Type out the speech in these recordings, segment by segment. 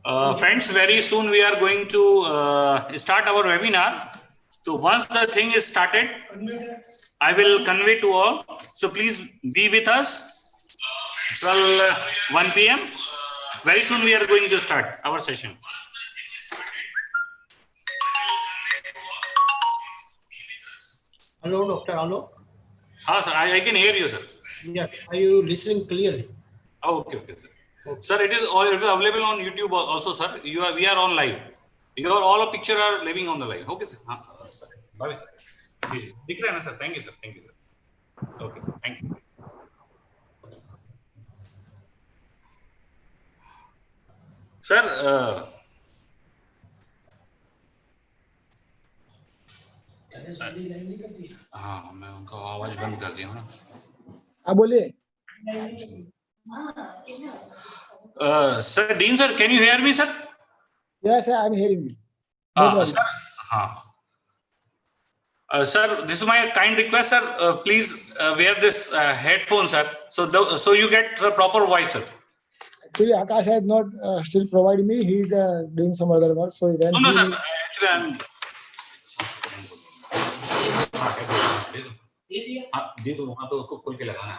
Friends, very soon we are going to start our webinar. So once the thing is started, I will convey to all. So please be with us till 1 p.m. Very soon we are going to start our session. Hello, Doctor. Hello. Sir, I can hear you, sir. Yes. Are you listening clearly? Oh, okay, sir. Okay. Sir, it is available on YouTube also, sir. We are on live. Your all picture are living on the live. Okay, sir. Sir. Bye, sir. दिख रहा है ना, sir? Thank you, sir. Thank you, sir. Okay, sir. Thank you. Sir, हाँ, मैं उनका आवाज बंद कर दिया हूँ ना. हाँ, बोलिए. Sir, Dean sir, can you hear me, sir? Yes, I am hearing you. No problem. Sir, sir, this is my kind request, sir. Please wear this headphone, sir. So you get the proper voice, sir. Actually, Akash has not still provided me. He is doing some other work. So then No, sir. Actually, I'm. दे दो वहां पे उसको खोल के लगाना है.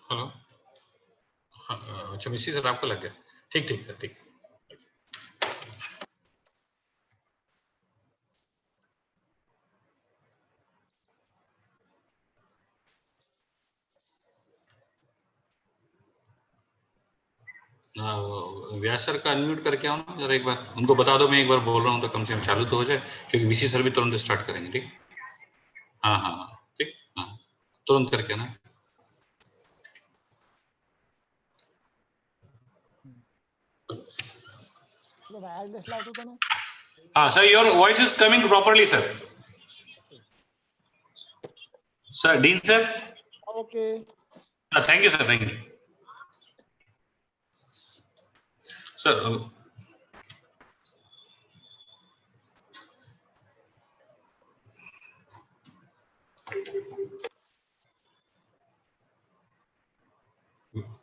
Hello. अच्छा मिस्सी sir आपको लग गया। ठीक ठीक सर, ठीक सर। व्यास सर का अनम्यूट करके आओ ना जरा एक बार, उनको बता दो मैं एक बार बोल रहा हूँ तो कम से कम चालू तो हो जाए, क्योंकि वीसी सर भी तुरंत स्टार्ट करेंगे। ठीक। हाँ हाँ हाँ ठीक। हाँ तुरंत करके ना। हाँ sir, your voice is coming properly sir. Sir dean sir. Okay. Thank you sir, thank you sir.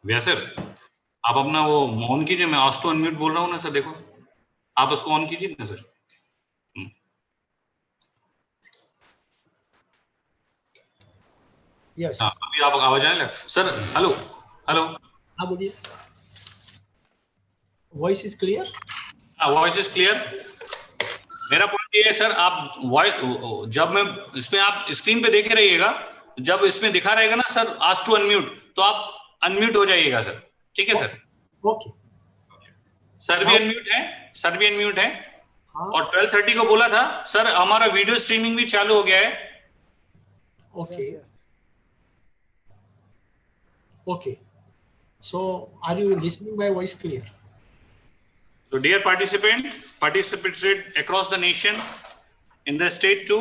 Vyas sir, आप अपना वो ऑन कीजिए, मैं ऑस्टो अनम्यूट बोल रहा हूँ ना सर, देखो आप उसको ऑन कीजिए ना सर। यस। हाँ अभी आप आवाज आने लग सर। Hello hello. हाँ बोलिए। Voice is clear. हाँ वॉइस इज क्लियर। मेरा पॉइंट ये है सर, आप वॉइस जब मैं इसमें आप स्क्रीन पे देखे रहिएगा, जब इसमें दिखा रहेगा ना सर आस्क टू अनम्यूट, तो आप अनम्यूट हो जाइएगा सर। ठीक है सर। ओके। सर भी अनम्यूट है, सर भी अनम्यूट है। हाँ। और 12:30 को बोला था सर, हमारा वीडियो स्ट्रीमिंग भी चालू हो गया है। Okay. Okay. So, are you listening my voice clear? So dear participants across the nation, in the state too,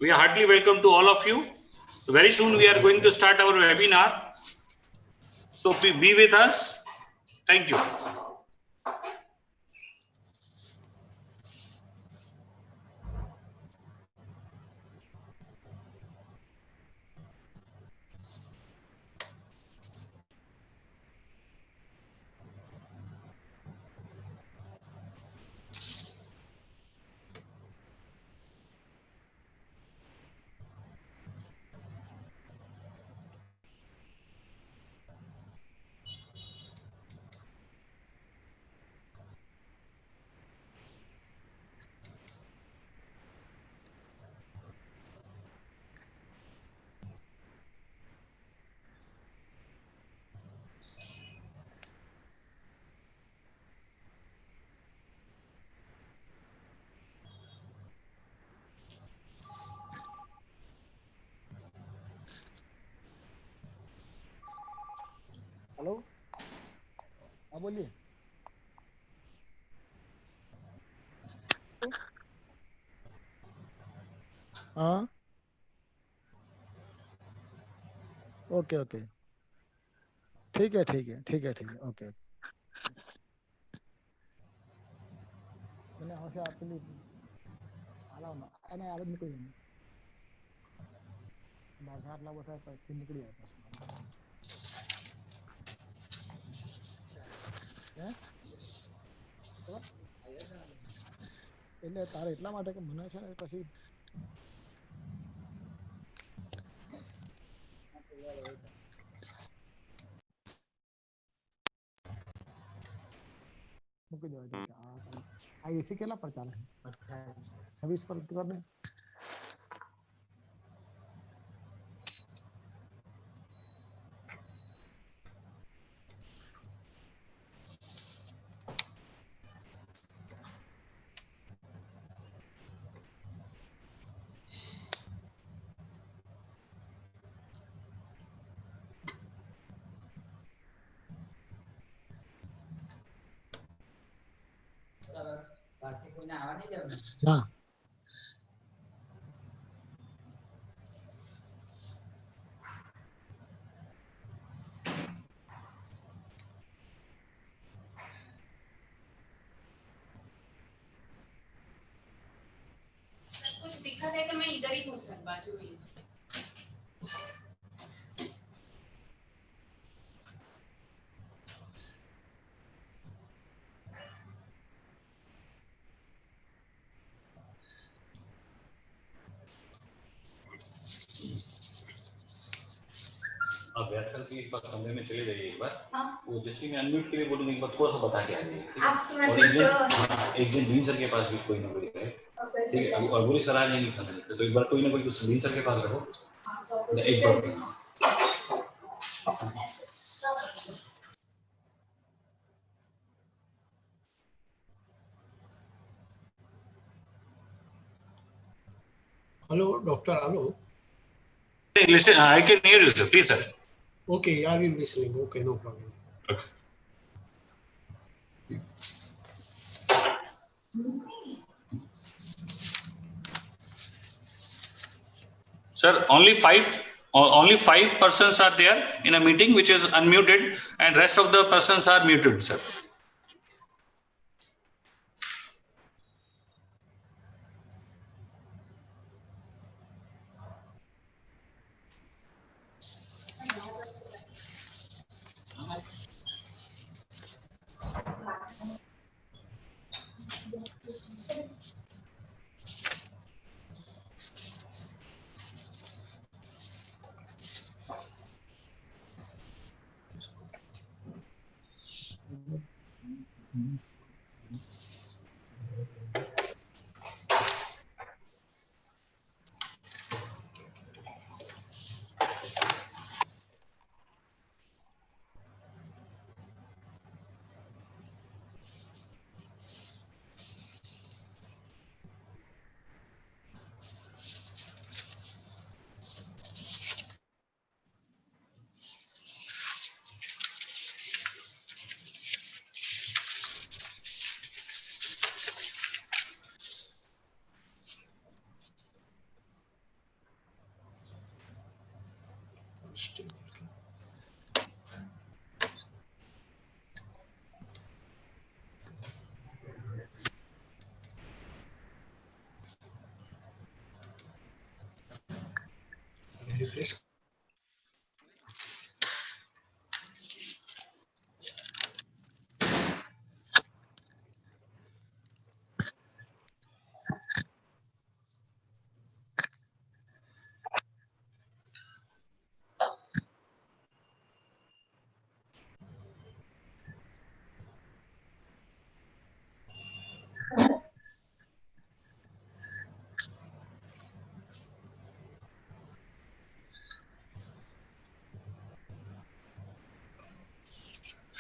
we are heartily welcome to all of you. Very soon we are going to start our webinar. So be with us. Thank you. Hello. हाँ बोलिए। हाँ okay okay. ठीक है ठीक है ठीक है ठीक है ओके। मैंने हमेशा आपके लिए आला हूँ ना, अरे आवाज निकल जाएगी। बाजार ला बता पैसे निकल जाए पास हैं તો એટલે તારે એટલા માટે કે મને છે ને પછી મૂકી દેવા જોઈએ આ એસી કેટલા પર ચાલે 26 પર કરને ના कुछ दिक्कत है तो मैं इधर ही हूँ सर, बाजू में। बैठ करके एक बार कमरे में चले जाइए एक बार, वो जिसकी मैं अनम्यूट के लिए बोलूँगा एक बार थोड़ा सा बता के आइए, और एक दिन डीन सर के पास भी कोई ना कोई है, ठीक है, और बोली सर आज नहीं खाना, तो एक बार कोई ना कोई तो डीन सर के पास रखो एक बार। Hello, Dr. Alo. Listen, I can hear you, sir. Please, sir. Okay, are you listening? Okay, no problem. Okay. Sir, only five persons are there in a meeting which is unmuted, and rest of the persons are muted, sir. Still working. Refresh.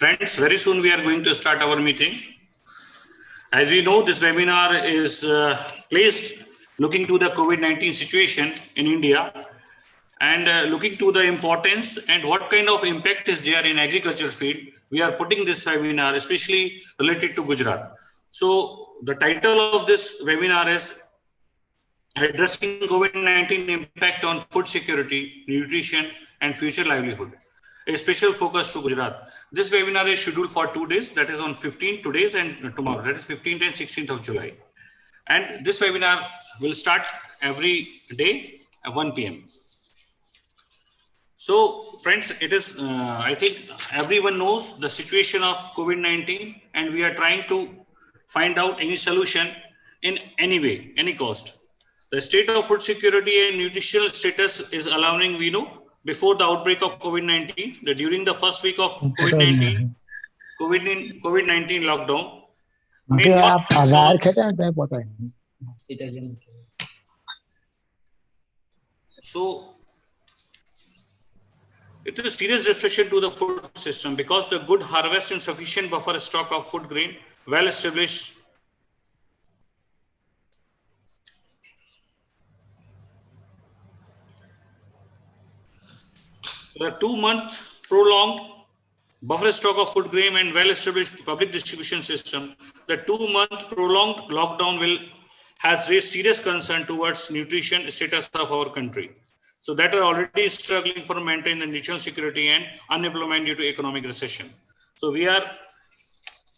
Friends, very soon we are going to start our meeting. As we know, this webinar is placed looking to the COVID-19 situation in India, and looking to the importance and what kind of impact is there in agriculture field. We are putting this webinar especially related to Gujarat. So the title of this webinar is Addressing COVID-19 Impact on Food Security, Nutrition and Future Livelihood. A special focus to Gujarat. This webinar is scheduled for 2 days, that is on 15th, today's and tomorrow, that is 15th and 16th of July. And this webinar will start every day at 1 p.m. So friends, it is, I think everyone knows the situation of COVID-19, and we are trying to find out any solution in any way, any cost. The state of food security and nutritional status is alarming, we know. Before the outbreak of COVID-19, during the first week of COVID-19 lockdown, may कि not आप have Aadhaar caused, खेते हैं पता है so it is a serious disruption to the food system because the good harvest and sufficient buffer stock of food grain, well established. The 2-month prolonged buffer stock of food grain and well established public distribution system, the 2-month prolonged lockdown has raised serious concern towards nutrition status of our country. So that are already struggling for maintain the nutritional security and unemployment due to economic recession. So we are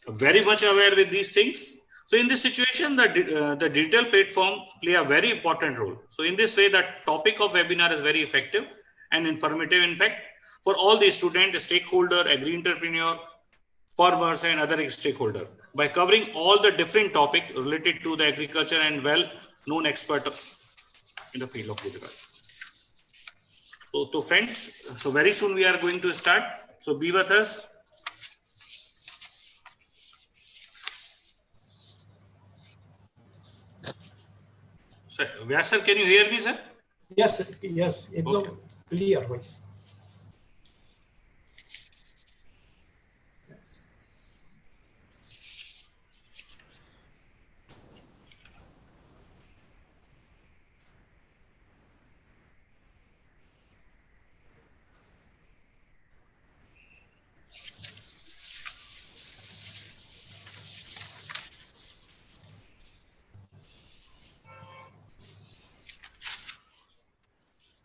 very much aware with these things. So in this situation, the digital platform play a very important role. So in this way, the topic of webinar is very effective and informative, in fact, for all the student, stakeholder, agri-entrepreneur, farmers and other stakeholder, by covering all the different topics related to the agriculture and well-known expert in the field of Gujarat. So friends, so very soon we are going to start. So be with us. So, Vyas sir, can you hear me, sir? Yes, yes, एकदम Okay. clear voice.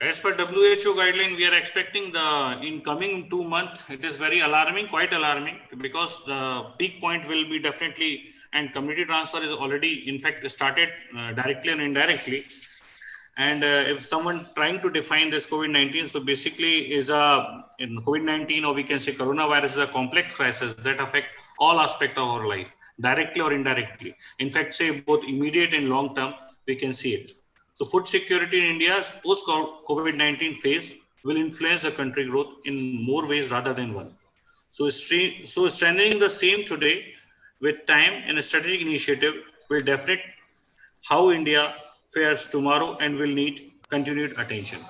As per WHO guideline, we are expecting the in coming 2 months. It is very alarming, quite alarming, because the peak point will be definitely, and community transfer is already, in fact, started directly and indirectly. And if someone trying to define this COVID-19, so basically is a in COVID-19, or we can say coronavirus, is a complex crisis that affect all aspects of our life, directly or indirectly. In fact, say both immediate and long term, we can see it. So food security in India's post COVID-19 phase will influence the country growth in more ways rather than one. So strengthening the same today with time and a strategic initiative will definitely how India fares tomorrow and will need continued attention.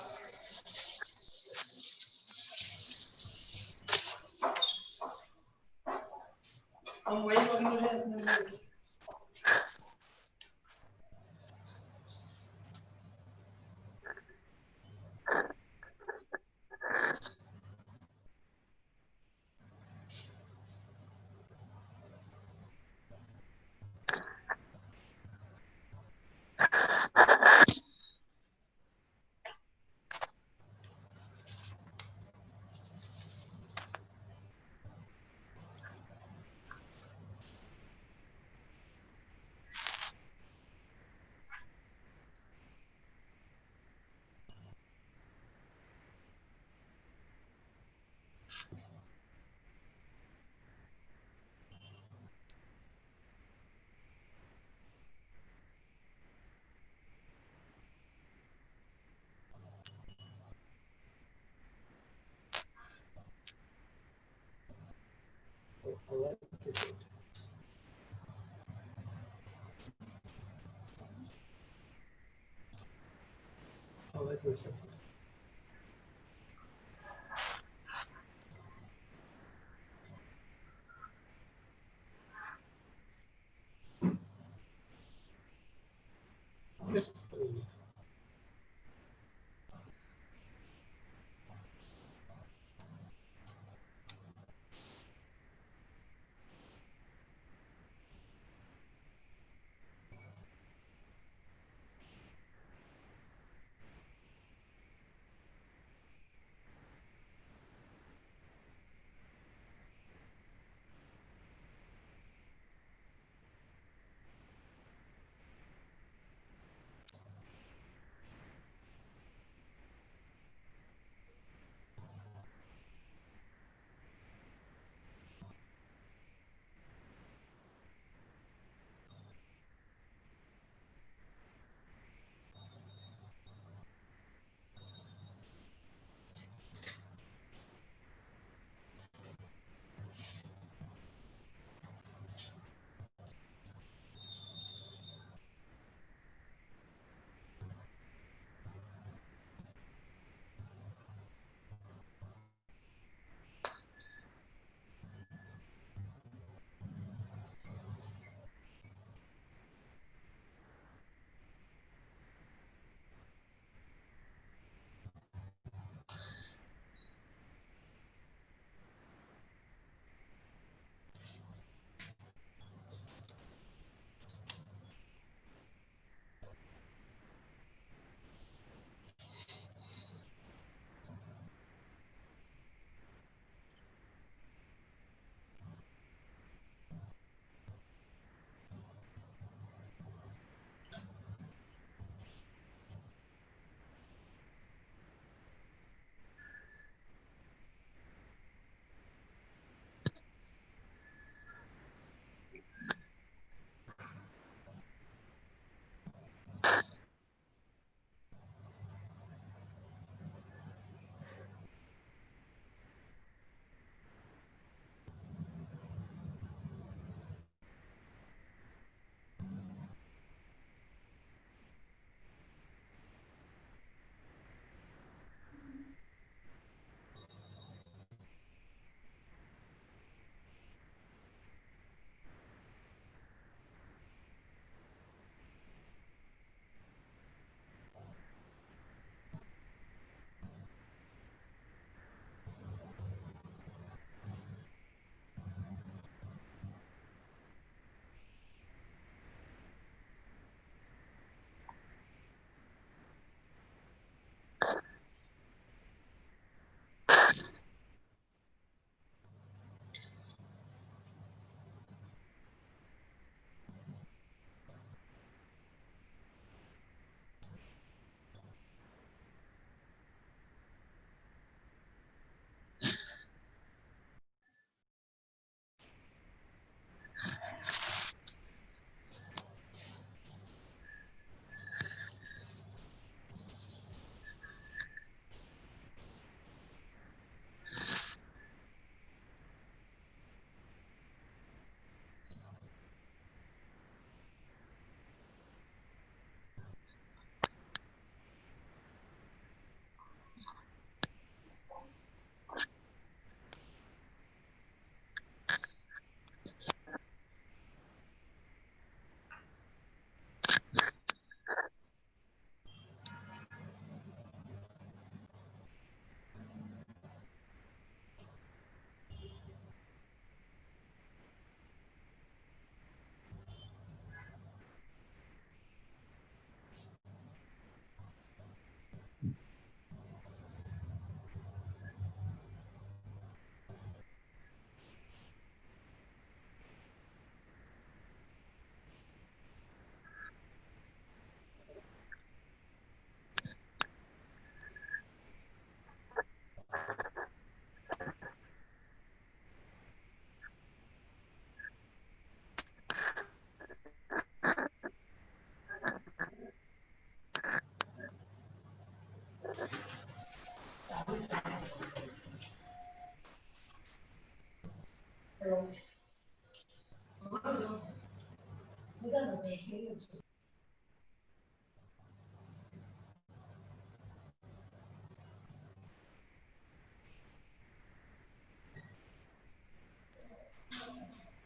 Yes.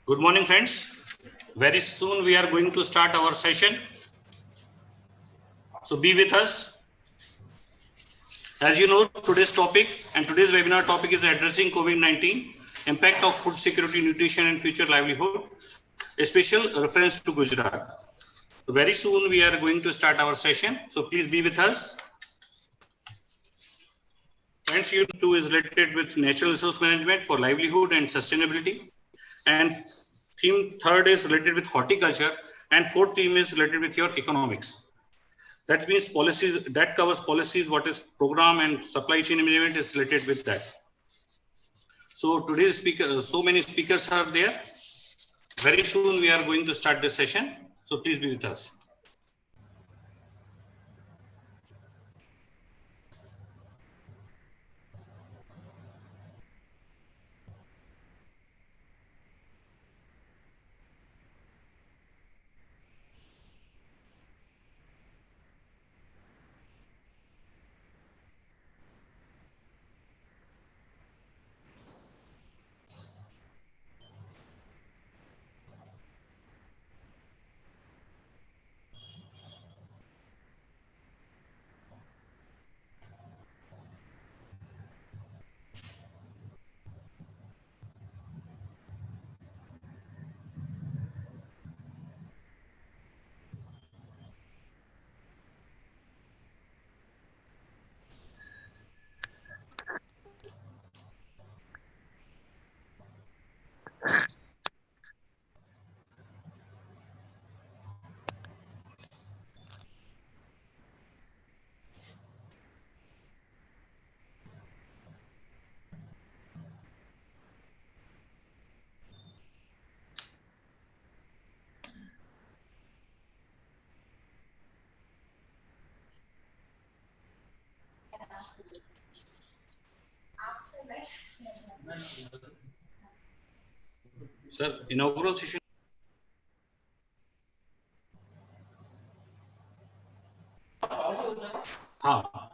Good morning, friends. Very soon we are going to start our session. So be with us. As you know, today's topic and today's webinar topic is addressing COVID-19, impact of food security, nutrition and future livelihood, a special reference to Gujarat. So very soon we are going to start our session. So please be with us. Friends, unit 2 is related with natural resource management for livelihood and sustainability. And theme third is related with horticulture, and fourth theme is related with your economics. That means policies, that covers policies, what is program and supply chain management is related with that. So today's speaker, so many speakers are there. Very soon we are going to start this session. So please be with us. Sir, inaugural session. हाँ,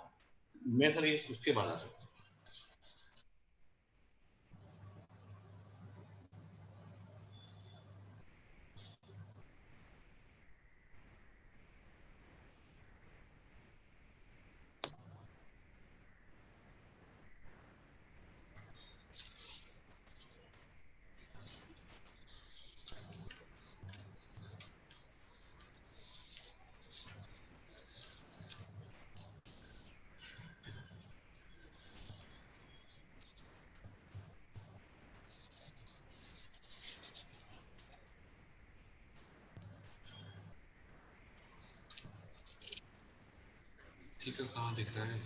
मैं sir ये उसके बाद आ सकता हूँ. इसी का कहाँ दिख रहा है?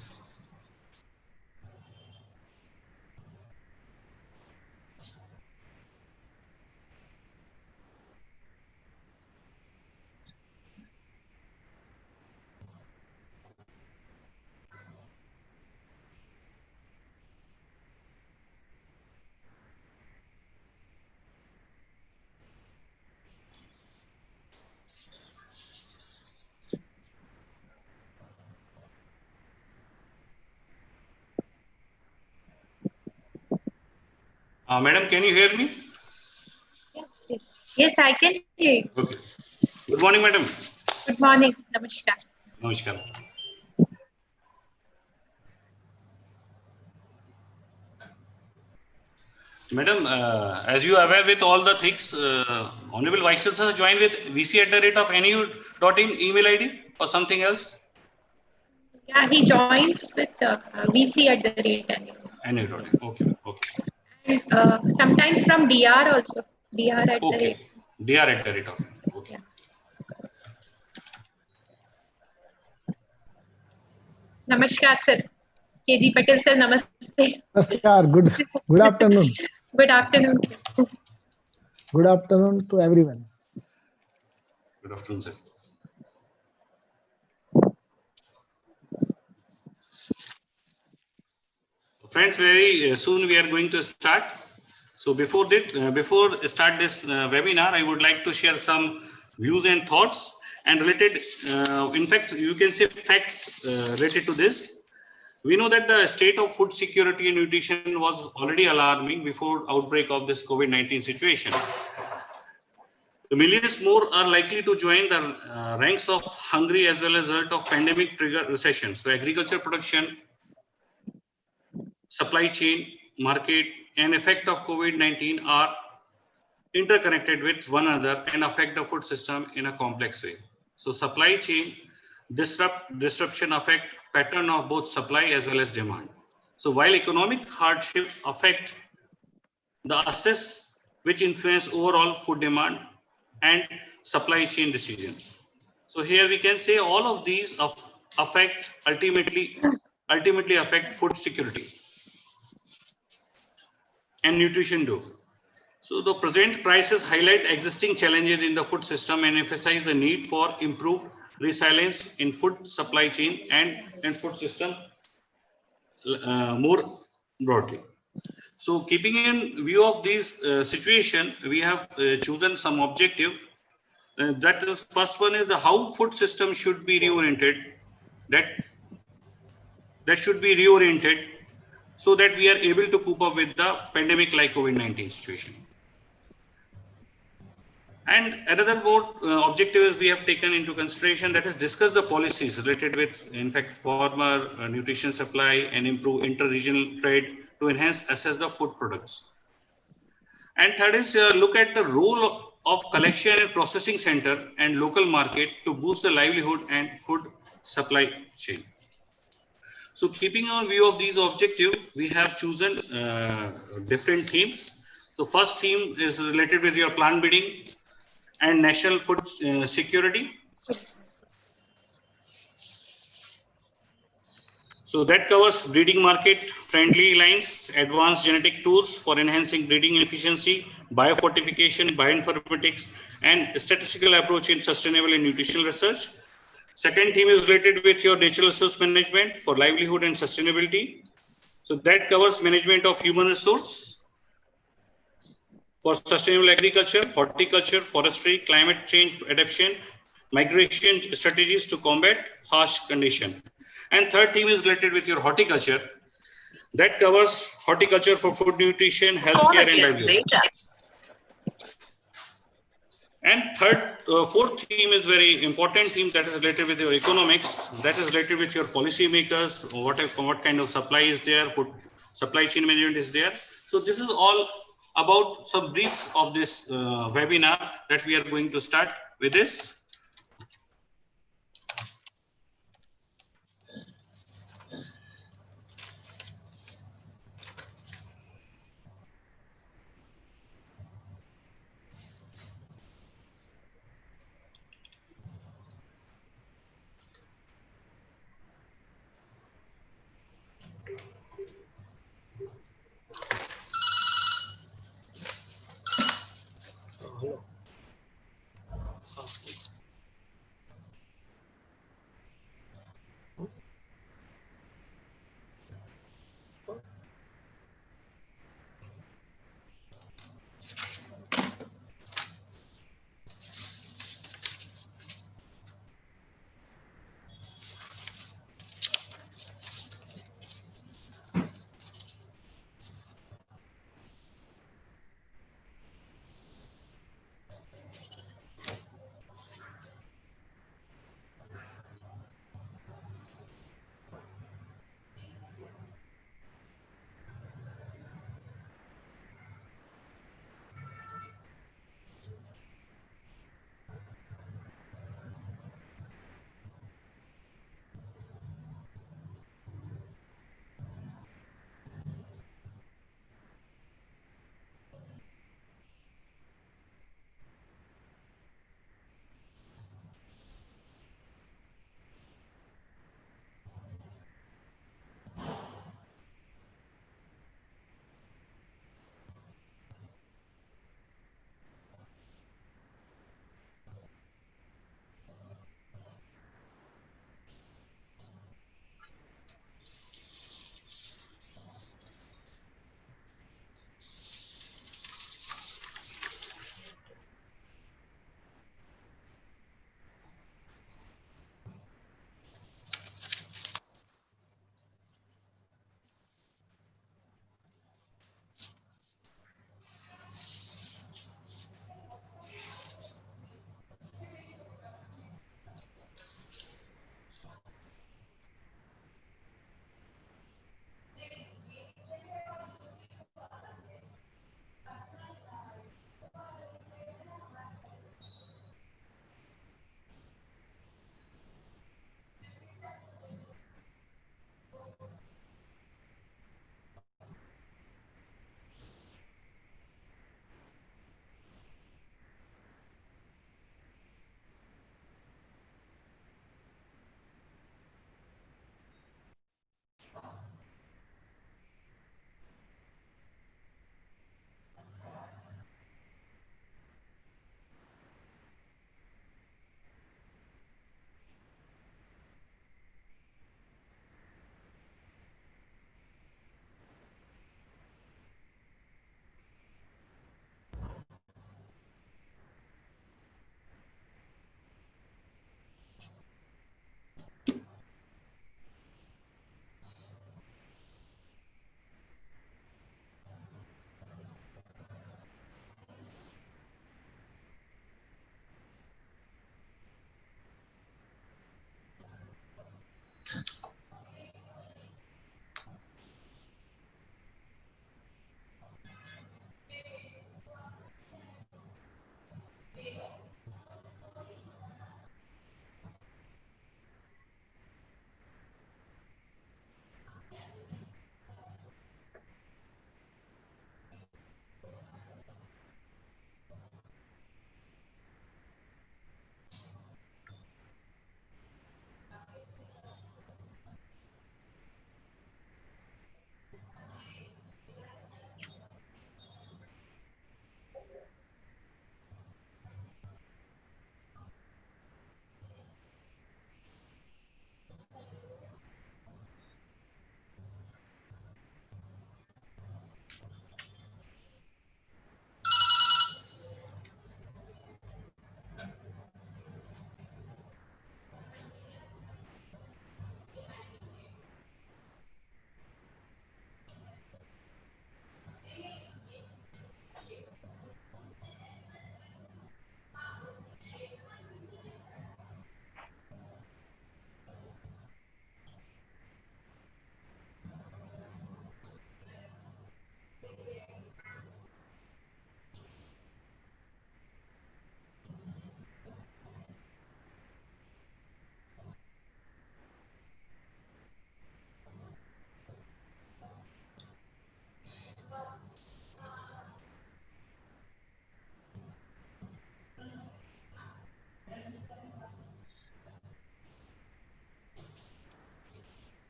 Madam, can you hear me? Yes, I can hear you. Okay. Good morning, madam. Good morning. Namaskar. Namaskar. Madam, as you are aware with all the things, Honorable Vice Chancellor has joined with vc@nu.in email ID or something else? Yeah, he joins with vc@nu. NU.in. Okay. Okay. And sometimes from DR also. DR@. Okay. DR@. Okay. Yeah. Namaskar, sir. KG Patel, sir. Namaste. Namaskar. Good afternoon. Good afternoon. Good afternoon to everyone. Good afternoon, sir. Friends, very soon we are going to start. So before start this webinar, I would like to share some views and thoughts and related. In fact, you can say facts related to this. We know that the state of food security and nutrition was already alarming before outbreak of this COVID-19 situation. The millions more are likely to join the ranks of hungry as well as a result of pandemic trigger recession. So agriculture production, supply chain, market, and effect of COVID-19 are interconnected with one another and affect the food system in a complex way. So supply chain disruption affect pattern of both supply as well as demand. So while economic hardship affect the access which influence overall food demand and supply chain decisions. So here we can say all of these affect ultimately affect food security and nutrition too. So the present prices highlight existing challenges in the food system and emphasize the need for improved resilience in food supply chain and food system more broadly. So keeping in view of this situation, we have chosen some objective. That is, first one is the how food system should be reoriented. That should be reoriented so that we are able to cope up with the pandemic like COVID-19 situation. And another more objective is we have taken into consideration, that is discuss the policies related with, in fact, farmer nutrition supply and improve inter-regional trade to enhance access the food products. And third is look at the role of collection and processing center and local market to boost the livelihood and food supply chain. So keeping on view of these objectives, we have chosen different themes. The first theme is related with your plant breeding and national food security. So that covers breeding market friendly lines, advanced genetic tools for enhancing breeding efficiency, biofortification, bioinformatics, and statistical approach in sustainable and nutritional research. Second theme is related with your natural resource management for livelihood and sustainability. So that covers management of human resource for sustainable agriculture, horticulture, forestry, climate change adaptation, migration strategies to combat harsh condition. And third theme is related with your horticulture. That covers horticulture for food nutrition, healthcare, and livelihood. And fourth theme is very important theme, that is related with your economics. That is related with your policy makers. What kind of supply is there? Food supply chain management is there. So this is all about some briefs of this webinar that we are going to start with this.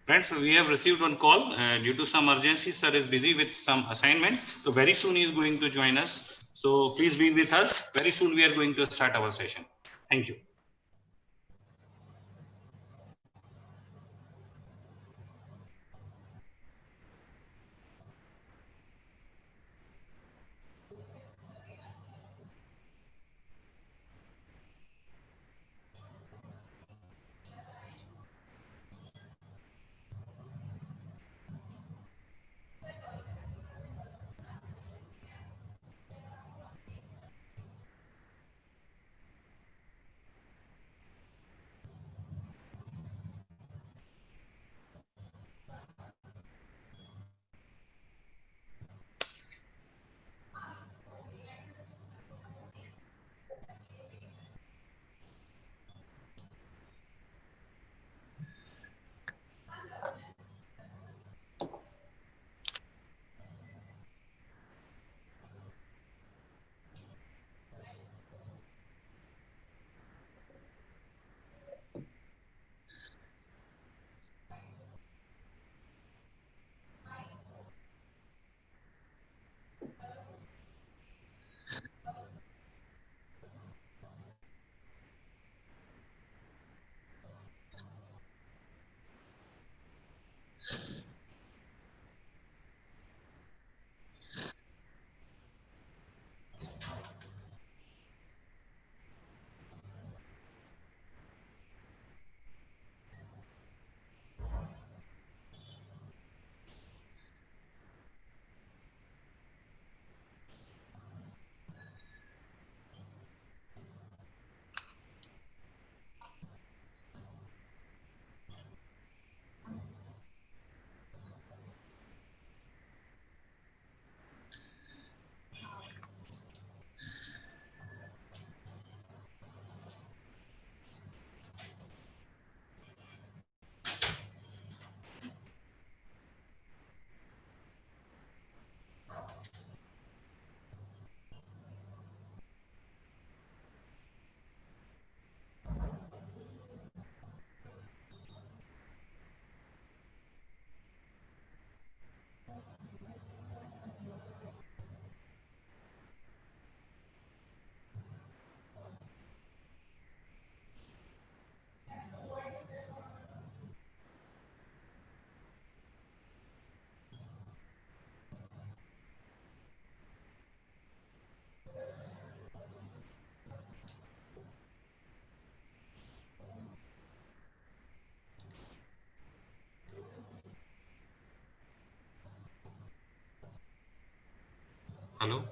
Friends, we have received one call. Due to some urgency, sir is busy with some assignment. So very soon he is going to join us. So please be with us. Very soon we are going to start our session. Thank you. Hello.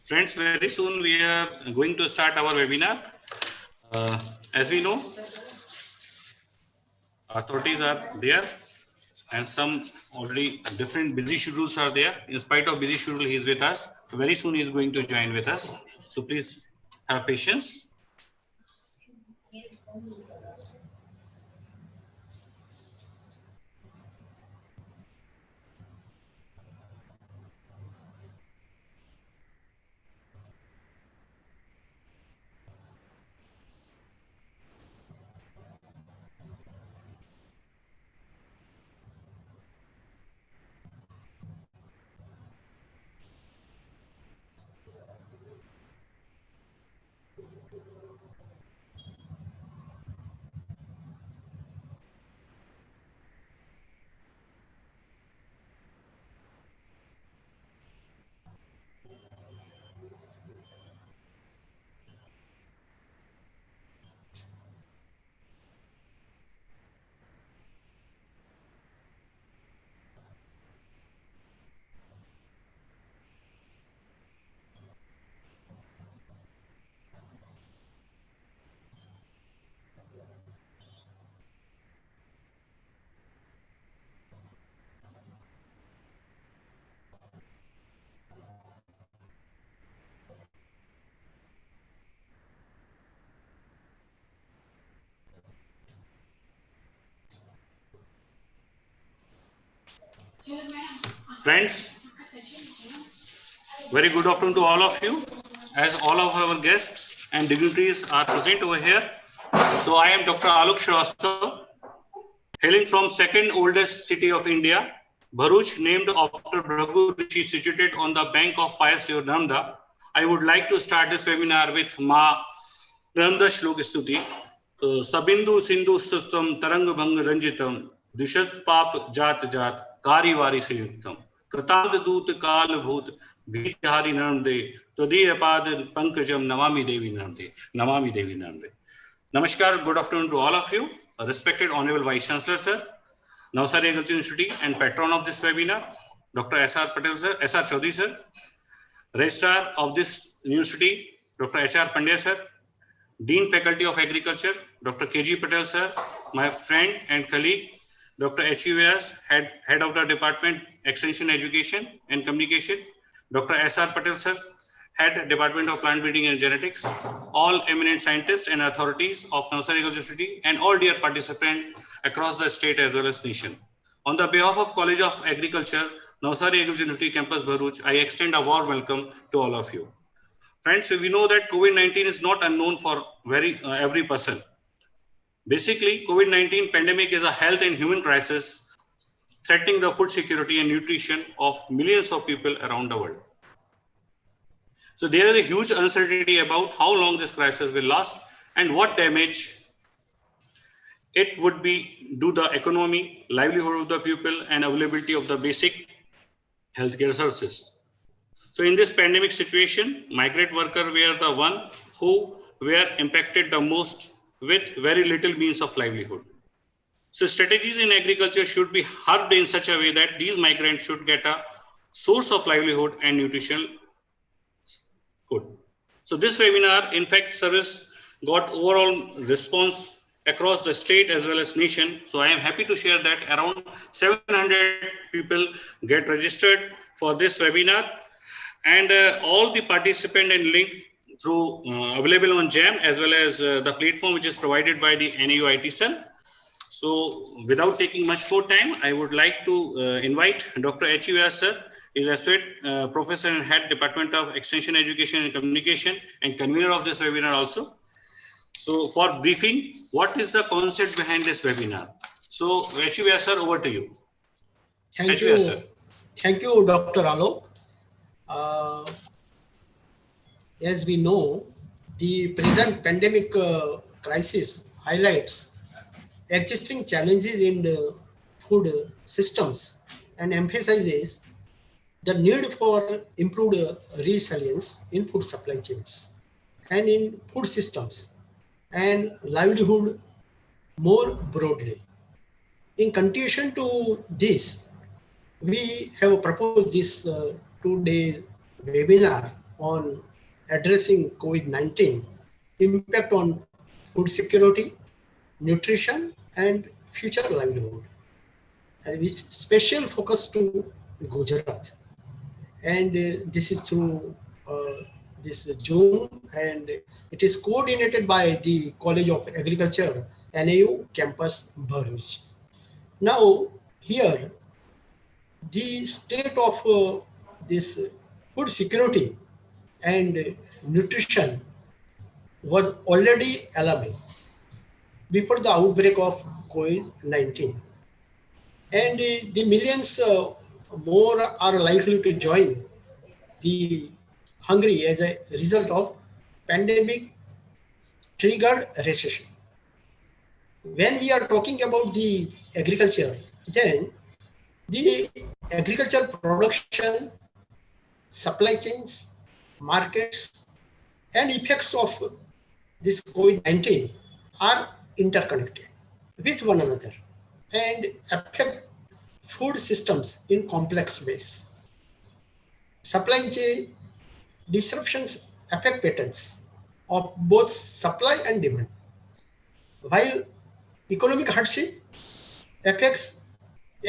Friends, very soon we are going to start our webinar. As we know, authorities are there and some already different busy schedules are there. In spite of busy schedule, he is with us. Very soon he is going to join with us. So please have patience. Friends, very good afternoon to all of you. As all of our guests and dignitaries are present over here. So I am Dr. Alok Shrivastava, hailing from second oldest city of India, Bharuch, named after Bhragu Rishi, situated on the bank of pious river Narmada. I would like to start this webinar with Ma Narmada Shlok Stuti. Sabindu Sindhu Sustam Tarang Bhang Ranjitam Dishat Pap Jat Jat Kari Vari Sayuktam Kratand Dut Kal Bhut Bhitihari Narmade Todiya Pad Pankajam Namami Devi Narmade Namami Devi Narmade. Namaskar, good afternoon to all of you. Respected Honorable Vice Chancellor Sir, Navsari Agriculture University and patron of this webinar, Dr. S.R. Patel Sir, S.R. Chaudhary Sir, Registrar of this university, Dr. H.R. Pandya Sir, Dean Faculty of Agriculture, Dr. K.G. Patel Sir, my friend and colleague, Dr. H.U. Vyas, Head of the Department, Extension Education and Communication, Dr. S.R. Patel Sir, Head Department of Plant Breeding and Genetics, all eminent scientists and authorities of Navsari Agriculture University, and all dear participants across the state as well as nation. On the behalf of College of Agriculture, Navsari Agriculture University Campus Bharuch, I extend a warm welcome to all of you. Friends, we know that COVID-19 is not unknown for every person. Basically, COVID-19 pandemic is a health and human crisis threatening the food security and nutrition of millions of people around the world. So there is a huge uncertainty about how long this crisis will last and what damage it would be to the economy, livelihood of the people, and availability of the basic healthcare services. So in this pandemic situation, migrant workers were the one who were impacted the most with very little means of livelihood. So strategies in agriculture should be harped in such a way that these migrants should get a source of livelihood and nutritional food. So this webinar, in fact, service got overall response across the state as well as nation. So I am happy to share that around 700 people get registered for this webinar, and all the participant and link through available on JAM as well as the platform which is provided by the NAUIT cell. So without taking much more time, I would like to invite Dr. H. U. S. Sir, is Associate Professor and Head Department of Extension Education and Communication and convener of this webinar also. So for briefing, what is the concept behind this webinar? So H. U. S. Sir, over to you. Thank you. Sir. Thank you, Dr. Alok. As we know, the present pandemic crisis highlights existing challenges in the food systems and emphasizes the need for improved resilience in food supply chains and in food systems and livelihood more broadly. In continuation to this, we have proposed this 2-day webinar on addressing COVID-19 impact on food security, nutrition, and future livelihood, and with special focus to Gujarat. And this is through this June, and it is coordinated by the College of Agriculture, NAU campus, Bharuch. Now, here, the state of this food security and nutrition was already alarming before the outbreak of COVID-19. And the millions more are likely to join the hungry as a result of pandemic triggered recession. When we are talking about the agriculture, then the agriculture production, supply chains, markets, and effects of this COVID-19 are interconnected with one another and affect food systems in complex ways. Supply chain disruptions affect patterns of both supply and demand, while economic hardship affects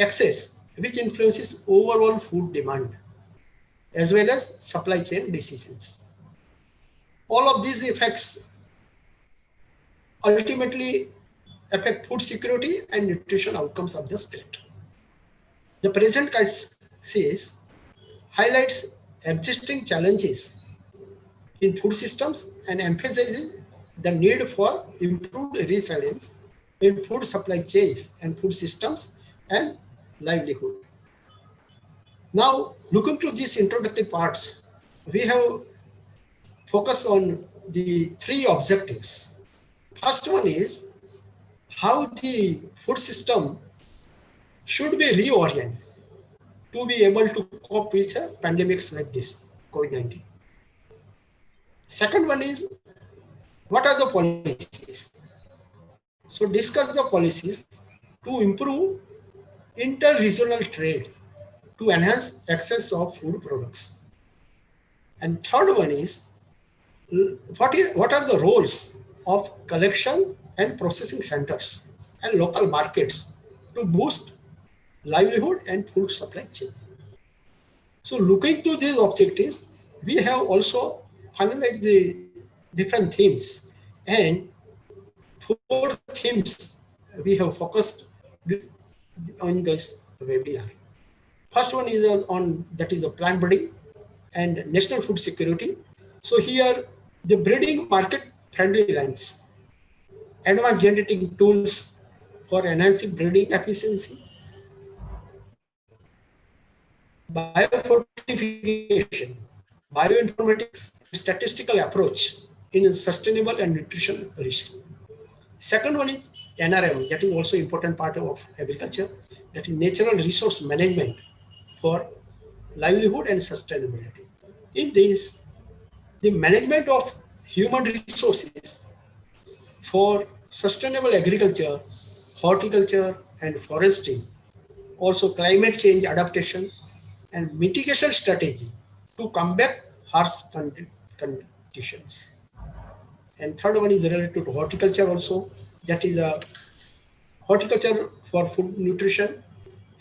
access, which influences overall food demand as well as supply chain decisions. All of these effects ultimately affect food security and nutrition outcomes of the state. The present crisis highlights existing challenges in food systems and emphasizes the need for improved resilience in food supply chains and food systems and livelihood. Now, looking to these introductory parts, we have focused on the three objectives. First one is how the food system should be reoriented to be able to cope with pandemics like this, COVID-19. Second one is, what are the policies? So discuss the policies to improve inter-regional trade to enhance access of food products. And third one is, what are the roles of collection and processing centers and local markets to boost livelihood and food supply chain. So looking to these objectives, we have also finalized the different themes, and four themes we have focused on this webinar. First one is on that is the plant breeding and national food security. So here the breeding market friendly lines, advanced genetic tools for enhancing breeding efficiency, biofortification, bioinformatics, statistical approach in sustainable and nutrition risk. Second one is NRM, that is also important part of agriculture, that is natural resource management for livelihood and sustainability. In this, the management of human resources for sustainable agriculture, horticulture, and forestry, also climate change adaptation and mitigation strategy to combat harsh conditions. And third one is related to horticulture also, that is a horticulture for food nutrition,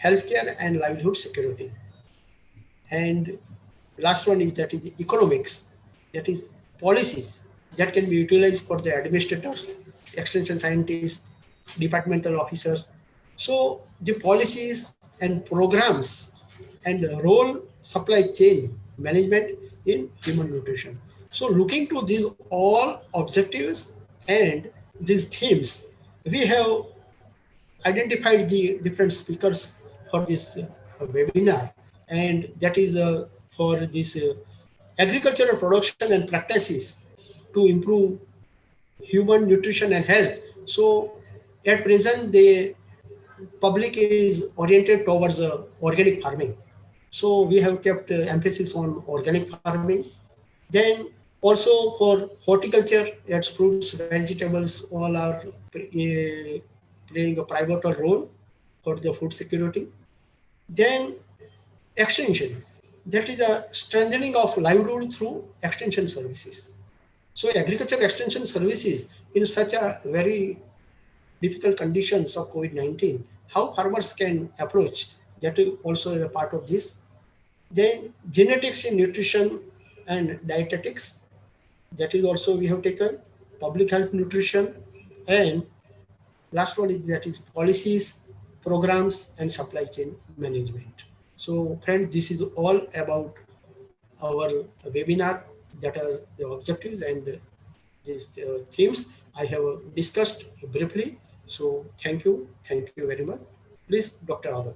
healthcare, and livelihood security. And last one is that is economics, that is policies that can be utilized for the administrators, extension scientists, departmental officers. So the policies and programs and role supply chain management in human nutrition. So looking to these all objectives and these themes, we have identified the different speakers for this webinar, and that is for this agricultural production and practices to improve human nutrition and health. So at present, the public is oriented towards organic farming. So we have kept emphasis on organic farming. Then also for horticulture, its fruits, vegetables, all are playing a pivotal role for the food security. Then extension, that is a strengthening of livelihood through extension services. So agriculture extension services in such a very difficult conditions of COVID-19, how farmers can approach, that is also a part of this. Then genetics in nutrition and dietetics, that is also we have taken, public health nutrition, and last one is that is policies, programs, and supply chain management. So friends, this is all about our webinar, that are the objectives and these themes I have discussed briefly. So thank you very much. Please, Dr. Abad.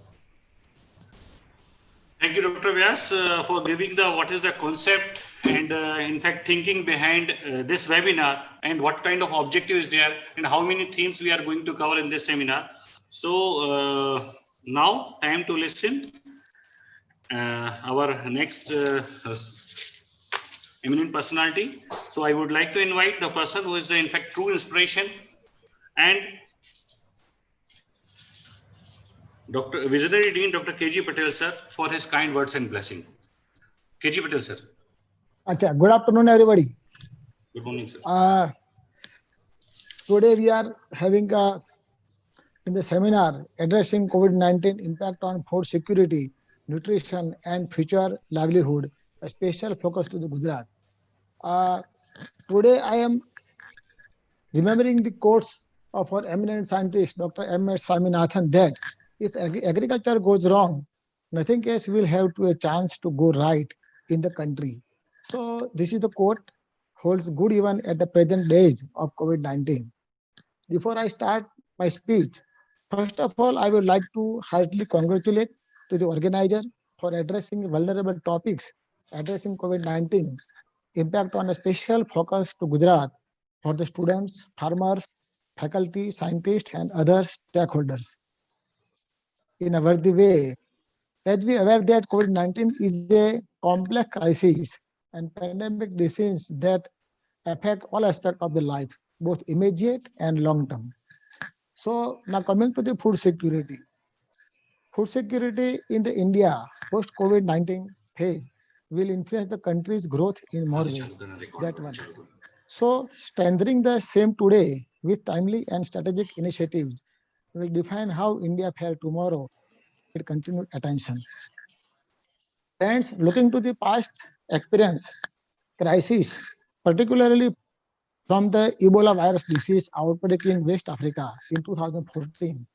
Thank you, Dr. Vyas, for giving the what is the concept and in fact thinking behind this webinar and what kind of objective is there and how many themes we are going to cover in this seminar. So now time to listen our next eminent personality. So I would like to invite the person who is the in fact true inspiration and Dr. Visionary Dean Dr. KG Patel sir for his kind words and blessing. KG Patel sir. Okay, good afternoon, everybody. Good morning, sir. Today we are having in the seminar addressing COVID-19 impact on food security, nutrition, and future livelihood, a special focus to the Gujarat. Today I am remembering the quotes of our eminent scientist, Dr. M.S. Swaminathan, that if agriculture goes wrong, nothing else will have to a chance to go right in the country. So this is the quote, holds good even at the present days of COVID-19. Before I start my speech, first of all, I would like to heartily congratulate to the organizer for addressing vulnerable topics, addressing COVID-19, impact on a special focus to Gujarat for the students, farmers, faculty, scientists, and other stakeholders in a worthy way. As we are aware that COVID-19 is a complex crisis and pandemic disease that affect all aspects of the life, both immediate and long term. So now coming to the food security. Food security in the India post-COVID-19 phase will influence the country's growth in more ways. That one. So strengthening the same today with timely and strategic initiatives will define how India fare tomorrow with continued attention. Friends, looking to the past experience, crisis, particularly from the Ebola virus disease outbreak in West Africa in 2014,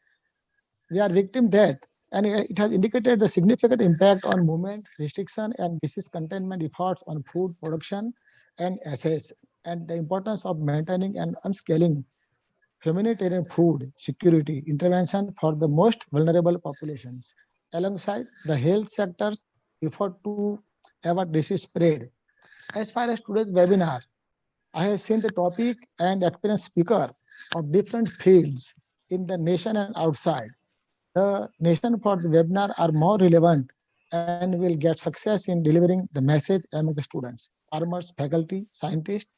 we are victim that, and it has indicated the significant impact on movement, restriction, and disease containment efforts on food production and access, and the importance of maintaining and unscaling humanitarian food security intervention for the most vulnerable populations, alongside the health sector's effort to avoid disease spread. As far as today's webinar, I have seen the topic and experienced speaker of different fields in the nation and outside. The nation for the webinar are more relevant and will get success in delivering the message among the students, farmers, faculty, scientists,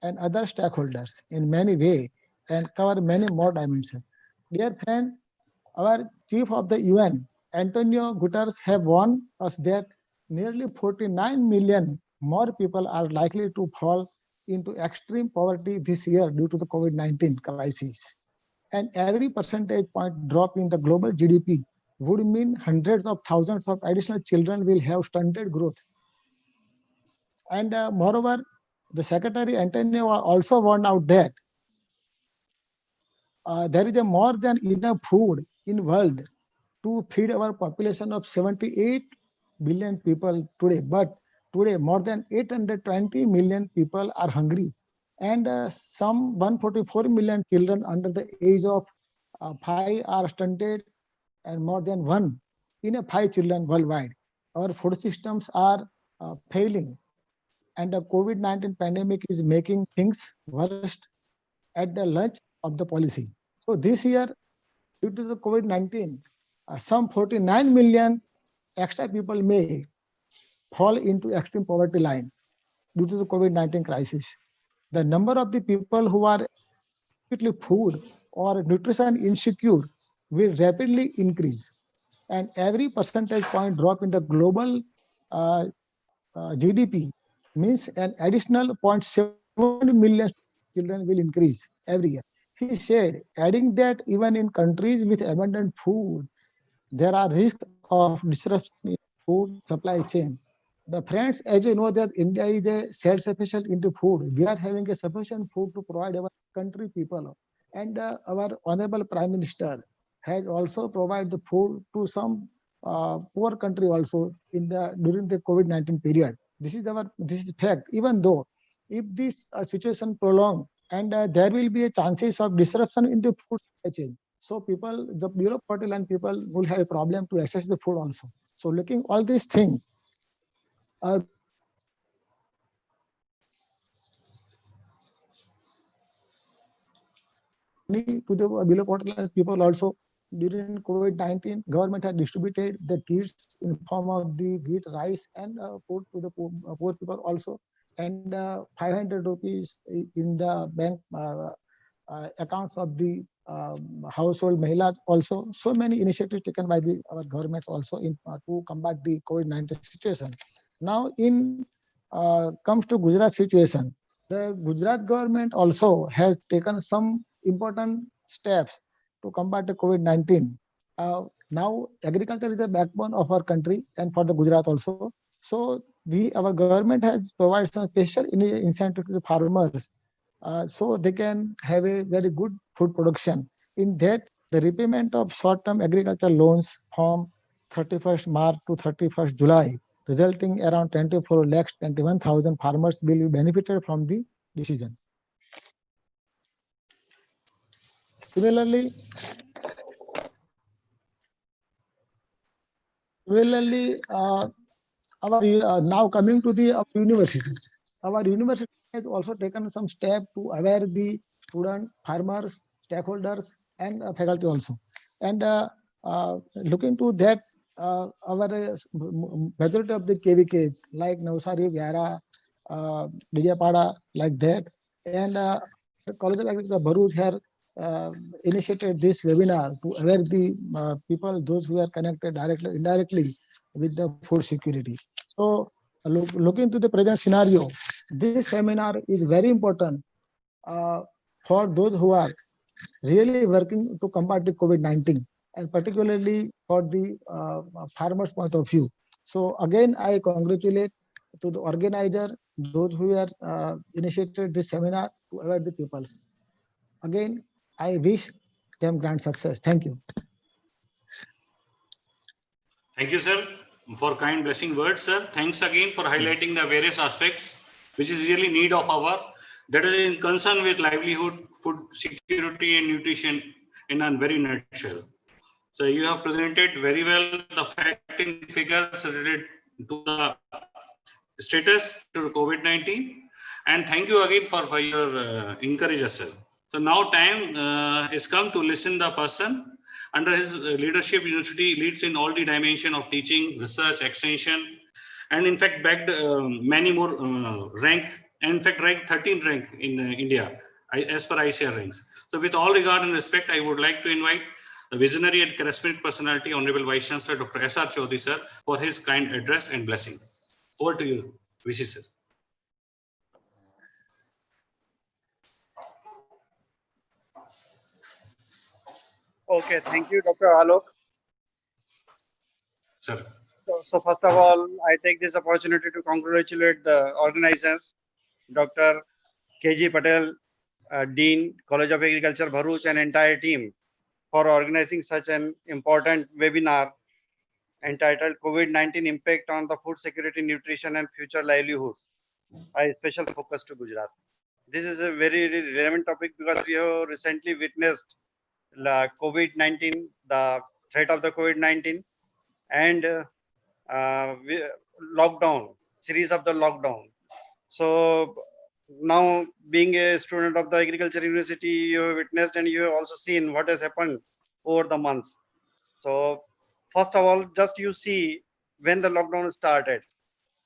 and other stakeholders in many ways and cover many more dimensions. Dear friend, our chief of the UN, Antonio Guterres, have warned us that nearly 49 million more people are likely to fall into extreme poverty this year due to the COVID-19 crisis. And every percentage point drop in the global GDP would mean hundreds of thousands of additional children will have stunted growth. And moreover, the Secretary Antonio also warned out that there is a more than enough food in world to feed our population of 78 billion people today. But today, more than 820 million people are hungry, and some 144 million children under the age of 5 are stunted, and more than one in a 5 children worldwide. Our food systems are failing, and the COVID-19 pandemic is making things worse at the lunch of the policy. So this year, due to the COVID-19, some 49 million extra people may fall into extreme poverty line due to the COVID-19 crisis. The number of the people who are acutely food or nutrition insecure will rapidly increase. And every percentage point drop in the global GDP, means an additional 0.7 million children will increase every year. He said, adding that even in countries with abundant food, there are risks of disruption in food supply chain. The friends, as you know, that India is a self-sufficient into food. We are having a sufficient food to provide our country people, and our honorable Prime Minister has also provided the food to some poor country also in the during the COVID-19 period. This is fact. Even though if this situation prolong and there will be a chances of disruption in the food supply chain, so people, the below poverty line people will have a problem to access the food also. So looking all these things, money to the below poverty line people also. During COVID-19, government had distributed the kits in form of the wheat, rice, and food to the poor people also, and 500 rupees in the bank accounts of the household mahilas also. So many initiatives taken by the our governments also in to combat the COVID-19 situation. Now, in comes to Gujarat situation, the Gujarat government also has taken some important steps to combat the COVID-19. Now, agriculture is the backbone of our country and for the Gujarat also. So, our government has provided some special incentive to the farmers, so they can have a very good food production. In that, the repayment of short-term agricultural loans from 31st March to 31st July, resulting around 24 lakhs 21,000 farmers will be benefited from the decision. Similarly, our now coming to the university. Our university has also taken some step to aware the student, farmers, stakeholders, and faculty also. And looking to that, our majority of the KVKs like Navsari, Vyara, Vijayapada, like that, and College of Agriculture Bharuch here initiated this webinar to aware the people, those who are connected directly, indirectly with the food security. So, looking to the present scenario, this seminar is very important for those who are really working to combat the COVID-19, and particularly for the farmers' point of view. So again, I congratulate to the organizer, those who are initiated this seminar to aware the people. Again, I wish them grand success. Thank you. Thank you, sir, for kind blessing words, sir. Thanks again for highlighting the various aspects which is really need of our, that is in concern with livelihood, food security and nutrition in a very nutshell. So you have presented very well the fact and figures related to the status to COVID-19, and thank you again for your encouragement, sir. So now time is come to listen the person. Under his leadership, university leads in all the dimension of teaching, research, extension, and in fact bagged many more rank, and in fact ranked 13th rank in India as per ICR ranks. So with all regard and respect, I would like to invite the visionary and charismatic personality, Honorable Vice Chancellor Dr. S.R. Chaudhary, sir, for his kind address and blessing. Over to you, VC sir. Okay, thank you, Dr. Alok. Sir. So first of all, I take this opportunity to congratulate the organizers, Dr. K.G. Patel, Dean, College of Agriculture, Bharuch, and entire team for organizing such an important webinar entitled COVID-19 Impact on the Food Security, Nutrition, and Future Livelihood, a special focus to Gujarat. This is a very relevant topic because we have recently witnessed COVID-19, the threat of the COVID-19, and lockdown, series of the lockdown. So now, being a student of the agriculture university, you have witnessed and you have also seen what has happened over the months. So first of all, just you see when the lockdown started.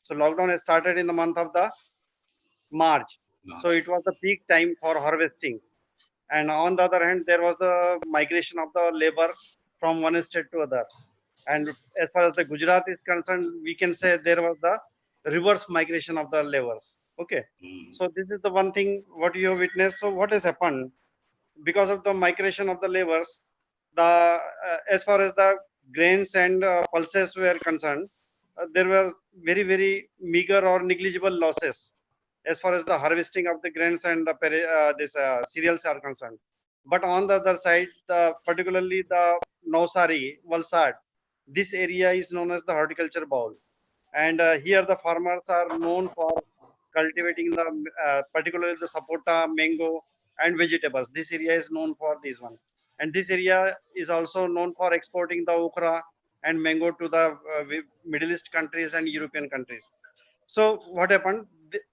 So lockdown has started in the month of the March. So it was the peak time for harvesting. And on the other hand, there was the migration of the labor from one state to other. And as far as the Gujarat is concerned, we can say there was the reverse migration of the laborers. Okay. So this is the one thing what you have witnessed. So what has happened because of the migration of the laborers, the as far as the grains and pulses were concerned, there were very meager or negligible losses as far as the harvesting of the grains and the this cereals are concerned. But on the other side, particularly the Navsari, Valsad, this area is known as the horticulture bowl. And here the farmers are known for cultivating the particularly the sapota, mango, and vegetables. This area is known for this one. And this area is also known for exporting the okra and mango to the Middle East countries and European countries. So what happened?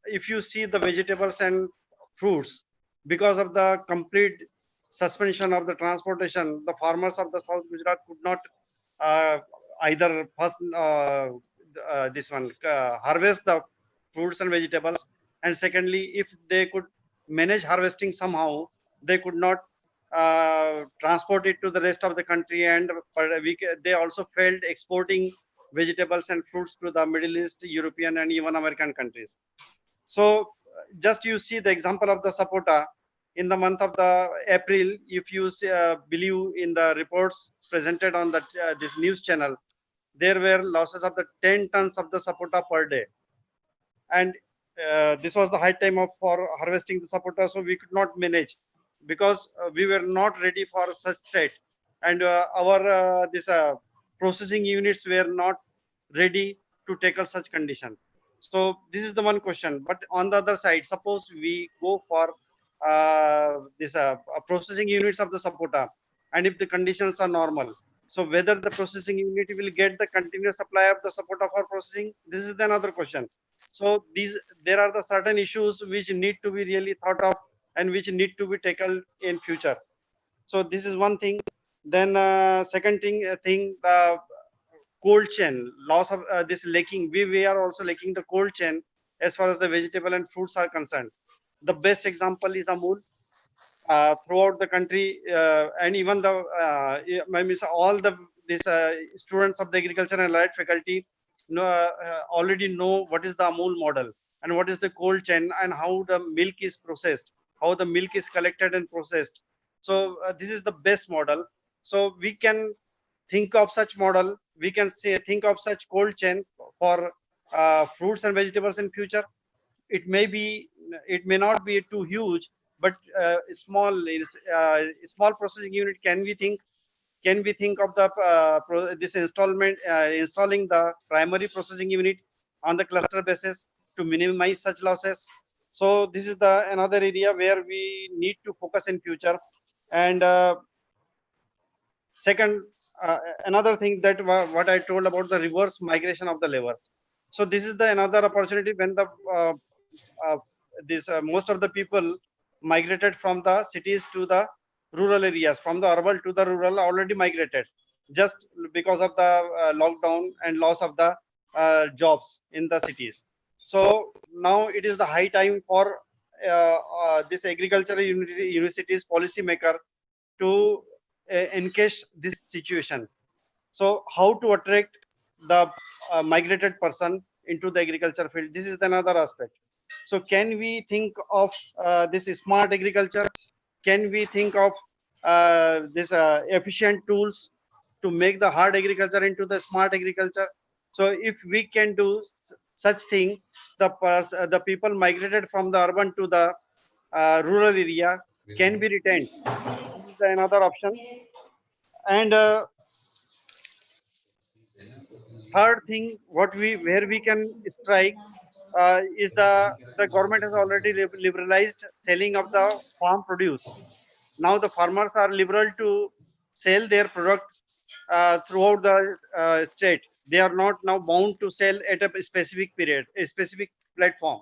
If you see the vegetables and fruits, because of the complete suspension of the transportation, the farmers of the South Gujarat could not uh, either first this one harvest the fruits and vegetables, and secondly, if they could manage harvesting somehow, they could not transport it to the rest of the country, and they also failed exporting vegetables and fruits to the Middle East, European, and even American countries. So just you see the example of the sapota in the month of the April. If you believe in the reports presented on the this news channel, there were losses of the 10 tons of the sapota per day, and this was the high time of for harvesting the sapota, so we could not manage because we were not ready for such threat, and our this processing units were not ready to tackle such condition. So this is the one question. But on the other side, suppose we go for this processing units of the sapota, and if the conditions are normal, so whether the processing unit will get the continuous supply of the sapota for processing, this is another question. So there are the certain issues which need to be really thought of and which need to be tackled in future. So this is one thing. Then second thing, the cold chain loss of this lacking. We are also lacking the cold chain as far as the vegetable and fruits are concerned. The best example is Amul. Throughout the country, and even the all the these students of the agriculture and allied faculty already know what is the Amul model and what is the cold chain and how the milk is processed, how the milk is collected and processed. So this is the best model. So we can think of such model. We can say think of such cold chain for fruits and vegetables in future. It may be, it may not be too huge, but small processing unit can we think of the this installing the primary processing unit on the cluster basis to minimize such losses. So this is the another area where we need to focus in future. And second, another thing that what I told about the reverse migration of the laborers. So this is the another opportunity when the uh, this most of the people migrated from the cities to the rural areas, from the urban to the rural already migrated, just because of the lockdown and loss of the jobs in the cities. So now it is the high time for this agricultural universities policymaker to encash this situation. So how to attract the migrated person into the agriculture field? This is another aspect. So can we think of this smart agriculture? Can we think of this efficient tools to make the hard agriculture into the smart agriculture? So if we can do such thing, the people migrated from the urban to the rural area can be retained. This is another option. And third thing what we where we can strike is the government has already liberalized selling of the farm produce. Now the farmers are liberal to sell their product throughout the state. They are not now bound to sell at a specific period, a specific platform.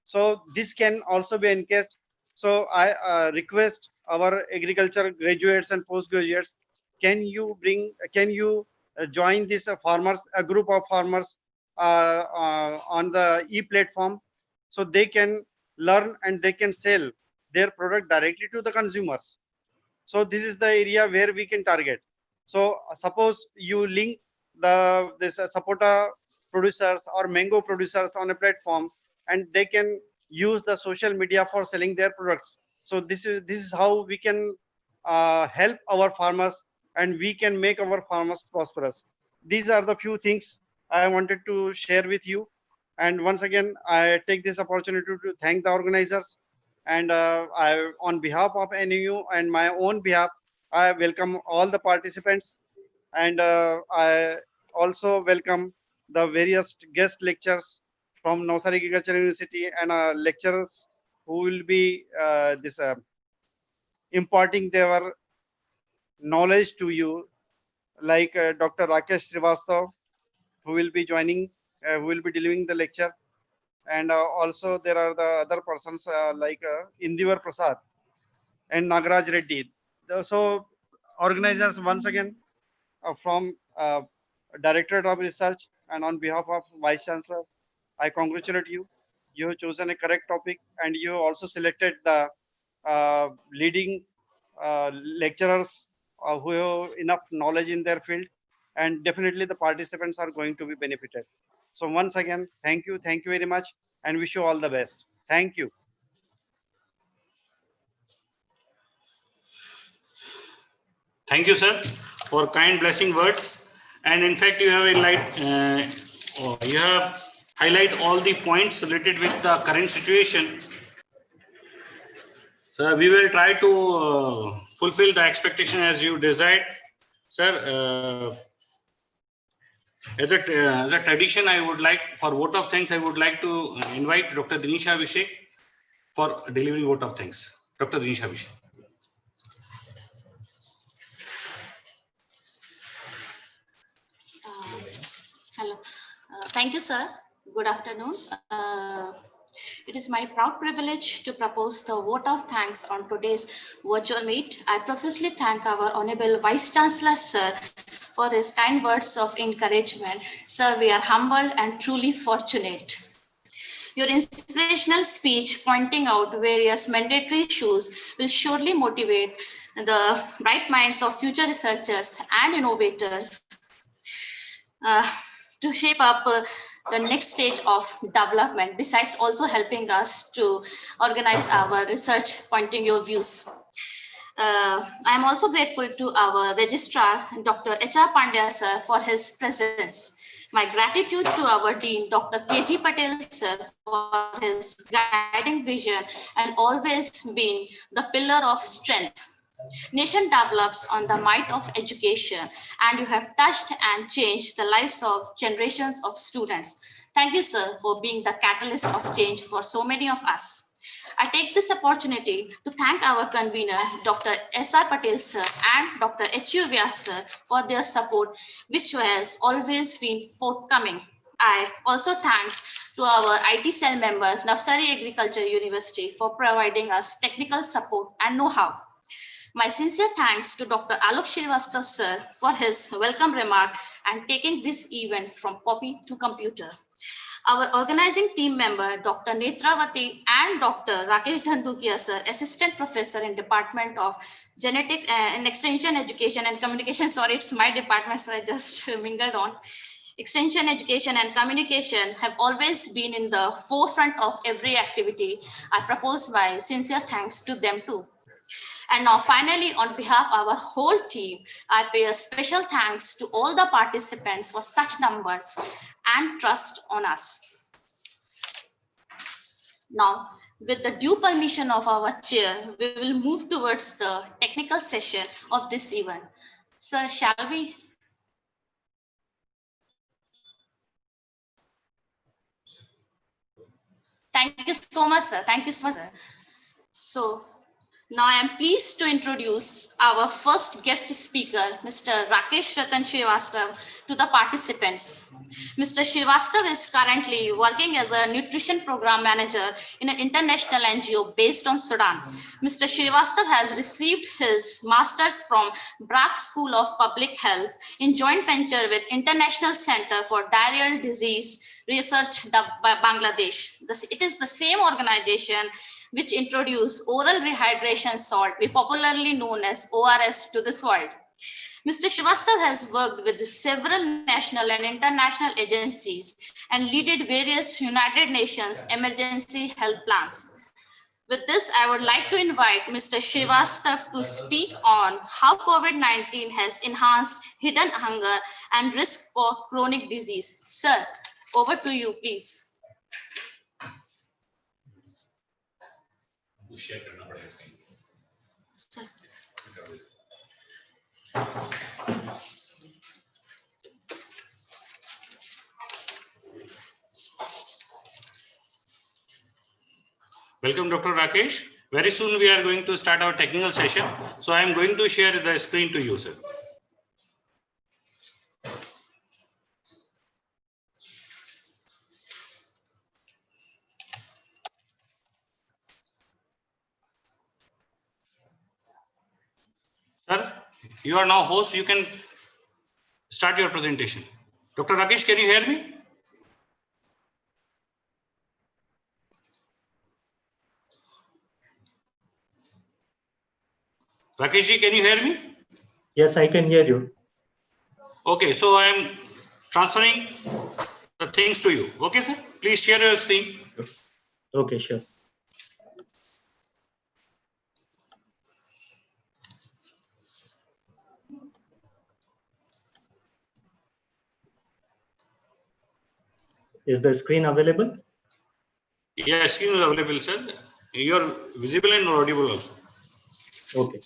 So this can also be encased. So I request our agriculture graduates and postgraduates, can you join this farmers, a group of farmers on the e-platform, so they can learn and they can sell their product directly to the consumers. So this is the area where we can target. So suppose you link this sapota producers or mango producers on a platform, and they can use the social media for selling their products. So this is how we can help our farmers, and we can make our farmers prosperous. These are the few things I wanted to share with you. And once again, I take this opportunity to thank the organizers. And on behalf of NU and my own behalf, I welcome all the participants. And I also welcome the various guest lecturers from Navsari Agriculture University and lecturers who will be imparting their knowledge to you, like Dr. Rakesh Srivastav, who will be joining, who will be delivering the lecture. And also there are the other persons like Indivar Prasad and Nagaraj Reddy. So organizers, once again, from Directorate of Research and on behalf of Vice Chancellor, I congratulate you. You have chosen a correct topic, and you also selected the leading lecturers who have enough knowledge in their field, and definitely the participants are going to be benefited. So once again, thank you very much, and wish you all the best. Thank you. Thank you, sir, for kind blessing words. And in fact, you have highlight all the points related with the current situation. So we will try to fulfill the expectation as you desired, sir. As a tradition, I would like, for vote of thanks, I would like to invite Dr. Dinisha Abhishek for delivering vote of thanks. Dr. Dinisha Abhishek. Hello. Thank you, sir. Good afternoon. It is my proud privilege to propose the vote of thanks on today's virtual meet. I profusely thank our Honorable Vice Chancellor, sir, for his kind words of encouragement. Sir, we are humbled and truly fortunate. Your inspirational speech pointing out various mandatory issues will surely motivate the bright minds of future researchers and innovators to shape up the next stage of development, besides also helping us to organize our research, pointing your views. I am also grateful to our registrar, Dr. H.R. Pandya, sir, for his presence. My gratitude to our Dean, Dr. K.G. Patel, sir, for his guiding vision and always being the pillar of strength. Nation develops on the might of education, and you have touched and changed the lives of generations of students. Thank you, sir, for being the catalyst of change for so many of us. I take this opportunity to thank our convener, Dr. S.R. Patel, sir, and Dr. H.U. Vyas, sir, for their support, which has always been forthcoming. I also thanks to our IT cell members, Navsari Agriculture University, for providing us technical support and know-how. My sincere thanks to Dr. Alok Srivastav, sir, for his welcome remark and taking this event from copy to computer. Our organizing team member, Dr. Netravati and Dr. Rakesh Dhandukia, sir, Assistant Professor in Department of Genetic and Extension Education and Communication. Sorry, it's my department, so I just mingled on. Extension Education and Communication have always been in the forefront of every activity. I propose my sincere thanks to them too. And now finally, on behalf of our whole team, I pay a special thanks to all the participants for such numbers and trust on us. Now, with the due permission of our chair, we will move towards the technical session of this event. Sir, shall we? Thank you so much, sir. Thank you so much, sir. So, now I am pleased to introduce our first guest speaker, Mr. Rakesh Ratan Srivastav, to the participants. Mr. Srivastav is currently working as a nutrition program manager in an international NGO based on Sudan. Mr. Srivastav has received his master's from Brack School of Public Health in joint venture with International Center for Diarrheal Disease Research, Bangladesh. It is the same organization which introduced oral rehydration salt, we popularly known as ORS, to this world. Mr. Srivastav has worked with several national and international agencies and led various United Nations emergency health plans. With this, I would like to invite Mr. Srivastav to speak on how COVID-19 has enhanced hidden hunger and risk for chronic disease. Sir, over to you, please. Sir. Welcome, Dr. Rakesh. Very soon we are going to start our technical session. So I am going to share the screen to you, sir. Sir, you are now host. You can start your presentation. Dr. Rakesh, can you hear me? Rakeshji, can you hear me? Yes, I can hear you. Okay, so I am transferring the things to you. Okay, sir. Please share your screen. Okay, sure. Is the screen available? Yes, screen is available, sir. You are visible and audible also. Okay.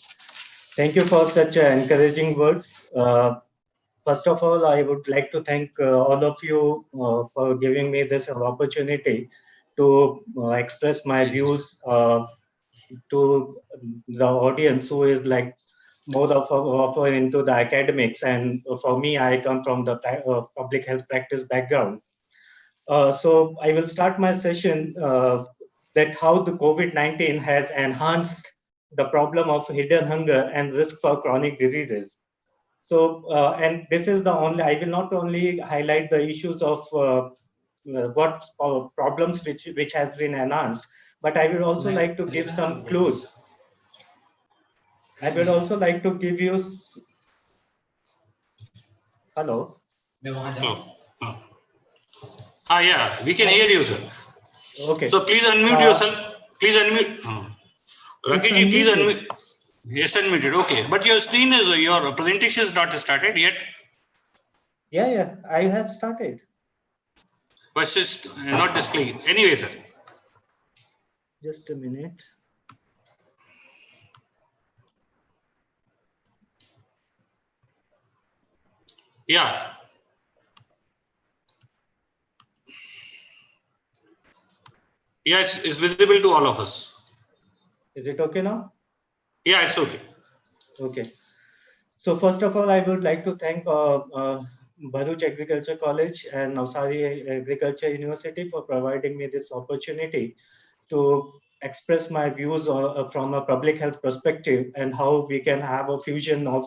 Thank you for such encouraging words. First of all, I would like to thank all of you for giving me this opportunity to express my views to the audience who is like more of into the academics. And for me, I come from the public health practice background. So I will start my session that how the COVID-19 has enhanced the problem of hidden hunger and risk for chronic diseases. So, and this is the only, I will not only highlight the issues of what problems which has been enhanced, but I would also like to give some clues. I would also like to give you, hello? Yeah, we can hear you, sir. Okay. So please unmute yourself. Please unmute. Rakeshji, please unmute. Yes, unmuted. Okay, but your screen is, your presentation is not started yet. Yeah, I have started. But it's just not displaying. Anyway, sir. Just a minute. Yeah. Yeah, it's visible to all of us. Is it okay now? Yeah, it's okay. Okay. So first of all, I would like to thank Bharuch Agriculture College and Navsari Agriculture University for providing me this opportunity to express my views from a public health perspective and how we can have a fusion of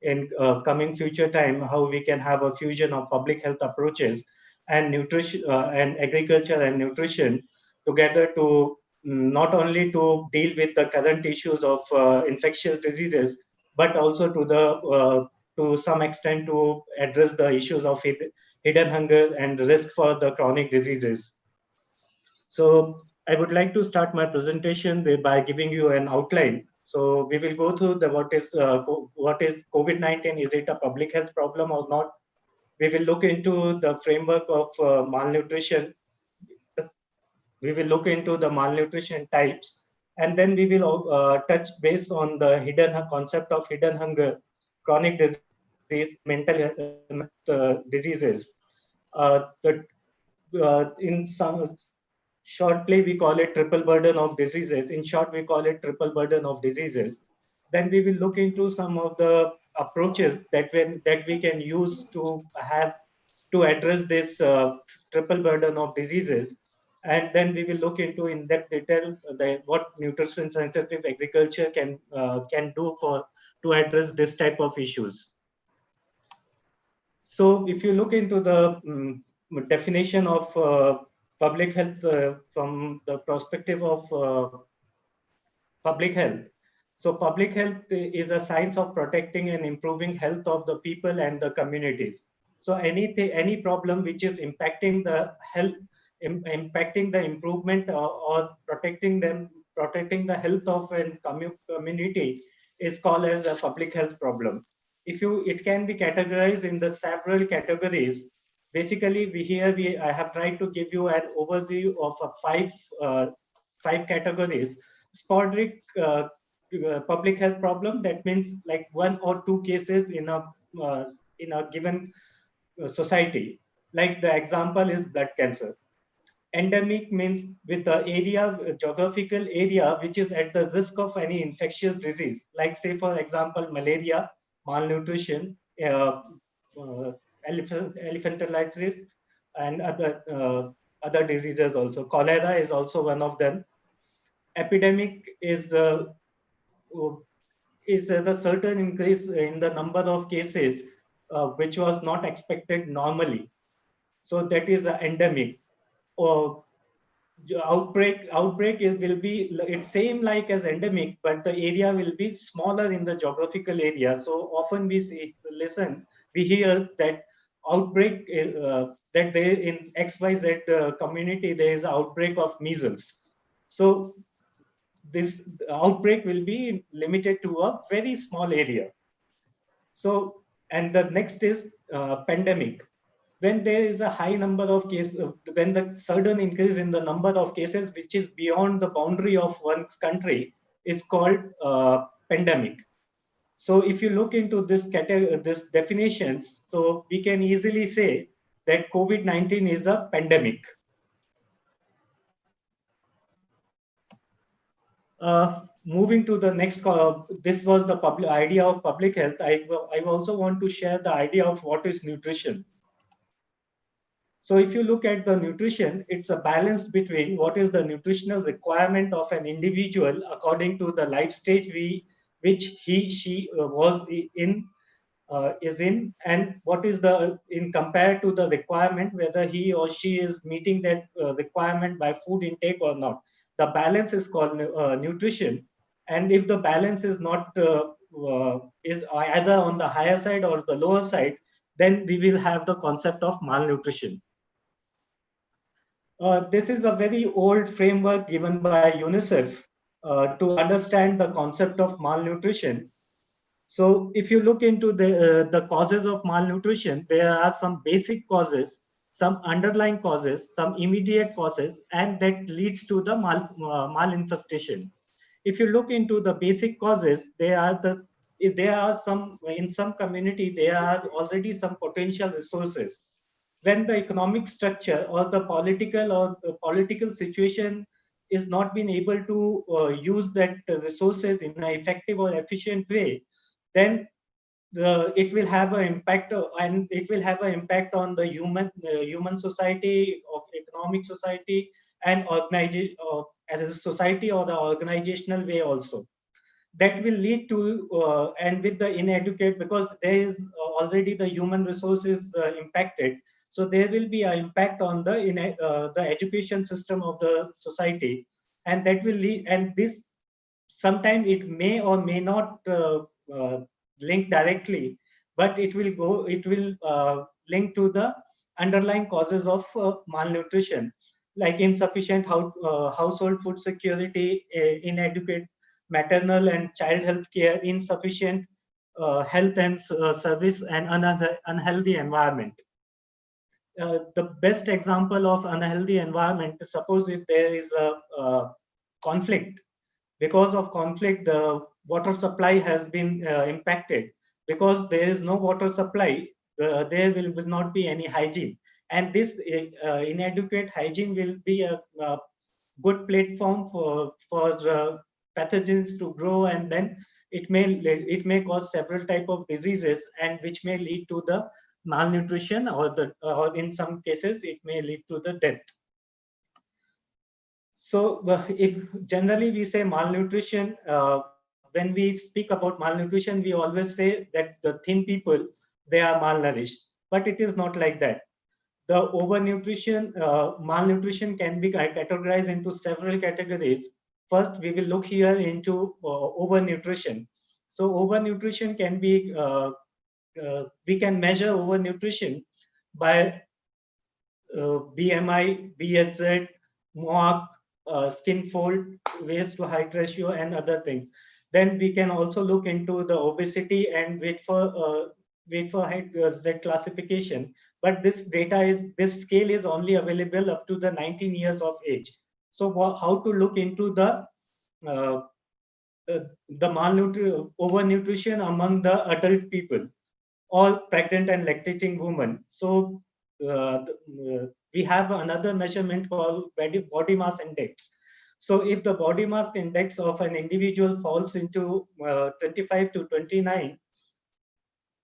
in coming future time, how we can have a fusion of public health approaches and nutrition and agriculture and nutrition together to not only to deal with the current issues of infectious diseases, but also to some extent to address the issues of hidden hunger and risk for the chronic diseases. So I would like to start my presentation by giving you an outline. So we will go through what is COVID-19. Is it a public health problem or not? We will look into the framework of malnutrition. We will look into the malnutrition types, and then we will touch base on the concept of hidden hunger, chronic disease, mental diseases. In some shortly we call it triple burden of diseases. In short, we call it triple burden of diseases. Then we will look into some of the approaches that we can use to address this triple burden of diseases. And then we will look into in depth detail what nutrition sensitive agriculture can do to address this type of issues. So if you look into the definition of public health from the perspective of public health, So public health is a science of protecting and improving health of the people and the communities. So any problem which is impacting the health, impacting the improvement or protecting the health of a community is called as a public health problem. It can be categorized in the several categories. Basically, I have tried to give you an overview of five categories. Sporadic public health problem, that means like one or two cases in a given society. Like the example is blood cancer. Endemic means with the geographical area which is at the risk of any infectious disease, like say for example malaria, malnutrition, elephantiasis, and other diseases also. Cholera is also one of them. Epidemic is the certain increase in the number of cases which was not expected normally. So that is an endemic. Or outbreak will be, it's same like as endemic, but the area will be smaller in the geographical area. So often we hear that outbreak that there in XYZ community there is an outbreak of measles. So this outbreak will be limited to a very small area. So, and the next is pandemic. When there is a high number of cases, when the sudden increase in the number of cases which is beyond the boundary of one's country is called pandemic. So if you look into this definitions, so we can easily say that COVID-19 is a pandemic. Moving to the next, this was the idea of public health. I also want to share the idea of what is nutrition. So if you look at the nutrition, it's a balance between what is the nutritional requirement of an individual according to the life stage which she was in, is in, and what is the in compared to the requirement, whether he or she is meeting that requirement by food intake or not. The balance is called nutrition, and if the balance is not is either on the higher side or the lower side, then we will have the concept of malnutrition. This is a very old framework given by UNICEF to understand the concept of malnutrition. So if you look into the causes of malnutrition, there are some basic causes, some underlying causes, some immediate causes, and that leads to the malinfestation. If you look into the basic causes, there are some, in some community, there are already some potential resources. When the economic structure or the political situation is not being able to use that resources in an effective or efficient way, then it will have an impact, and it will have an impact on the human society, of economic society, and organization as a society or the organizational way also. That will lead to and with the inadequate, because there is already the human resources impacted, so there will be an impact on the education system of the society, and that will lead, and this sometimes it may or may not link directly, but it will link to the underlying causes of malnutrition, like insufficient household food security, inadequate maternal and child health care, insufficient health and service, and unhealthy environment. The best example of unhealthy environment, suppose if there is a conflict. Because of conflict, the water supply has been impacted. Because there is no water supply, there will not be any hygiene. And this inadequate hygiene will be a good platform for pathogens to grow, and then it may cause several type of diseases, and which may lead to the malnutrition, or in some cases it may lead to the death. So if generally we say malnutrition, when we speak about malnutrition, we always say that the thin people, they are malnourished, but it is not like that. The overnutrition, malnutrition can be categorized into several categories. first we will look here into overnutrition. So overnutrition can be, we can measure overnutrition by BMI, BSZ, MOAC, skin fold, waist to height ratio, and other things. Then we can also look into the obesity and weight for height Z classification. But this scale is only available up to the 19 years of age. So how to look into the overnutrition among the adult people, all pregnant and lactating women. So we have another measurement called body mass index. So if the body mass index of an individual falls into 25 to 29,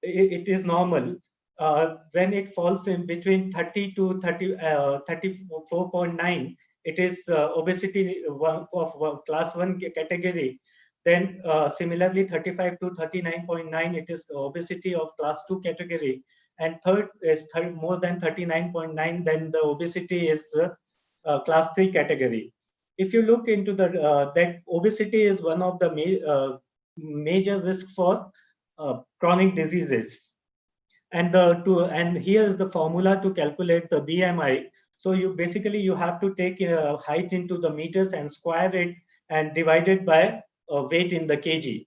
it is normal. When it falls in between 30 to 34.9, it is obesity of class 1 category. Then similarly 35 to 39.9, it is obesity of class 2 category. And third is more than 39.9, then the obesity is class 3 category. If you look into that obesity is one of the major risk for chronic diseases. And here is the formula to calculate the BMI. So you have to take height into the meters and square it and divide it by weight in the kg.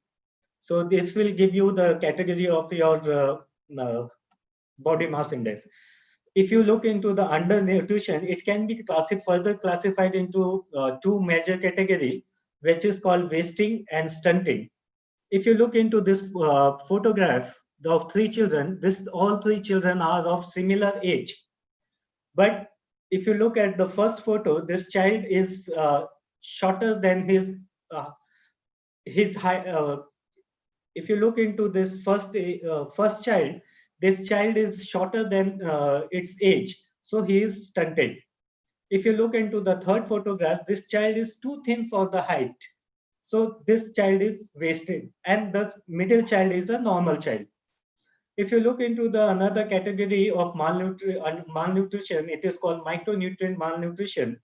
So this will give you the category of your body mass index. If you look into the undernutrition, it can be further classified into two major categories, which is called wasting and stunting. If you look into this photograph of 3 children, all 3 children are of similar age. But if you look at the first photo, this child is shorter than his height. If you look into this first child, this child is shorter than its age, so he is stunted. If you look into the third photograph, this child is too thin for the height, so this child is wasted, and the middle child is a normal child. If you look into the another category of malnutrition, it is called micronutrient malnutrition.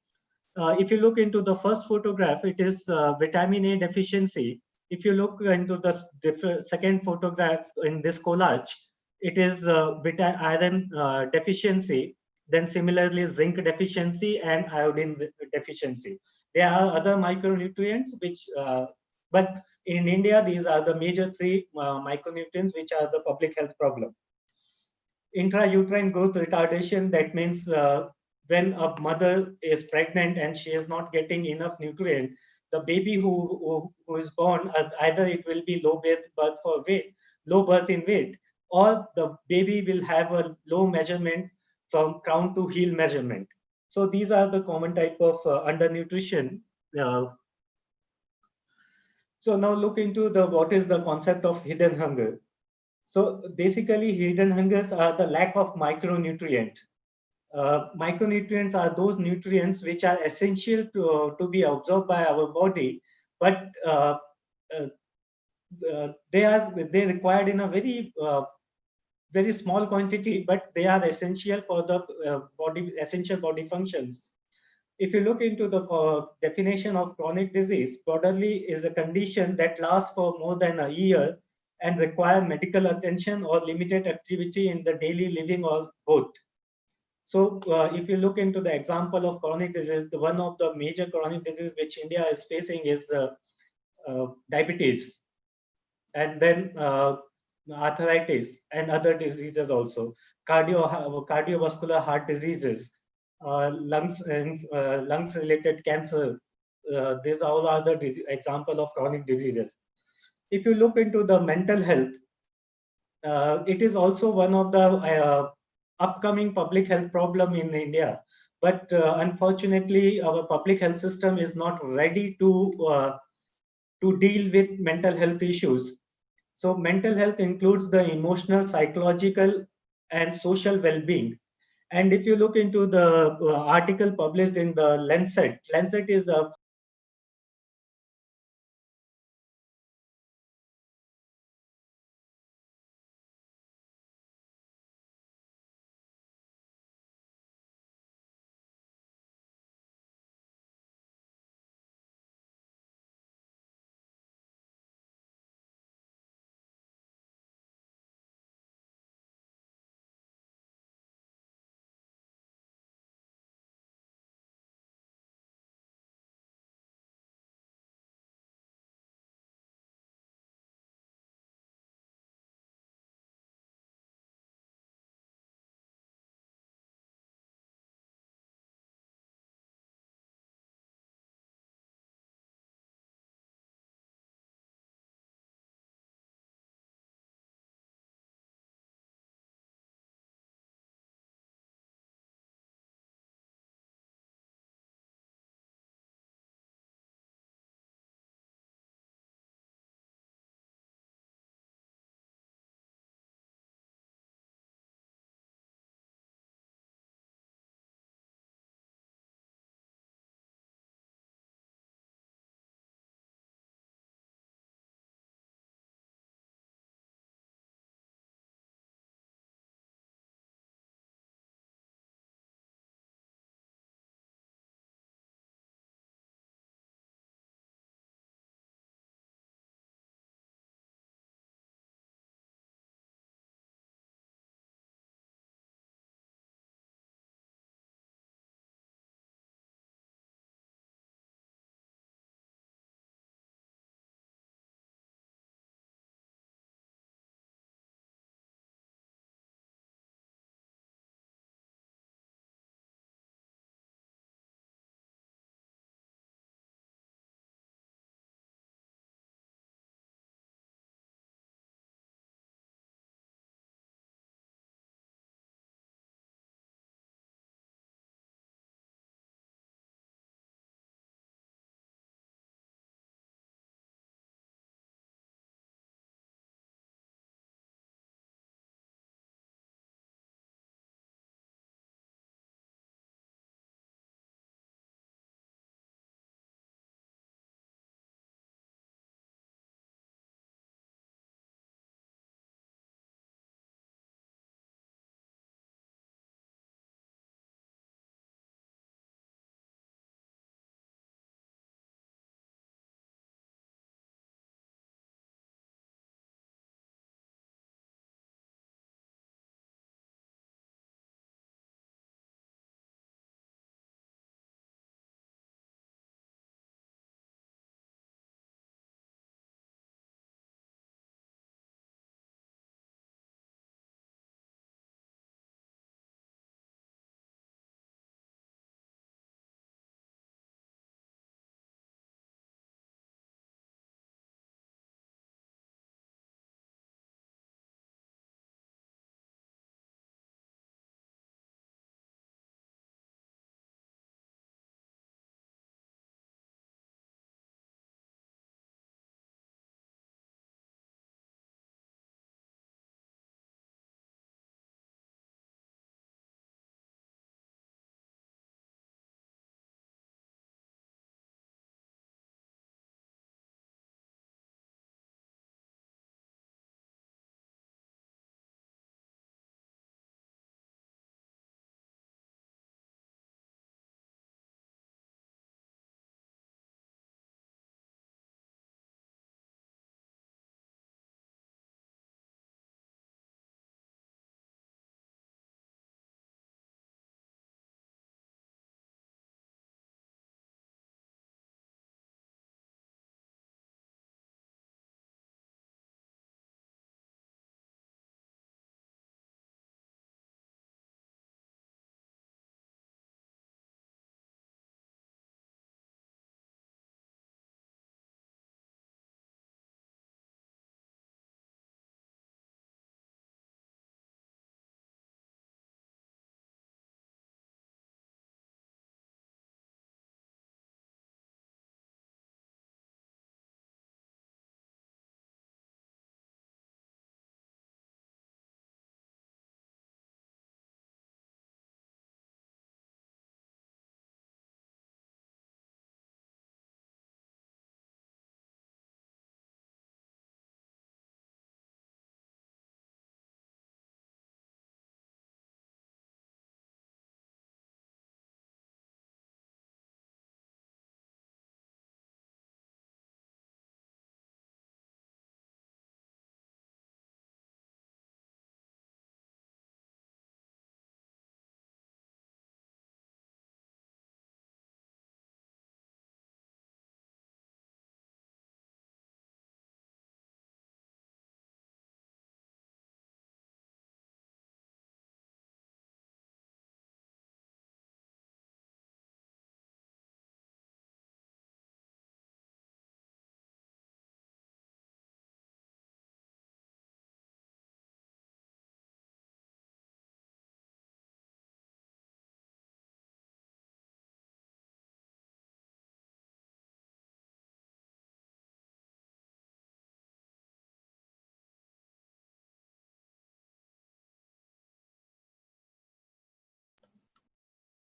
If you look into the first photograph, it is vitamin A deficiency. If you look into the second photograph in this collage, it is iron deficiency. Then similarly, zinc deficiency and iodine deficiency. There are other micronutrients which, but in India, these are the major 3 micronutrients which are the public health problem. Intrauterine growth retardation, that means when a mother is pregnant and she is not getting enough nutrient, the baby who is born, either it will be low birth in weight, or the baby will have a low measurement from crown to heel measurement. So these are the common type of undernutrition. So now look into what is the concept of hidden hunger. So basically, hidden hungers are the lack of micronutrient. Micronutrients are those nutrients which are essential to be absorbed by our body, but they required in a very small quantity, but they are essential for the essential body functions. If you look into the definition of chronic disease, broadly is a condition that lasts for more than a year and require medical attention or limited activity in the daily living or both. So if you look into the example of chronic disease, one of the major chronic disease which India is facing is diabetes, and then arthritis and other diseases also, cardiovascular heart diseases, lungs related cancer. These all are the example of chronic diseases. If you look into the mental health, it is also one of the upcoming public health problem in India. But unfortunately, our public health system is not ready to deal with mental health issues. So mental health includes the emotional, psychological, and social well-being. And if you look into the article published in the Lancet is a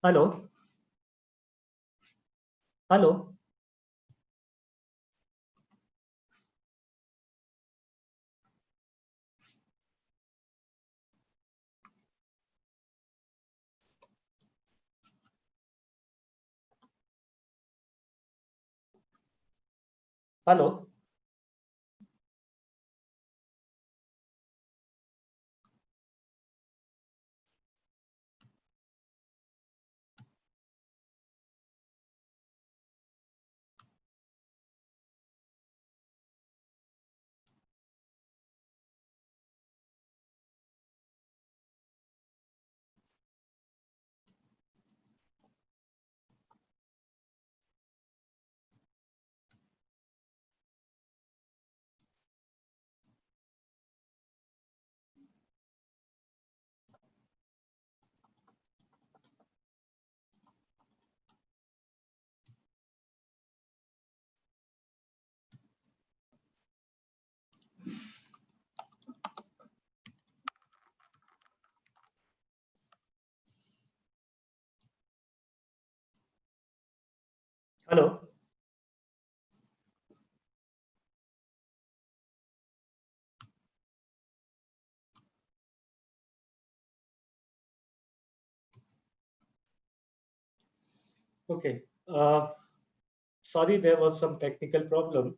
Hello. Hello. Hello. Hello. Okay. Sorry, there was some technical problem.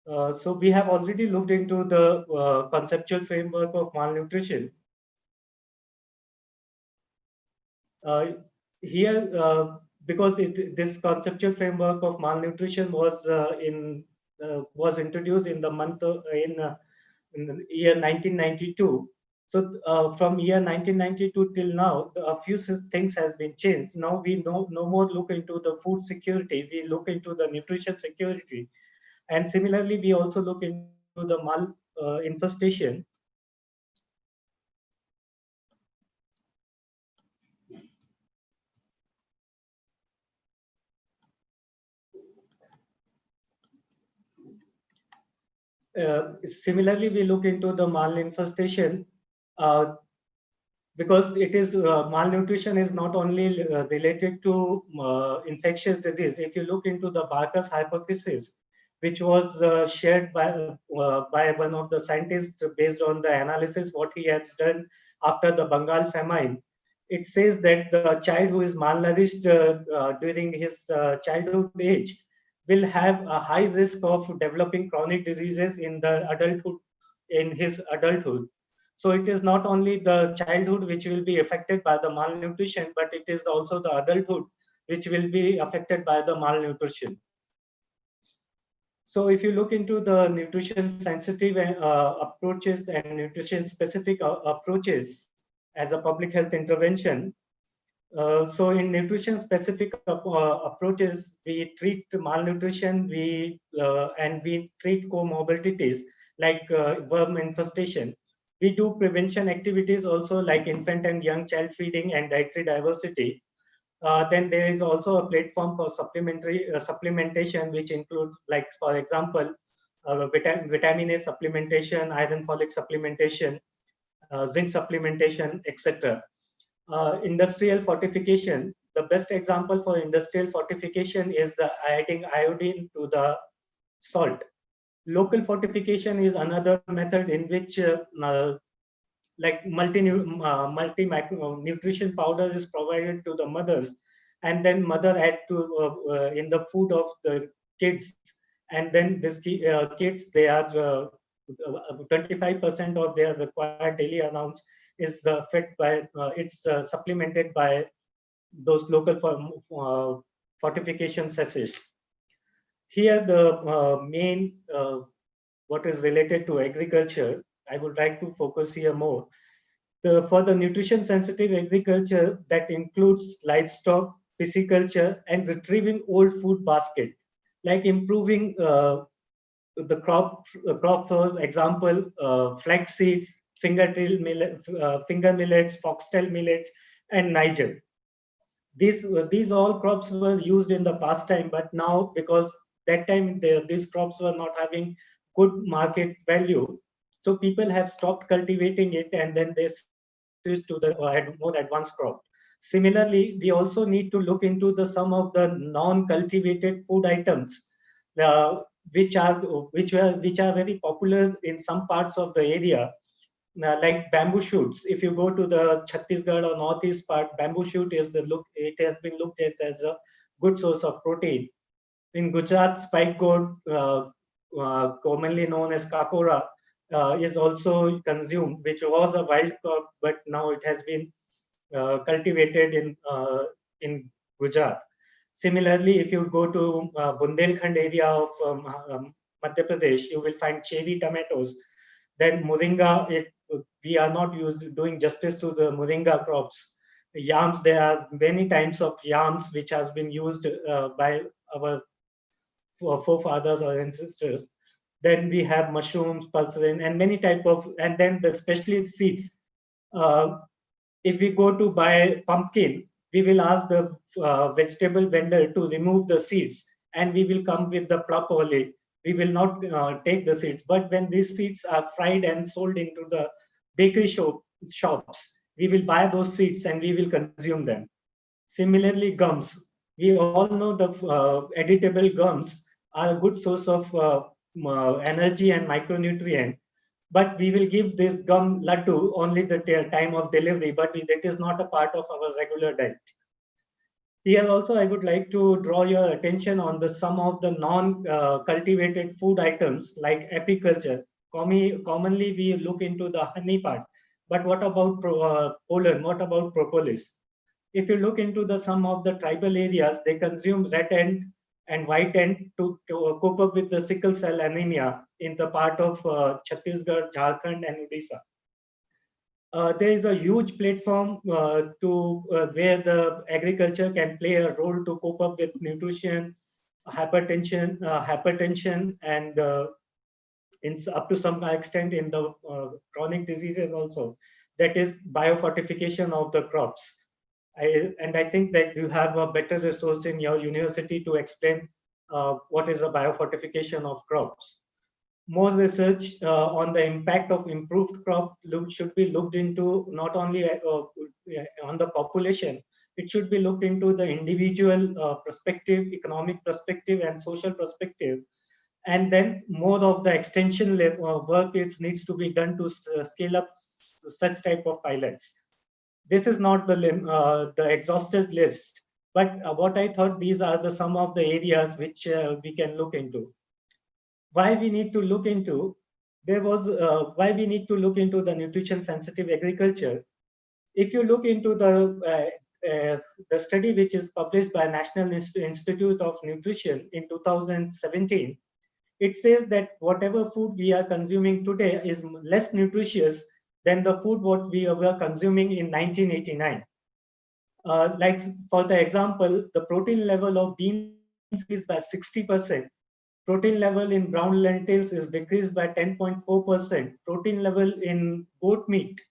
So we have already looked into the conceptual framework of malnutrition. Here, because this conceptual framework of malnutrition was introduced in the in the year 1992. So from year 1992 till now, a few things has been changed. Now we no more look into the food security. We look into the nutrition security, and similarly, we also look into the mal infestation. Similarly, we look into the malinfestation because it is malnutrition is not only related to infectious disease. If you look into the Barker's hypothesis, which was shared by one of the scientists based on the analysis what he has done after the Bengal famine, it says that the child who is malnourished during his childhood age will have a high risk of developing chronic diseases in his adulthood. So it is not only the childhood which will be affected by the malnutrition, but it is also the adulthood which will be affected by the malnutrition. So if you look into the nutrition sensitive approaches and nutrition specific approaches as a public health intervention, so in nutrition specific approaches, we treat malnutrition, and we treat comorbidities like worm infestation. We do prevention activities also like infant and young child feeding and dietary diversity. Then there is also a platform for supplementation, which includes, like for example, vitamin A supplementation, iron folic supplementation, zinc supplementation, etc. Industrial fortification. The best example for industrial fortification is adding iodine to the salt. Local fortification is another method in which like multi nutrition powder is provided to the mothers, and then mother add to in the food of the kids, and then this kids, they are 25% of their required daily allowance is fed by it's supplemented by those local fortification sachets. Here the main what is related to agriculture, I would like to focus here more. For the nutrition sensitive agriculture, that includes livestock, pisciculture, and retrieving old food basket, like improving the crop, for example, flax seeds, finger millets, foxtail millets, and Niger. These all crops were used in the past time, but now because that time these crops were not having good market value, so people have stopped cultivating it, and then they switched to switch to the more advanced crop. Similarly, we also need to look into the some of the non-cultivated food items, which are very popular in some parts of the area, like bamboo shoots. If you go to the Chhattisgarh or northeast part, bamboo shoot it has been looked at as a good source of protein. In Gujarat, spike gourd, commonly known as kakora, is also consumed, which was a wild crop, but now it has been cultivated in Gujarat. Similarly, if you go to Bundelkhand area of Madhya Pradesh, you will find cherry tomatoes. Then moringa, we are not doing justice to the moringa crops. Yams, there are many types of yams which has been used by our forefathers or ancestors. Then we have mushrooms, pulsarine, and many type of, and then the specialist seeds. If we go to buy pumpkin, we will ask the vegetable vendor to remove the seeds, and we will come with the plop only. We will not take the seeds. But when these seeds are fried and sold into the bakery shops, we will buy those seeds and we will consume them. Similarly, gums. We all know the editable gums are a good source of energy and micronutrient. But we will give this gum laddu only the time of delivery, but that is not a part of our regular diet. Here also, I would like to draw your attention on some of the non-cultivated food items like apiculture. Commonly, we look into the honey part, but what about pollen? What about propolis? If you look into some of the tribal areas, they consume red ant and white ant to cope up with the sickle cell anemia in the part of Chhattisgarh, Jharkhand, and Odisha. There is a huge platform where the agriculture can play a role to cope up with nutrition, hypertension, and up to some extent in the chronic diseases also. That is biofortification of the crops. I think that you have a better resource in your university to explain what is a biofortification of crops. More research on the impact of improved crop should be looked into, not only on the population. It should be looked into the individual perspective, economic perspective, and social perspective. And then more of the extension work needs to be done to scale up such type of pilots. This is not the exhaustive list, but what I thought, these are some of the areas which we can look into. Why we need to look into the nutrition sensitive agriculture. If you look into the study which is published by National Institute of Nutrition in 2017, it says that whatever food we are consuming today is less nutritious than the food what we were consuming in 1989. Like for the example, the protein level of beans is by 60%. Protein level in brown lentils is decreased by 10.4%. Protein level in goat meat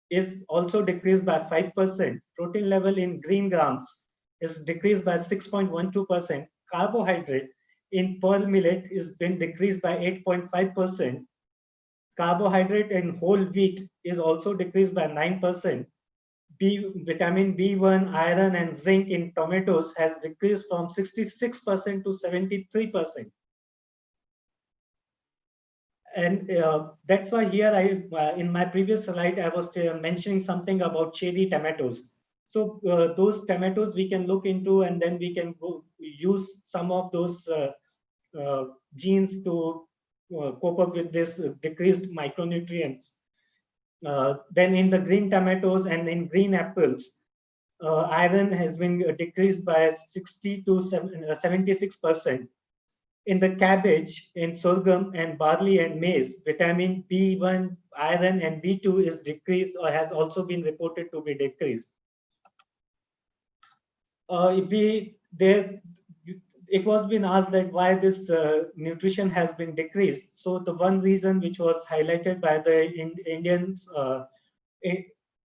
is also decreased by 5%. Protein level in green grams is decreased by 6.12%. Carbohydrate in pearl millet is been decreased by 8.5%. Carbohydrate in whole wheat is also decreased by 9%. Vitamin B1, iron, and zinc in tomatoes has decreased from 66% to 73%. And that's why here in my previous slide, I was mentioning something about cherry tomatoes. So those tomatoes we can look into, and then we can use some of those genes to cope up with this decreased micronutrients. Then in the green tomatoes and in green apples, iron has been decreased by 60 to 76%. In the cabbage, in sorghum and barley and maize, vitamin B1, iron, and B2 is decreased or has also been reported to be decreased. It was been asked that why this nutrition has been decreased. So the one reason which was highlighted by the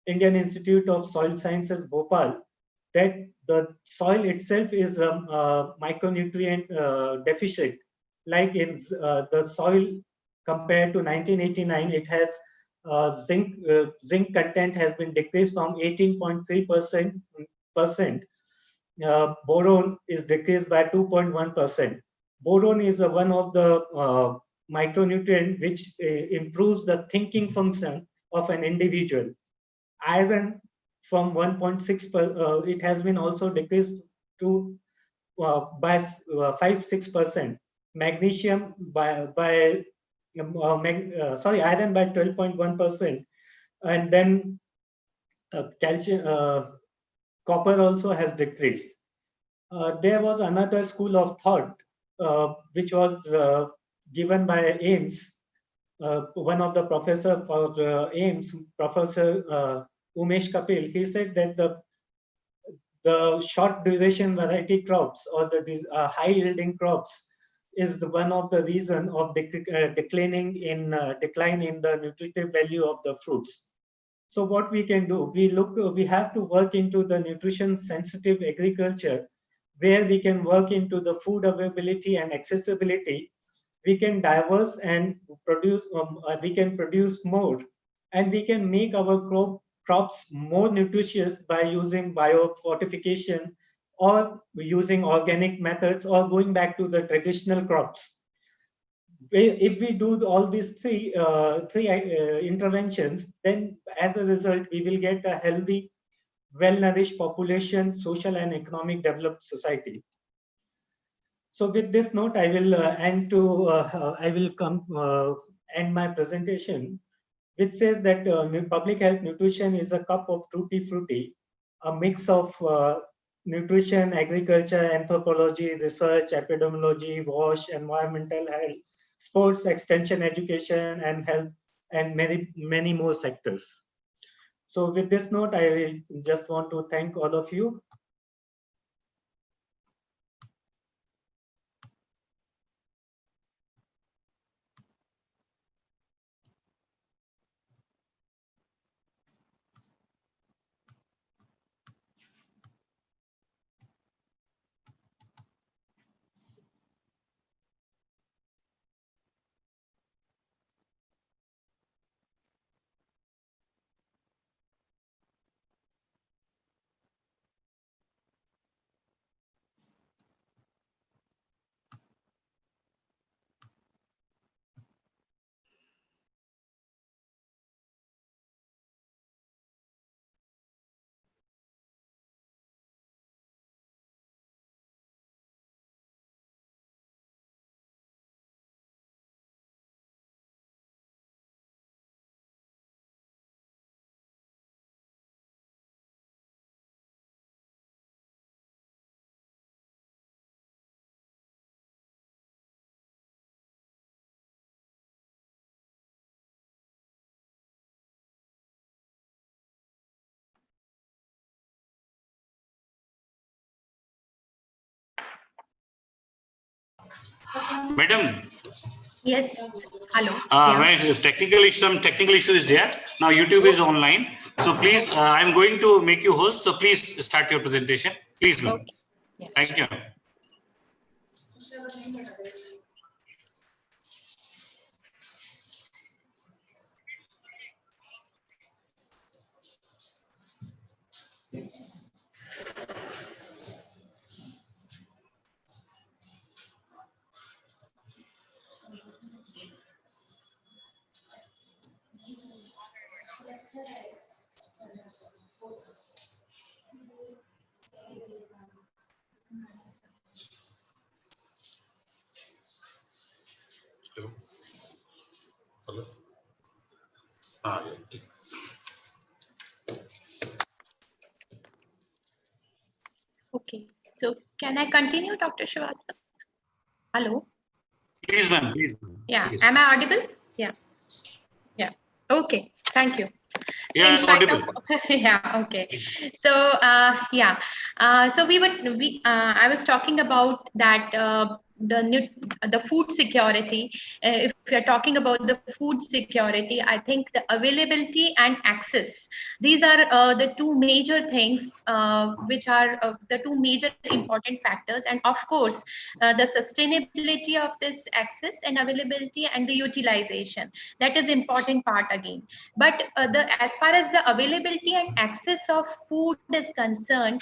Indian Institute of Soil Sciences, Bhopal, that the soil itself is micronutrient deficit. Like in the soil compared to 1989, it has zinc content has been decreased from 18.3%. Boron is decreased by 2.1%. Boron is one of the micronutrient which improves the thinking function of an individual. Iron from 1.6, it has been also decreased to by 5-6%. Magnesium iron by 12.1%, and then calcium, copper also has decreased. There was another school of thought which was given by AIMS. One of the professor for AIMS, Professor Umesh Kapil, he said that the short duration variety crops or the high yielding crops is one of the reason of decline in the nutritive value of the fruits. So what we can do, we have to work into the nutrition sensitive agriculture, where we can work into the food availability and accessibility. We can diverse and produce, we can produce more, and we can make our crops more nutritious by using biofortification or using organic methods or going back to the traditional crops. If we do all these three interventions, then as a result, we will get a healthy, well-nourished population, social and economic developed society. So with this note, I will end my presentation, which says that public health nutrition is a cup of tutti frutti, a mix of nutrition, agriculture, anthropology, research, epidemiology, WASH, environmental health, sports, extension, education, and health, and many more sectors. So with this note, I just want to thank all of you. Madam. Yes. Hello. Right, some technical issue is there. Now YouTube is online. So please, I'm going to make you host. So please start your presentation. Please, ma'am. Okay. Yeah. Thank you. Hello. Okay. So can I continue, Dr. Srivastava? Hello. Please, ma'am. Please. Yeah. Please. Am I audible? Yeah. Yeah. Okay. Thank you. Yeah, it's audible. Yeah. Okay. So yeah. So I was talking about that the food security. If we are talking about the food security, I think the availability and access, these are the two major things which are the two major important factors. And of course, the sustainability of this access and availability and the utilization, that is important part again. But as far as the availability and access of food is concerned,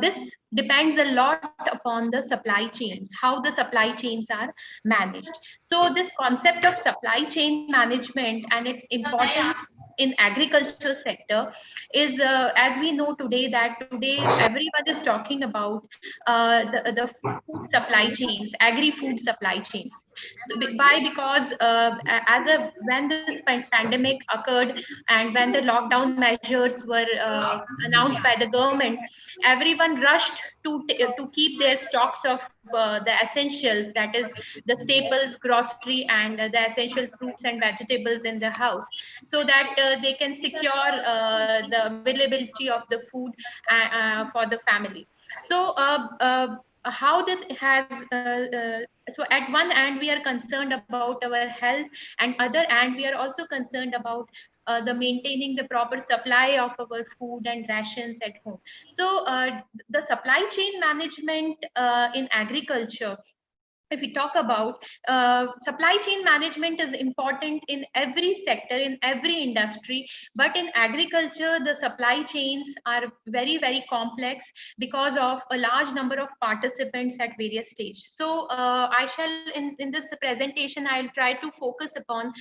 this depends a lot upon the supply chains, how the supply chains are managed. So this concept of supply chain management and its importance in agriculture sector is, as we know today, that today everyone is talking about the food supply chains, agri-food supply chains. So why? Because when this pandemic occurred and when the lockdown measures were announced by the government, everyone rushed to keep their stocks of the essentials, that is the staples, grocery, and the essential fruits and vegetables in the house, so that they can secure the availability of the food for the family. So how this has so at one end we are concerned about our health, and other end we are also concerned about the maintaining the proper supply of our food and rations at home. So the supply chain management in agriculture, if we talk about supply chain management, is important in every sector, in every industry, but in agriculture the supply chains are very, very complex because of a large number of participants at various stages. So I shall in this presentation I'll try to focus upon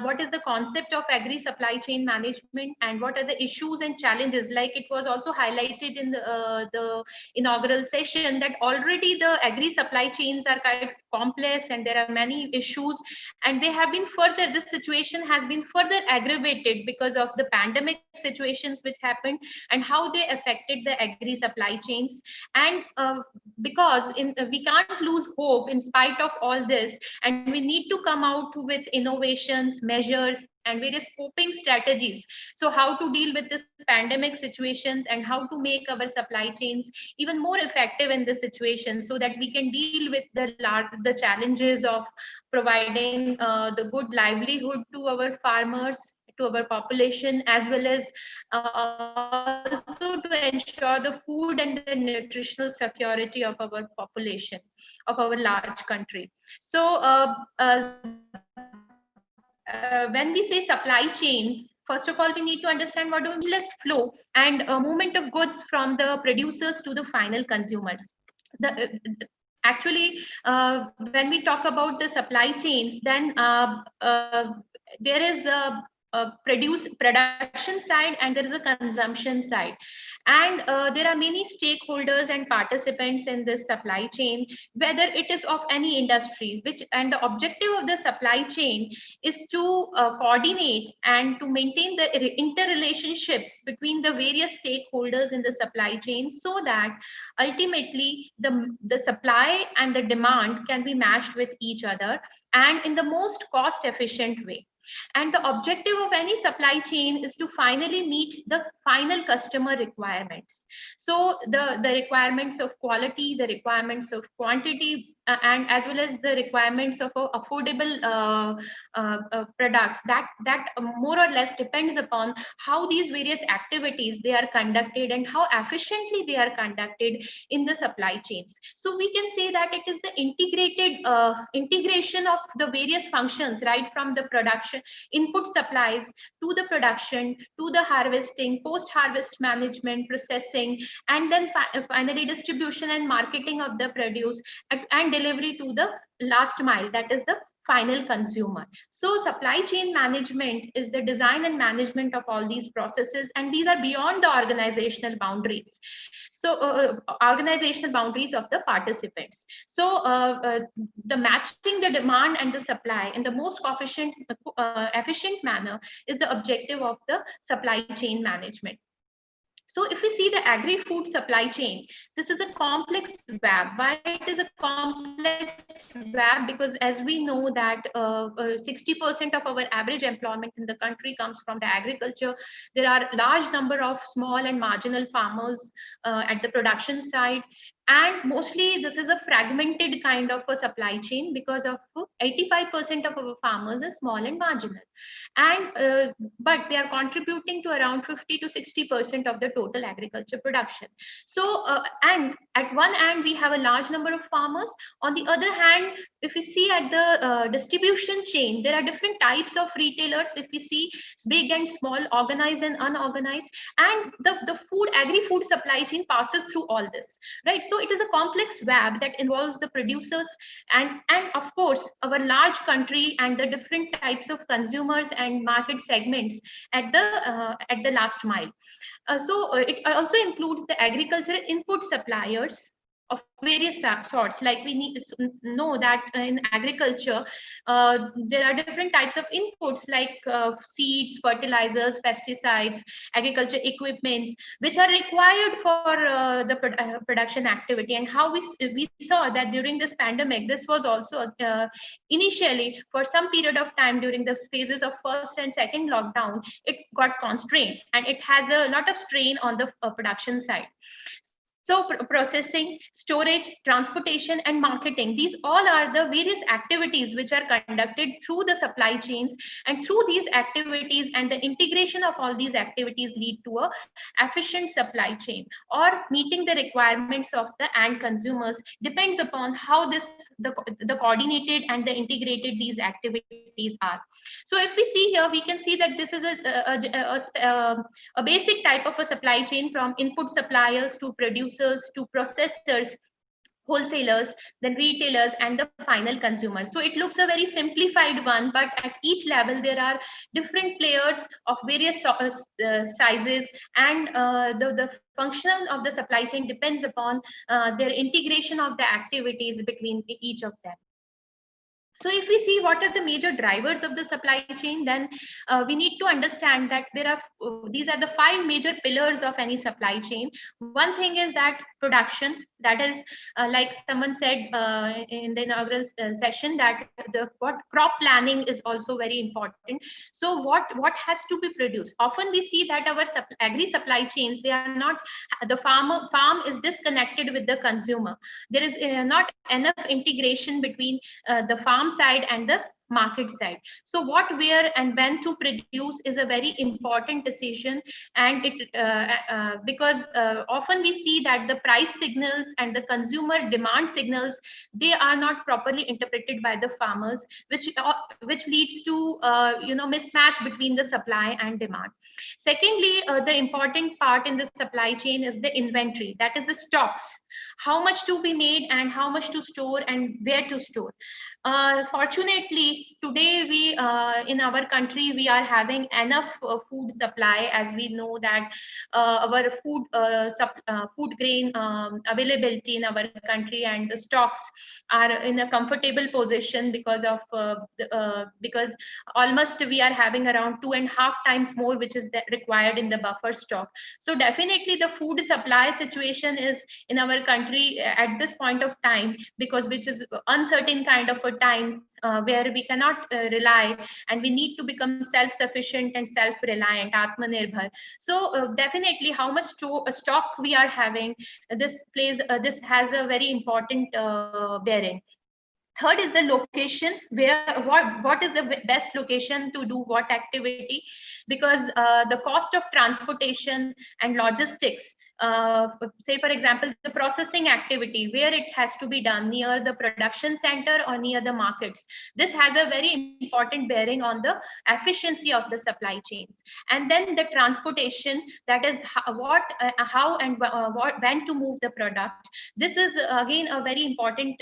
what is the concept of agri supply chain management and what are the issues and challenges. Like it was also highlighted in the inaugural session, that already the agri supply chains are quite complex and there are many issues, and they have been further, this situation has been further aggravated because of the pandemic situations which happened and how they affected the agri supply chains. And because we can't lose hope in spite of all this, and we need to come out with innovations, measures, and various coping strategies. So how to deal with this pandemic situations and how to make our supply chains even more effective in this situation, so that we can deal with the challenges of providing the good livelihood to our farmers, to our population, as well as also to ensure the food and the nutritional security of our population, of our large country. So when we say supply chain, first of all, we need to understand what do we mean flow and movement of goods from the producers to the final consumers. Actually, when we talk about the supply chains, then there is a production side and there is a consumption side, and there are many stakeholders and participants in this supply chain, whether it is of any industry, which, and the objective of the supply chain is to coordinate and to maintain the interrelationships between the various stakeholders in the supply chain, so that ultimately the supply and the demand can be matched with each other and in the most cost efficient way. And the objective of any supply chain is to finally meet the final customer requirements. So the requirements of quality, the requirements of quantity, and as well as the requirements of affordable products, that more or less depends upon how these various activities they are conducted and how efficiently they are conducted in the supply chains. So we can say that it is the integrated integration of the various functions, right from the production, input supplies, to the production, to the harvesting, post harvest management, processing, and then finally distribution and marketing of the produce, and delivery to the last mile, that is the final consumer. So supply chain management is the design and management of all these processes, and these are beyond the organizational boundaries. So organizational boundaries of the participants. So the matching the demand and the supply in the most efficient manner is the objective of the supply chain management. So if we see the agri-food supply chain, this is a complex web. Why it is a complex web? Because as we know that 60% of our average employment in the country comes from the agriculture. There are large number of small and marginal farmers at the production side. And mostly this is a fragmented kind of a supply chain because of 85% of our farmers are small and marginal, and but they are contributing to around 50 to 60% of the total agriculture production. So and at one end we have a large number of farmers. On the other hand, if we see at the distribution chain, there are different types of retailers. If we see big and small, organized and unorganized, and the food agri-food supply chain passes through all this, right? So it is a complex web that involves the producers and of course our large country and the different types of consumers and market segments at the last mile. So it also includes the agricultural input suppliers of various sorts. Like we need to know that in agriculture there are different types of inputs like seeds, fertilizers, pesticides, agriculture equipments, which are required for the production activity. And how we saw that during this pandemic, this was also initially for some period of time during the phases of first and second lockdown, it got constrained and it has a lot of strain on the production side. So processing, storage, transportation, and marketing, these all are the various activities which are conducted through the supply chains. And through these activities and the integration of all these activities lead to a efficient supply chain, or meeting the requirements of the end consumers depends upon how the coordinated and the integrated these activities are. So if we see here, we can see that this is a basic type of a supply chain, from input suppliers to producers to processors, wholesalers, then retailers, and the final consumers. So it looks a very simplified one, but at each level there are different players of various sizes, and the function of the supply chain depends upon their integration of the activities between each of them. So if we see what are the major drivers of the supply chain, then we need to understand that there are these are the 5 major pillars of any supply chain. One thing is that production, that is like someone said in the inaugural session, that what crop planning is also very important. So what has to be produced? Often we see that our agri supply chains, they are not, the farm is disconnected with the consumer. There is not enough integration between the farm side and the market side. So what, where, and when to produce is a very important decision, and it because often we see that the price signals and the consumer demand signals, they are not properly interpreted by the farmers, which leads to mismatch between the supply and demand. Secondly, the important part in the supply chain is the inventory, that is the stocks. How much to be made and how much to store and where to store. Fortunately, today we in our country we are having enough food supply, as we know that our food grain availability in our country and the stocks are in a comfortable position because of because almost we are having around 2.5 times more, which is required in the buffer stock. So definitely the food supply situation is in our country at this point of time, because which is uncertain kind of a time where we cannot rely, and we need to become self-sufficient and self-reliant, atmanirbhar. So definitely how much stock we are having, this has a very important bearing. Third is the location, where what is the best location to do what activity, because the cost of transportation and logistics, say for example the processing activity, where it has to be done, near the production center or near the markets, this has a very important bearing on the efficiency of the supply chains. And then the transportation, that is how and when to move the product. This is again a very important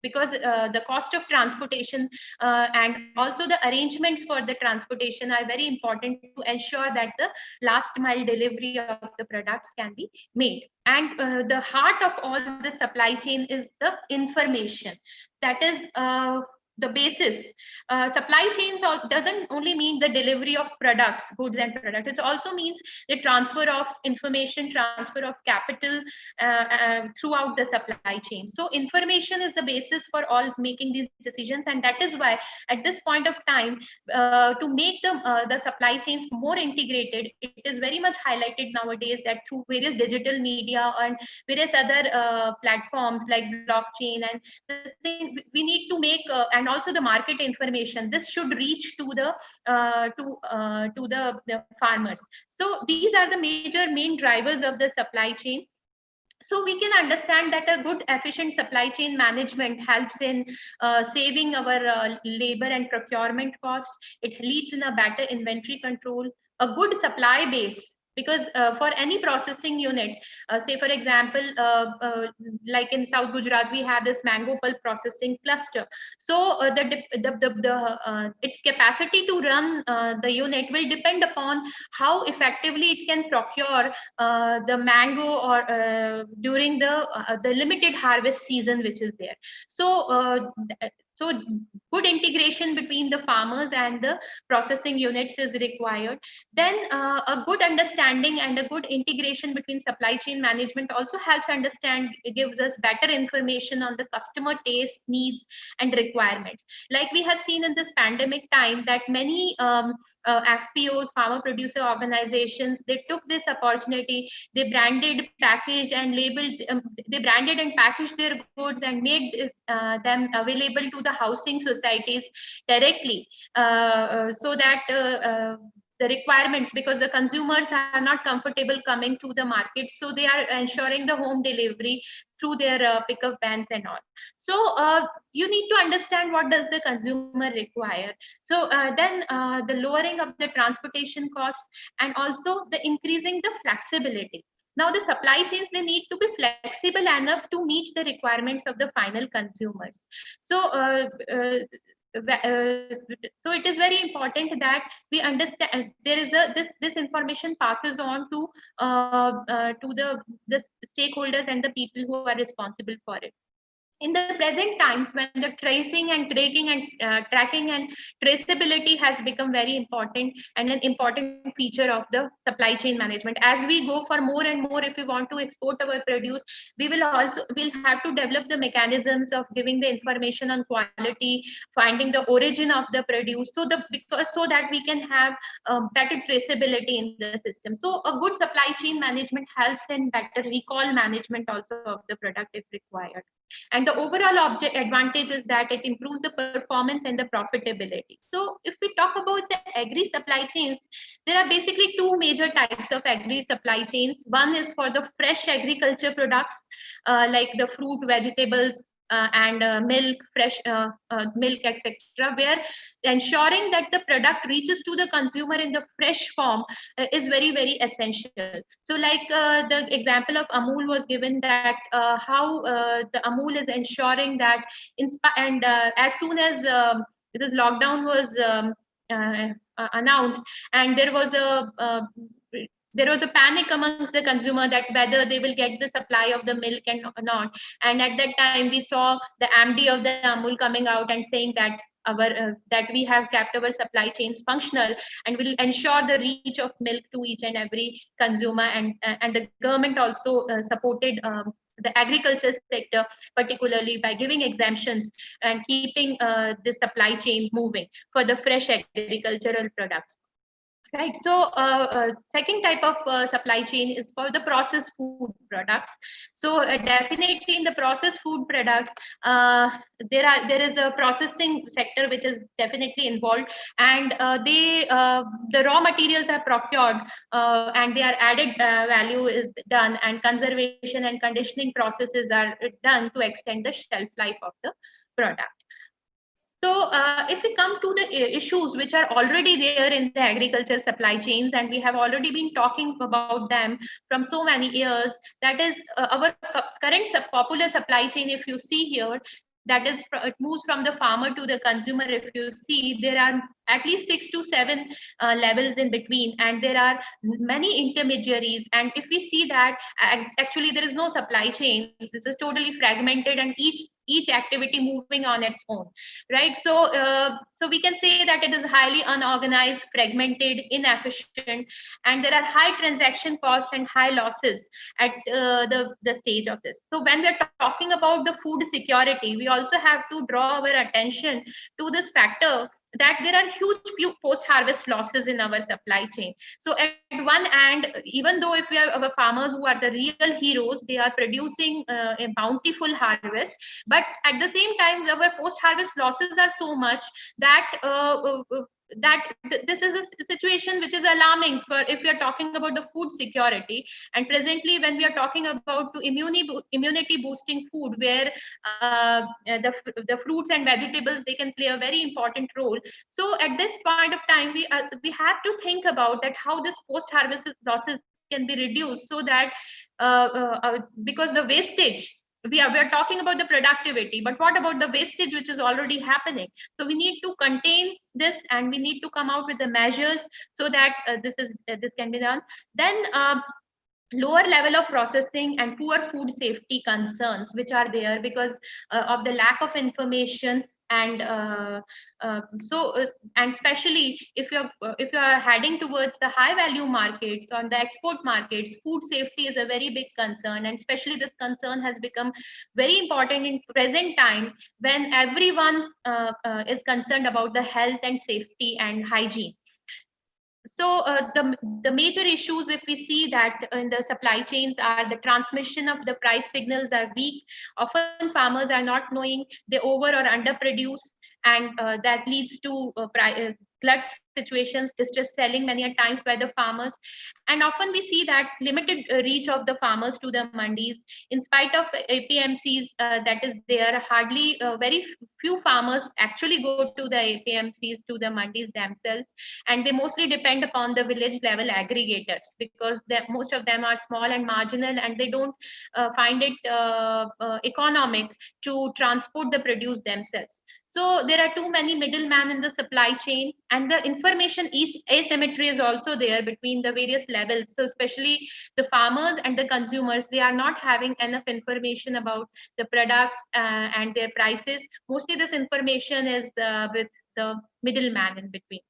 because the cost of transportation and also the arrangements for the transportation are very important to ensure that the last mile delivery of the products can be made. And the heart of all the supply chain is the information, that is the basis. Supply chains doesn't only mean the delivery of products, goods and products. It also means the transfer of information, transfer of capital throughout the supply chain. So information is the basis for all making these decisions, and that is why at this point of time, to make the supply chains more integrated, it is very much highlighted nowadays that through various digital media and various other platforms like blockchain and this thing, we need to make and also the market information, this should reach to the farmers. So these are the major main drivers of the supply chain. So we can understand that a good efficient supply chain management helps in saving our labor and procurement costs. It leads in a better inventory control, a good supply base, because for any processing unit, say for example, like in South Gujarat, we have this mango pulp processing cluster. So its capacity to run the unit will depend upon how effectively it can procure the mango or during the limited harvest season which is there. So good integration between the farmers and the processing units is required. Then a good understanding and a good integration between supply chain management also helps understand, it gives us better information on the customer taste, needs and requirements. Like we have seen in this pandemic time that many FPOs, farmer producer organizations, they took this opportunity, they branded, packaged and labeled, they branded and packaged their goods and made them available to the housing societies directly, so that the requirements, because the consumers are not comfortable coming to the market, so they are ensuring the home delivery through their pickup vans and all. So you need to understand what does the consumer require. So then the lowering of the transportation costs and also the increasing the flexibility. Now the supply chains, they need to be flexible enough to meet the requirements of the final consumers. So so it is very important that we understand there is this information passes on to the stakeholders and the people who are responsible for it. In the present times, when the tracing and tracking and traceability has become very important and an important feature of the supply chain management, as we go for more and more, if we want to export our produce, we'll have to develop the mechanisms of giving the information on quality, finding the origin of the produce, so that we can have better traceability in the system. So a good supply chain management helps in better recall management also of the product if required. And the overall advantage is that it improves the performance and the profitability. So if we talk about the agri supply chains, there are basically two major types of agri supply chains. One is for the fresh agriculture products, like the fruit, vegetables, and milk, fresh milk, etc., where ensuring that the product reaches to the consumer in the fresh form is very, very essential. So like the example of Amul was given, that how the Amul is ensuring that as soon as this lockdown was announced, and there was a panic amongst the consumer that whether they will get the supply of the milk and not. And at that time, we saw the MD of the Amul coming out and saying that that we have kept our supply chains functional and will ensure the reach of milk to each and every consumer. And the government also supported the agriculture sector, particularly by giving exemptions and keeping the supply chain moving for the fresh agricultural products. Right. So second type of supply chain is for the processed food products. So definitely in the processed food products, there is a processing sector which is definitely involved, and the raw materials are procured and their added value is done, and conservation and conditioning processes are done to extend the shelf life of the product. So if we come to the issues which are already there in the agriculture supply chains, and we have already been talking about them from so many years, that is our current popular supply chain, if you see here, that is, it moves from the farmer to the consumer. If you see, there are at least 6 to 7 levels in between, and there are many intermediaries. And if we see that actually there is no supply chain, this is totally fragmented, and each activity moving on its own, right? So we can say that it is highly unorganized, fragmented, inefficient, and there are high transaction costs and high losses at the stage of this. So when we are talking about the food security, we also have to draw our attention to this factor that there are huge post-harvest losses in our supply chain. So at one end, even though if we have our farmers who are the real heroes, they are producing a bountiful harvest, but at the same time, our post-harvest losses are so much that this is a situation which is alarming for if we are talking about the food security. And presently, when we are talking about to immunity boosting food, where the fruits and vegetables, they can play a very important role. So at this point of time, we have to think about that how this post harvest losses can be reduced, so that because the wastage, we are talking about the productivity, but what about the wastage which is already happening? So we need to contain this, and we need to come out with the measures so that this can be done. Then lower level of processing and poor food safety concerns which are there because of the lack of information. And and especially if you are heading towards the high value markets, on the export markets, food safety is a very big concern, and especially this concern has become very important in present time, when everyone is concerned about the health and safety and hygiene. So the major issues, if we see that in the supply chains, are the transmission of the price signals are weak. Often farmers are not knowing, they over or underproduce, and that leads to glut situations, distress selling many a times by the farmers. And often we see that limited reach of the farmers to the mandis. In spite of APMCs that is there, hardly very few farmers actually go to the APMCs, to the mandis themselves, and they mostly depend upon the village level aggregators, because most of them are small and marginal, and they don't find it economic to transport the produce themselves. So there are too many middlemen in the supply chain, and the information asymmetry is also there between the various levels. So especially the farmers and the consumers, they are not having enough information about the products and their prices. Mostly this information is with the middleman in between.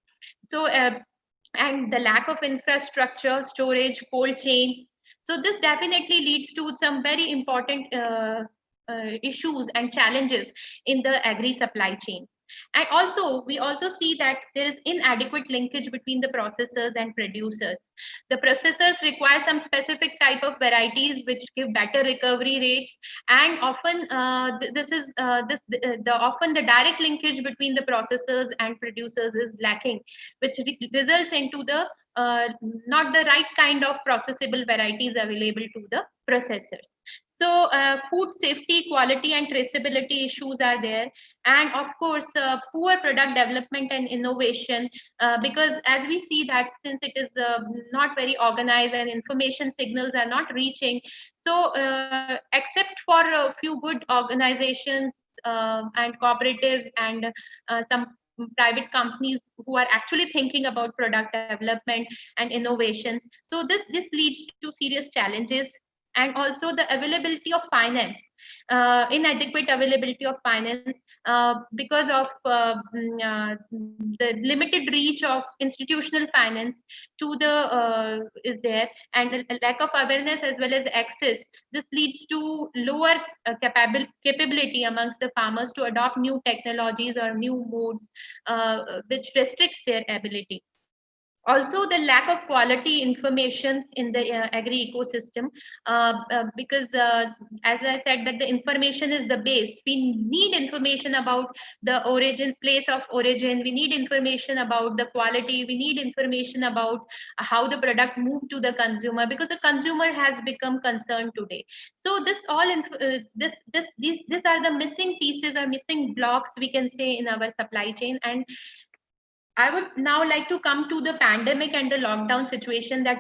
So and the lack of infrastructure, storage, cold chain. So this definitely leads to some very important issues and challenges in the agri supply chains. And also, we also see that there is inadequate linkage between the processors and producers. The processors require some specific type of varieties which give better recovery rates, and often often the direct linkage between the processors and producers is lacking, which results into the not the right kind of processable varieties available to the processors. So food safety, quality and traceability issues are there. And of course, poor product development and innovation, because as we see that since it is not very organized and information signals are not reaching, so except for a few good organizations and cooperatives and some private companies who are actually thinking about product development and innovations, so this leads to serious challenges. And also the availability of finance, inadequate availability of finance because of the limited reach of institutional finance to the is there, and a lack of awareness as well as access. This leads to lower capability amongst the farmers to adopt new technologies or new modes, which restricts their ability. Also the lack of quality information in the agri ecosystem, because as I said that the information is the base. We need information about the origin, place of origin, we need information about the quality, we need information about how the product moved to the consumer, because the consumer has become concerned today. So this all these are the missing pieces or missing blocks, we can say, in our supply chain. And I would now like to come to the pandemic and the lockdown situation, that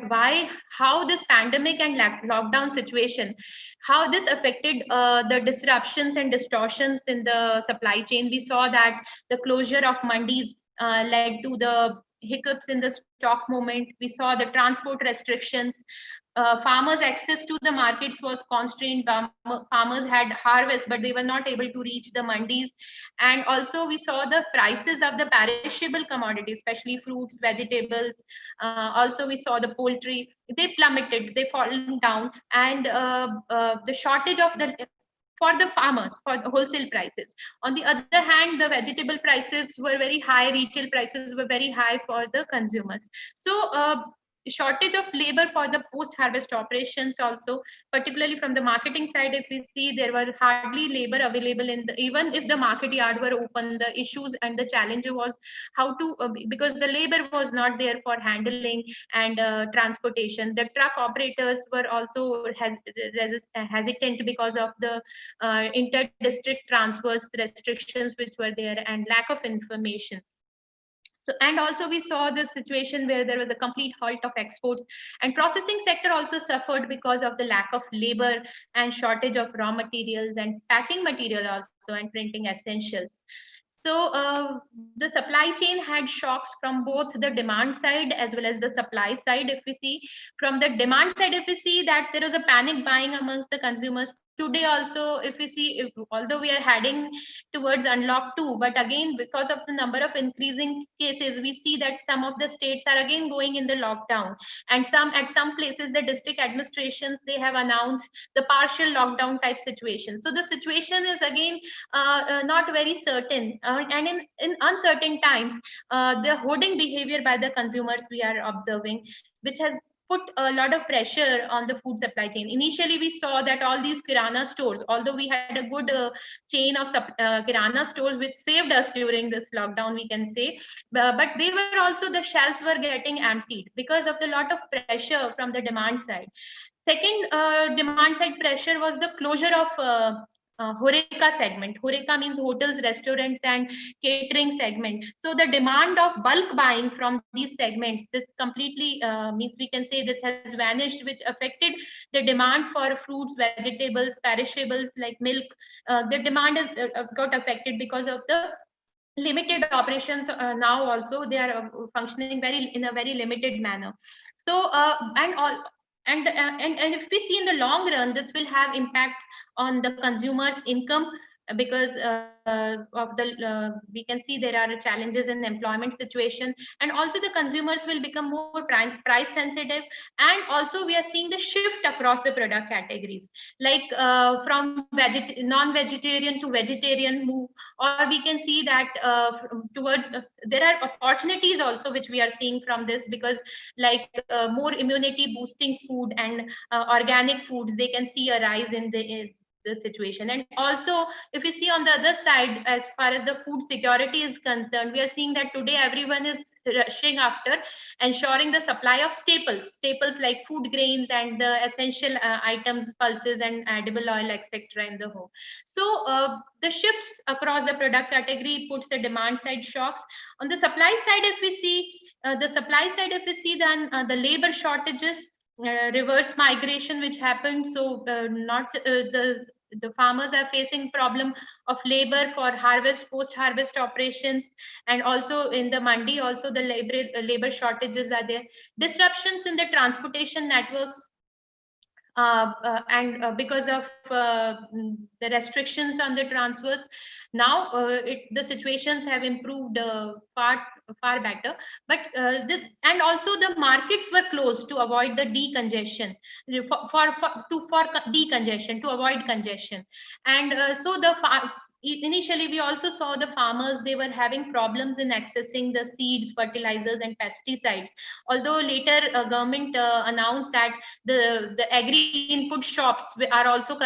how this pandemic and lockdown situation, how this affected the disruptions and distortions in the supply chain. We saw that the closure of mandis led to the hiccups in the stock movement. We saw the transport restrictions. Farmers' access to the markets was constrained. Farmers had harvest, but they were not able to reach the mandis. And also, we saw the prices of the perishable commodities, especially fruits, vegetables. Also, we saw the poultry. They plummeted. They fallen down, and the shortage of the for the farmers for the wholesale prices. On the other hand, the vegetable prices were very high, retail prices were very high for the consumers. So shortage of labor for the post harvest operations also, particularly from the marketing side. If we see, there were hardly labor available in the, even if the market yard were open, the issues and the challenge was how to because the labor was not there for handling and transportation. The truck operators were also hesitant because of the inter-district transfers restrictions which were there and lack of information. So, and also we saw this situation where there was a complete halt of exports, and processing sector also suffered because of the lack of labor and shortage of raw materials and packing material also and printing essentials. So the supply chain had shocks from both the demand side as well as the supply side. If we see from the demand side, if we see that there was a panic buying amongst the consumers. Today also, if we see, although we are heading towards unlock 2, but again, because of the number of increasing cases, we see that some of the states are again going in the lockdown, and at some places the district administrations, they have announced the partial lockdown type situation. So the situation is again not very certain, and in uncertain times, the hoarding behavior by the consumers we are observing, which has put a lot of pressure on the food supply chain. Initially, we saw that all these kirana stores, although we had a good chain of kirana stores which saved us during this lockdown, we can say, but they were also, the shelves were getting emptied because of the lot of pressure from the demand side. Second demand side pressure was the closure of Horeca segment. Horeca means hotels, restaurants, and catering segment. So the demand of bulk buying from these segments, this completely means we can say this has vanished, which affected the demand for fruits, vegetables, perishables like milk. The demand is got affected because of the limited operations. Now also they are functioning very in a very limited manner. So and if we see in the long run, this will have impact on the consumer's income, because of the we can see there are challenges in employment situation, and also the consumers will become more price sensitive. And also we are seeing the shift across the product categories, like from non-vegetarian to vegetarian move, or we can see that towards there are opportunities also which we are seeing from this, because like more immunity boosting food and organic foods, they can see a rise in the situation. And also, if you see on the other side, as far as the food security is concerned, we are seeing that today everyone is rushing after ensuring the supply of staples like food grains and the essential items, pulses and edible oil, etc. in the home. So the shifts across the product category puts the demand side shocks. On the supply side, if we see then the labor shortages, reverse migration which happened. So not the farmers are facing problem of labor for harvest, post harvest operations, and also in the mandi also the labor shortages are there. Disruptions in the transportation networks, and because of the restrictions on the transfers. Now the situations have improved far better, but and also the markets were closed to avoid the decongestion, for decongestion, to avoid congestion. And so the initially we also saw the farmers, they were having problems in accessing the seeds, fertilizers and pesticides, although later government announced that the agri input shops are also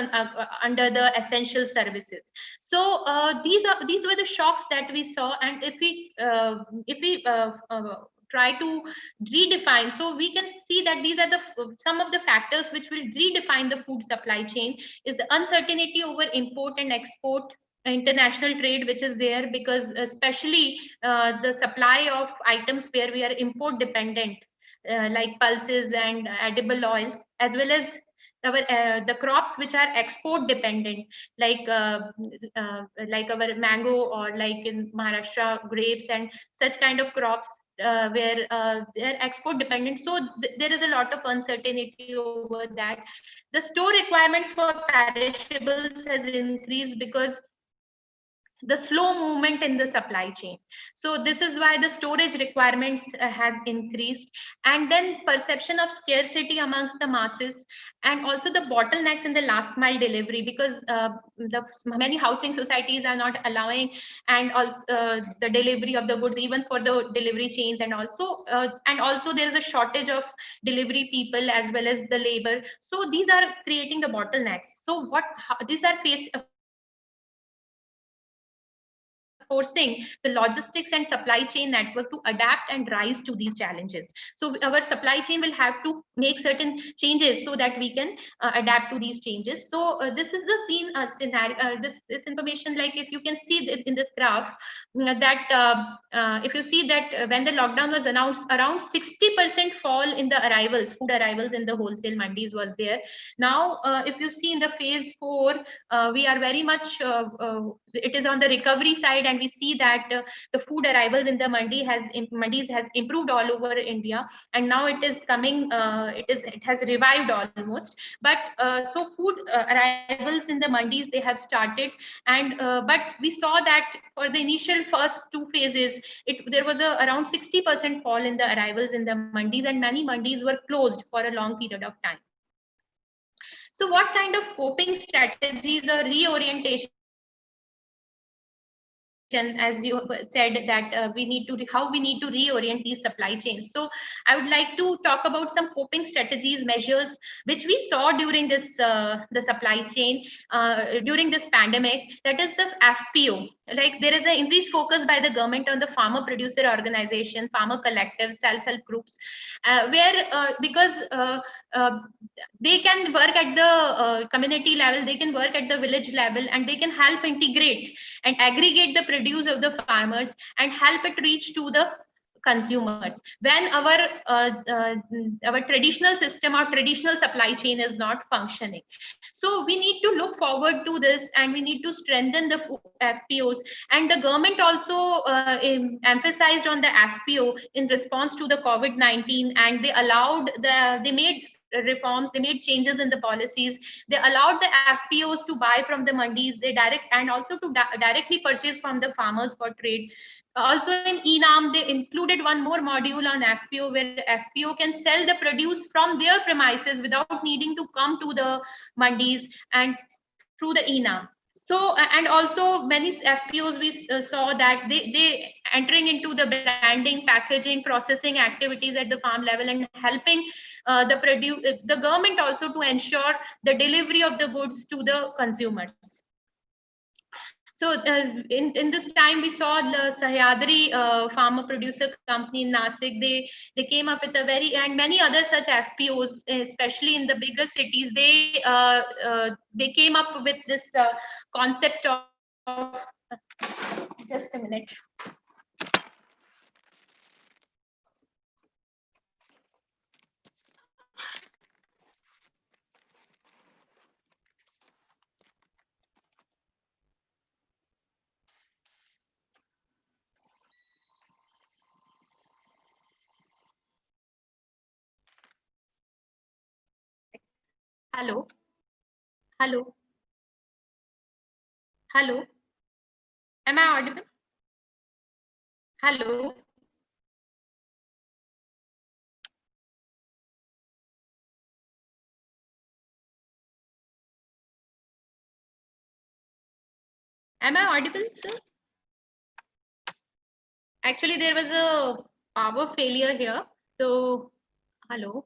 under the essential services. So these were the shocks that we saw. And if we try to redefine, so we can see that these are the some of the factors which will redefine the food supply chain, is the uncertainty over import and export, international trade which is there, because especially the supply of items where we are import dependent, like pulses and edible oils, as well as the crops which are export dependent, like our mango, or like in Maharashtra grapes and such kind of crops, where they're export dependent. So there is a lot of uncertainty over that. The store requirements for perishables has increased because the slow movement in the supply chain. So this is why the storage requirements has increased, and then perception of scarcity amongst the masses, and also the bottlenecks in the last mile delivery, because the many housing societies are not allowing, and also the delivery of the goods even for the delivery chains, and also there is a shortage of delivery people as well as the labor. So these are creating the bottlenecks. So these are forcing the logistics and supply chain network to adapt and rise to these challenges. So our supply chain will have to make certain changes so that we can adapt to these changes. So this is the scenario, this information, like if you can see in this graph, if you see that when the lockdown was announced, around 60% fall in the food arrivals in the wholesale mandis was there. Now if you see in the phase 4, we are very much it is on the recovery side, and we see that the food arrivals in the mandis has improved all over India, and now it is coming, it has revived almost. But so food arrivals in the mandis, they have started, and but we saw that for the initial first 2 phases, there was around 60% fall in the arrivals in the mandis, and many mandis were closed for a long period of time. So what kind of coping strategies or reorientation, as you said, that we need to how we need to reorient these supply chains? So I would like to talk about some coping strategies, measures which we saw during this the supply chain during this pandemic. That is the FPO. Like there is an increased focus by the government on the farmer producer organization, farmer collectives, self-help groups, where because they can work at the community level, they can work at the village level, and they can help integrate and aggregate the produce of the farmers and help it reach to the consumers when our traditional system or traditional supply chain is not functioning. So we need to look forward to this, and we need to strengthen the FPOs. And the government also emphasized on the FPO in response to the COVID-19, and they made reforms, they made changes in the policies. They allowed the FPOs to buy from the mandis, and also to directly purchase from the farmers for trade. Also in ENAM, they included one more module on FPO, where FPO can sell the produce from their premises without needing to come to the mandis and through the ENAM. So and also many FPOs we saw that they entering into the branding, packaging, processing activities at the farm level, and helping the government also to ensure the delivery of the goods to the consumers. So in this time, we saw the Sahyadri farmer producer company in Nasik. They came up with a and many other such FPOs, especially in the bigger cities. They came up with this concept of just a minute. Hello. Hello. Hello. Am I audible? Hello. Am I audible, sir? Actually, there was a power failure here. So, hello.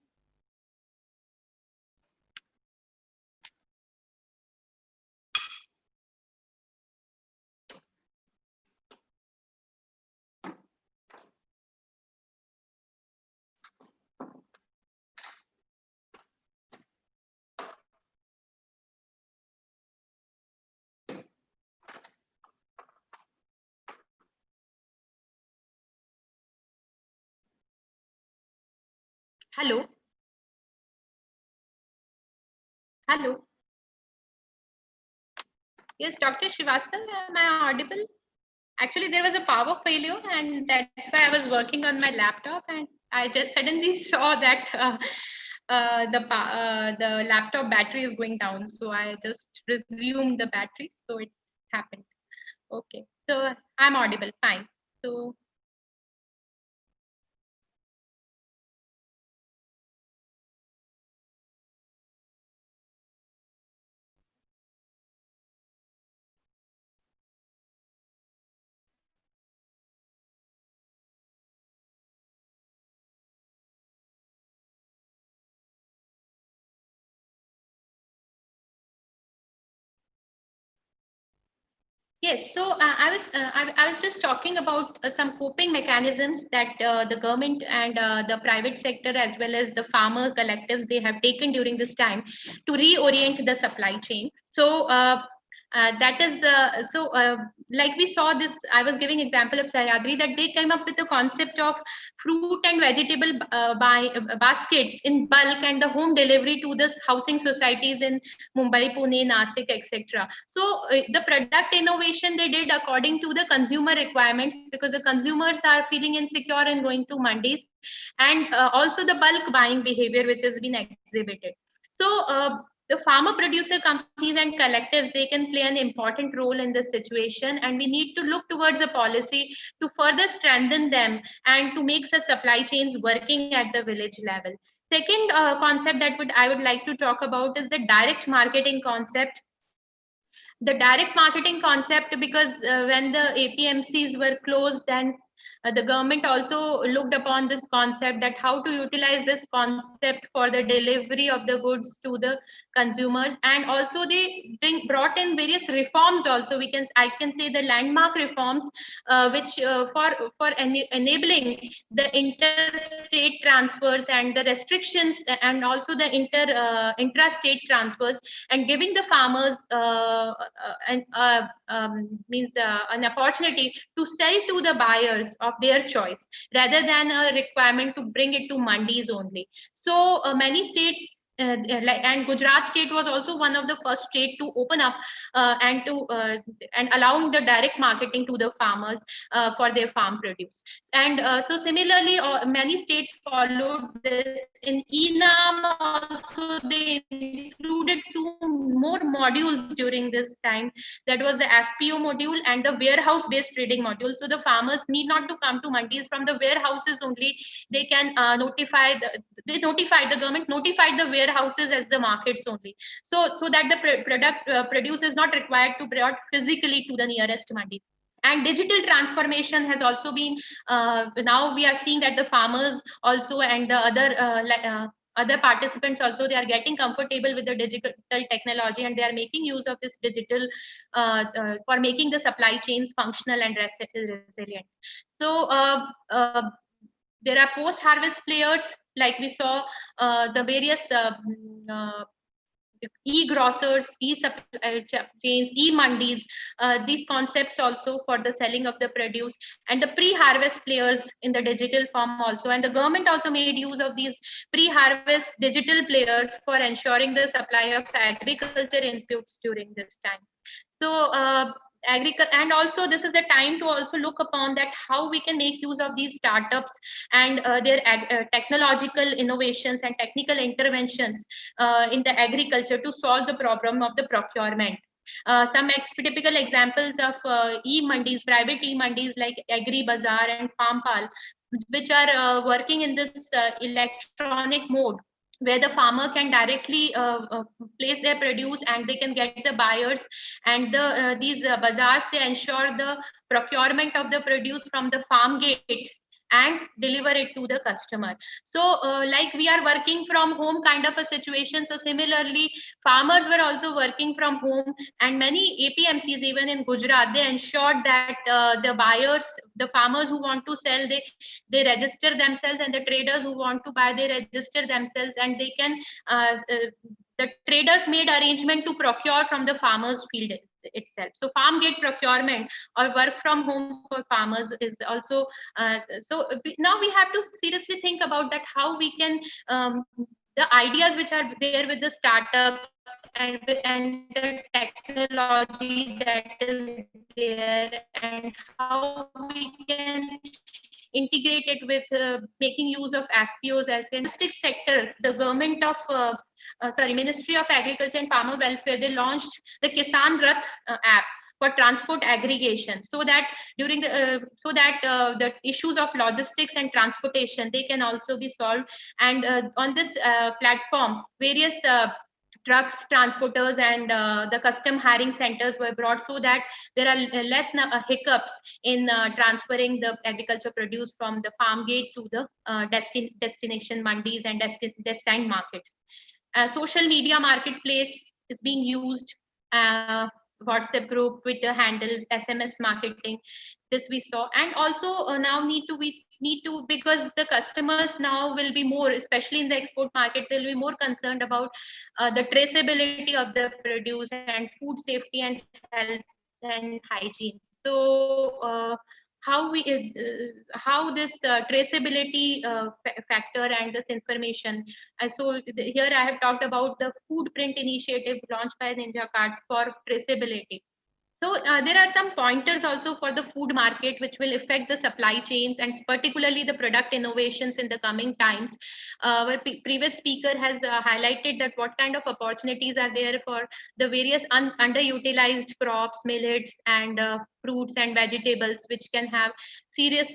Hello. Hello. Yes, Dr. Srivastav, am I audible? Actually, there was a power failure, and that's why I was working on my laptop, and I just suddenly saw that the laptop battery is going down. So I just resumed the battery, so it happened. Okay, so I'm audible, fine. So yes, so I was just talking about some coping mechanisms that the government and the private sector as well as the farmer collectives they have taken during this time to reorient the supply chain. So that is like we saw this. I was giving example of Sahyadri that they came up with the concept of fruit and vegetable baskets in bulk and the home delivery to the housing societies in Mumbai, Pune, Nasik, etc. So the product innovation they did according to the consumer requirements because the consumers are feeling insecure and going to mandis, and also the bulk buying behavior which has been exhibited. So the farmer producer companies and collectives they can play an important role in this situation, and we need to look towards a policy to further strengthen them and to make such supply chains working at the village level. Second concept that I would like to talk about is the direct marketing concept. The direct marketing concept, because when the APMCs were closed, then the government also looked upon this concept that how to utilize this concept for the delivery of the goods to the consumers, and also they brought in various reforms. Also, I can say the landmark reforms, which enabling the interstate transfers and the restrictions, and also the intrastate transfers, and giving the farmers means an opportunity to sell to the buyers of their choice rather than a requirement to bring it to mandis only. So many states and Gujarat state was also one of the first state to open up and allowing the direct marketing to the farmers for their farm produce. And so similarly, many states followed this. In ENAM also they included two more modules during this time. That was the FPO module and the warehouse based trading module. So the farmers need not to come to mandis, from the warehouses only they can the government notified the warehouses as the markets only, so that the product produce is not required to brought physically to the nearest mandis. And digital transformation has also been now we are seeing that the farmers also and the other participants also they are getting comfortable with the digital technology, and they are making use of this digital for making the supply chains functional and resilient. So there are post harvest players, like we saw the various e-grocers, e-supply chains, e-mandis, these concepts also for the selling of the produce, and the pre-harvest players in the digital form also. And the government also made use of these pre-harvest digital players for ensuring the supply of agriculture inputs during this time. So and also this is the time to also look upon that how we can make use of these startups and their technological innovations and technical interventions in the agriculture to solve the problem of the procurement. Some typical examples of e-mandis, private e-mandis like Agri Bazaar and Farmpal, which are working in this electronic mode, where the farmer can directly place their produce and they can get the buyers, and these bazaars they ensure the procurement of the produce from the farm gate and deliver it to the customer. So like we are working from home kind of a situation, so similarly farmers were also working from home, and many APMCs even in Gujarat they ensured that the buyers, the farmers who want to sell, they register themselves, and the traders who want to buy they register themselves, and they can the traders made arrangement to procure from the farmers field itself. So farm gate procurement or work from home for farmers is also now we have to seriously think about that how we can the ideas which are there with the startups and the technology that is there, and how we can integrate it with making use of FPOs as in logistics sector. The government of Ministry of Agriculture and Farmer Welfare, they launched the Kisan Rath app for transport aggregation, so that the issues of logistics and transportation, they can also be solved. And on this platform, various trucks, transporters, and the custom hiring centers were brought, so that there are less hiccups in transferring the agriculture produce from the farm gate to the destination mandis and destined markets. Social media marketplace is being used. WhatsApp group, Twitter handles, SMS marketing. This we saw, and also now need to, because the customers now will be more, especially in the export market, they'll be more concerned about the traceability of the produce and food safety and health and hygiene. So how this traceability factor and this information. Here I have talked about the food print initiative launched by Ninja Cart for traceability. So there are some pointers also for the food market, which will affect the supply chains and particularly the product innovations in the coming times. Our previous speaker has highlighted that what kind of opportunities are there for the various underutilized crops, millets, and fruits and vegetables, which can have serious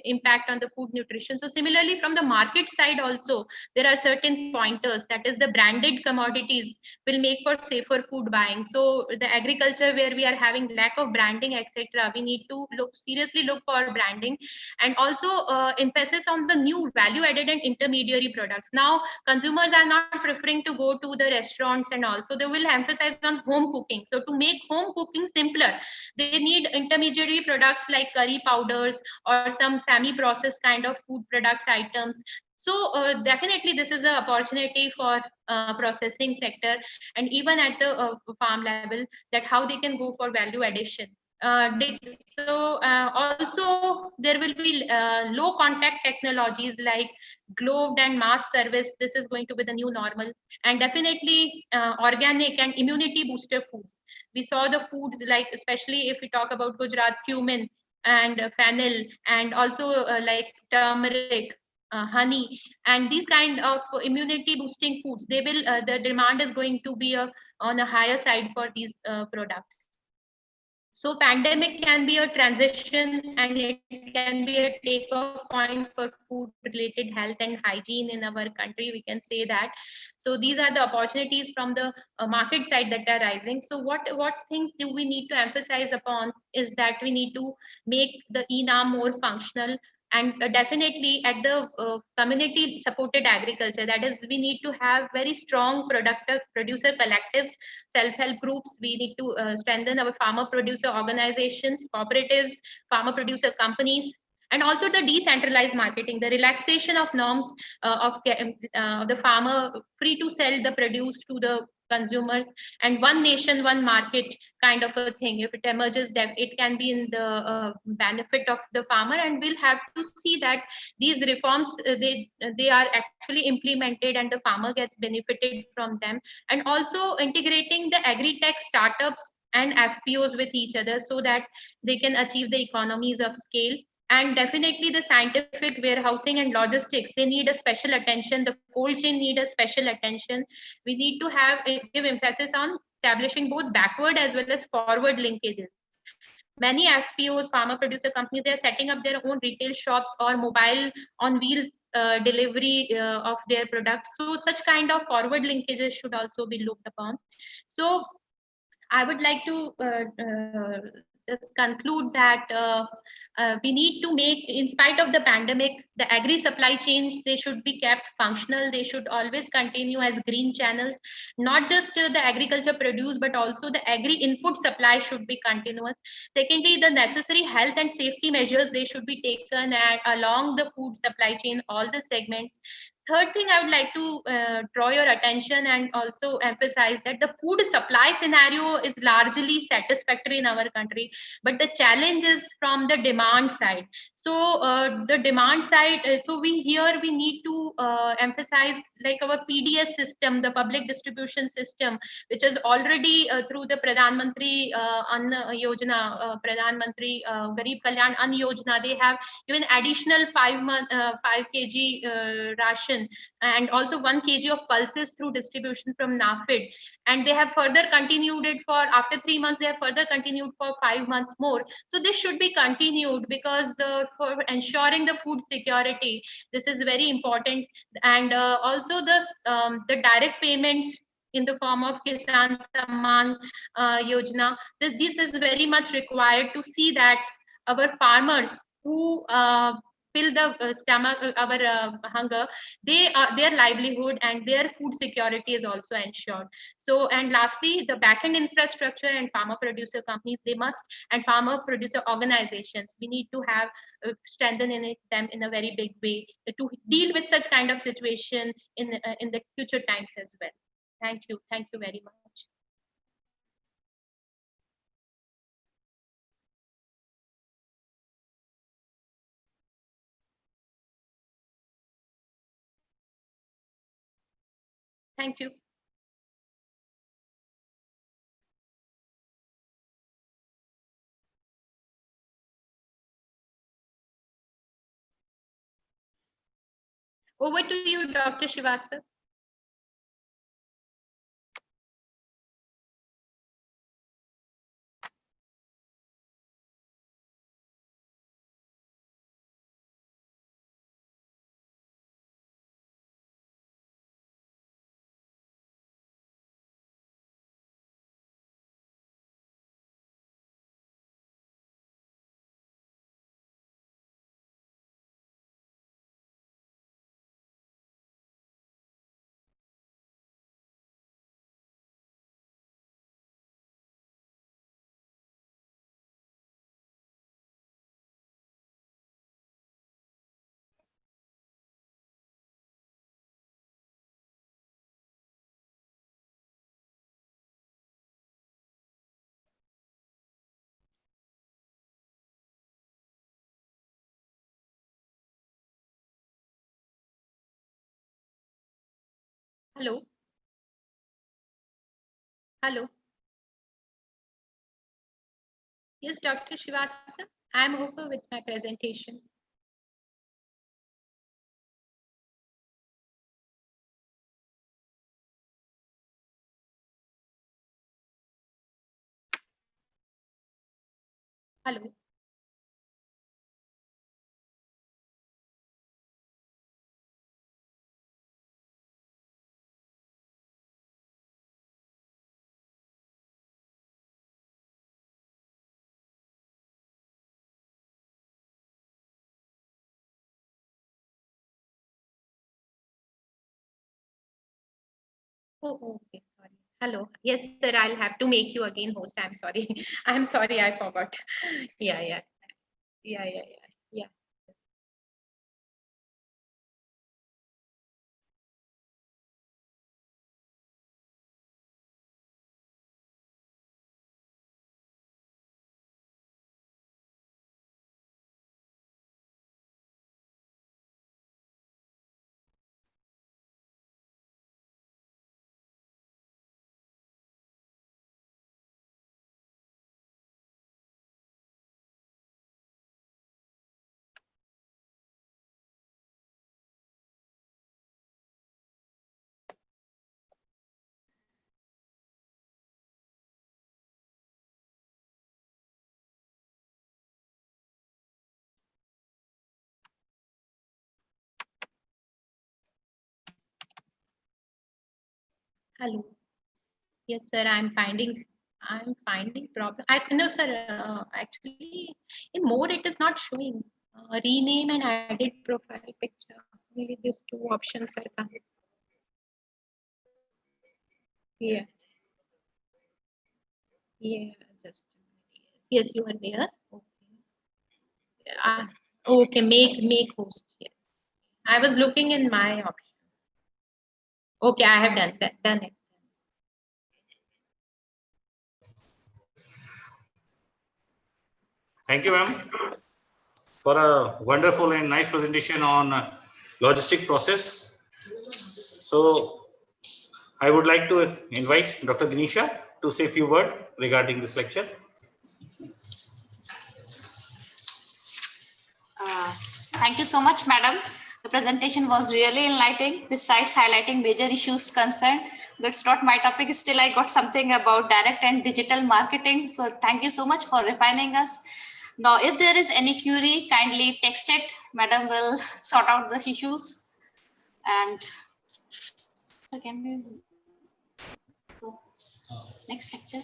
impact on the food nutrition. So similarly, from the market side also, there are certain pointers, that is the branded commodities will make for safer food buying. So the agriculture where we are having lack of branding, etc., we need to seriously look for branding, and also emphasis on the new value added and intermediary products. Now consumers are not preferring to go to the restaurants, and also they will emphasize on home cooking. So to make home cooking simpler, they need intermediary products like curry powders or some semi-processed kind of food products items. So definitely this is an opportunity for processing sector, and even at the farm level, that how they can go for value addition. Also there will be low contact technologies like gloved and mass service. This is going to be the new normal, and definitely organic and immunity booster foods. We saw the foods like, especially if we talk about Gujarat, cumin and fennel, and also like turmeric, honey, and these kind of immunity boosting foods, they will the demand is going to be on a higher side for these products. So pandemic can be a transition, and it can be a takeoff point for food related health and hygiene in our country, we can say that. So these are the opportunities from the market side that are rising. So what things do we need to emphasize upon is that we need to make the ENAM more functional, and definitely at the community supported agriculture, that is, we need to have very strong producer collectives, self-help groups. We need to strengthen our farmer producer organizations, cooperatives, farmer producer companies, and also the decentralized marketing, the relaxation of norms of the farmer free to sell the produce to the consumers, and one nation one market kind of a thing. If it emerges, that it can be in the benefit of the farmer, and we'll have to see that these reforms they are actually implemented and the farmer gets benefited from them. And also integrating the agri-tech startups and FPOs with each other, so that they can achieve the economies of scale. And definitely the scientific warehousing and logistics, they need a special attention. The cold chain need a special attention. We need to give emphasis on establishing both backward as well as forward linkages. Many FPOs, farmer producer companies, they are setting up their own retail shops or mobile on wheels delivery of their products. So such kind of forward linkages should also be looked upon. So I would like to just conclude that we need to make, in spite of the pandemic, the agri supply chains, they should be kept functional. They should always continue as green channels. Not just the agriculture produce, but also the agri input supply should be continuous. Secondly, the necessary health and safety measures, they should be taken along the food supply chain, all the segments. third thing I would like to draw your attention and also emphasize that the food supply scenario is largely satisfactory in our country, but the challenge is from the demand side. So the demand side, so we need to emphasize like our PDS system, the public distribution system, which is already through the Pradhan Mantri Ann Yojana, Pradhan Mantri Garib Kalyan Ann Yojana, they have given additional 5 kg ration and also 1 kg of pulses through distribution from NAFID. And they have further continued it for, after 3 months, they have further continued for 5 months more. So this should be continued because for ensuring the food security, this is very important. And also the direct payments in the form of Kisan Samman Yojana, this is very much required to see that our farmers who fill the stomach, our hunger, their livelihood and their food security is also ensured. So, and lastly, the backend infrastructure and farmer producer companies, they must, and farmer producer organizations, we need to have strengthen them in a very big way to deal with such kind of situation in the future times as well. Thank you very much. Thank you. Over to you, Dr. Srivastava. Hello. Hello. Yes, Dr. Srivastava. I'm over with my presentation. Hello. Oh, okay. Sorry. Hello. Yes, sir. I'll have to make you again host. I'm sorry. I'm sorry. I forgot. Yeah, yeah, yeah, yeah, yeah, yeah. Hello. Yes, sir. I'm finding problem. I no, sir. Actually, in more it is not showing. Rename and edit profile picture. Only these two options are coming. Yeah. Yeah. Just. Yes, you are there. Okay. Okay. Make host. Yes. I was looking in my option. Okay, I have done it. Thank you, ma'am, for a wonderful and nice presentation on logistic process. So I would like to invite Dr. Dinisha to say a few words regarding this lecture. Thank you so much, madam. The presentation was really enlightening. Besides highlighting major issues concerned, that's not my topic. Still, I got something about direct and digital marketing. So thank you so much for refining us. Now, if there is any query, kindly text it. Madam will sort out the issues. And so can we go next lecture?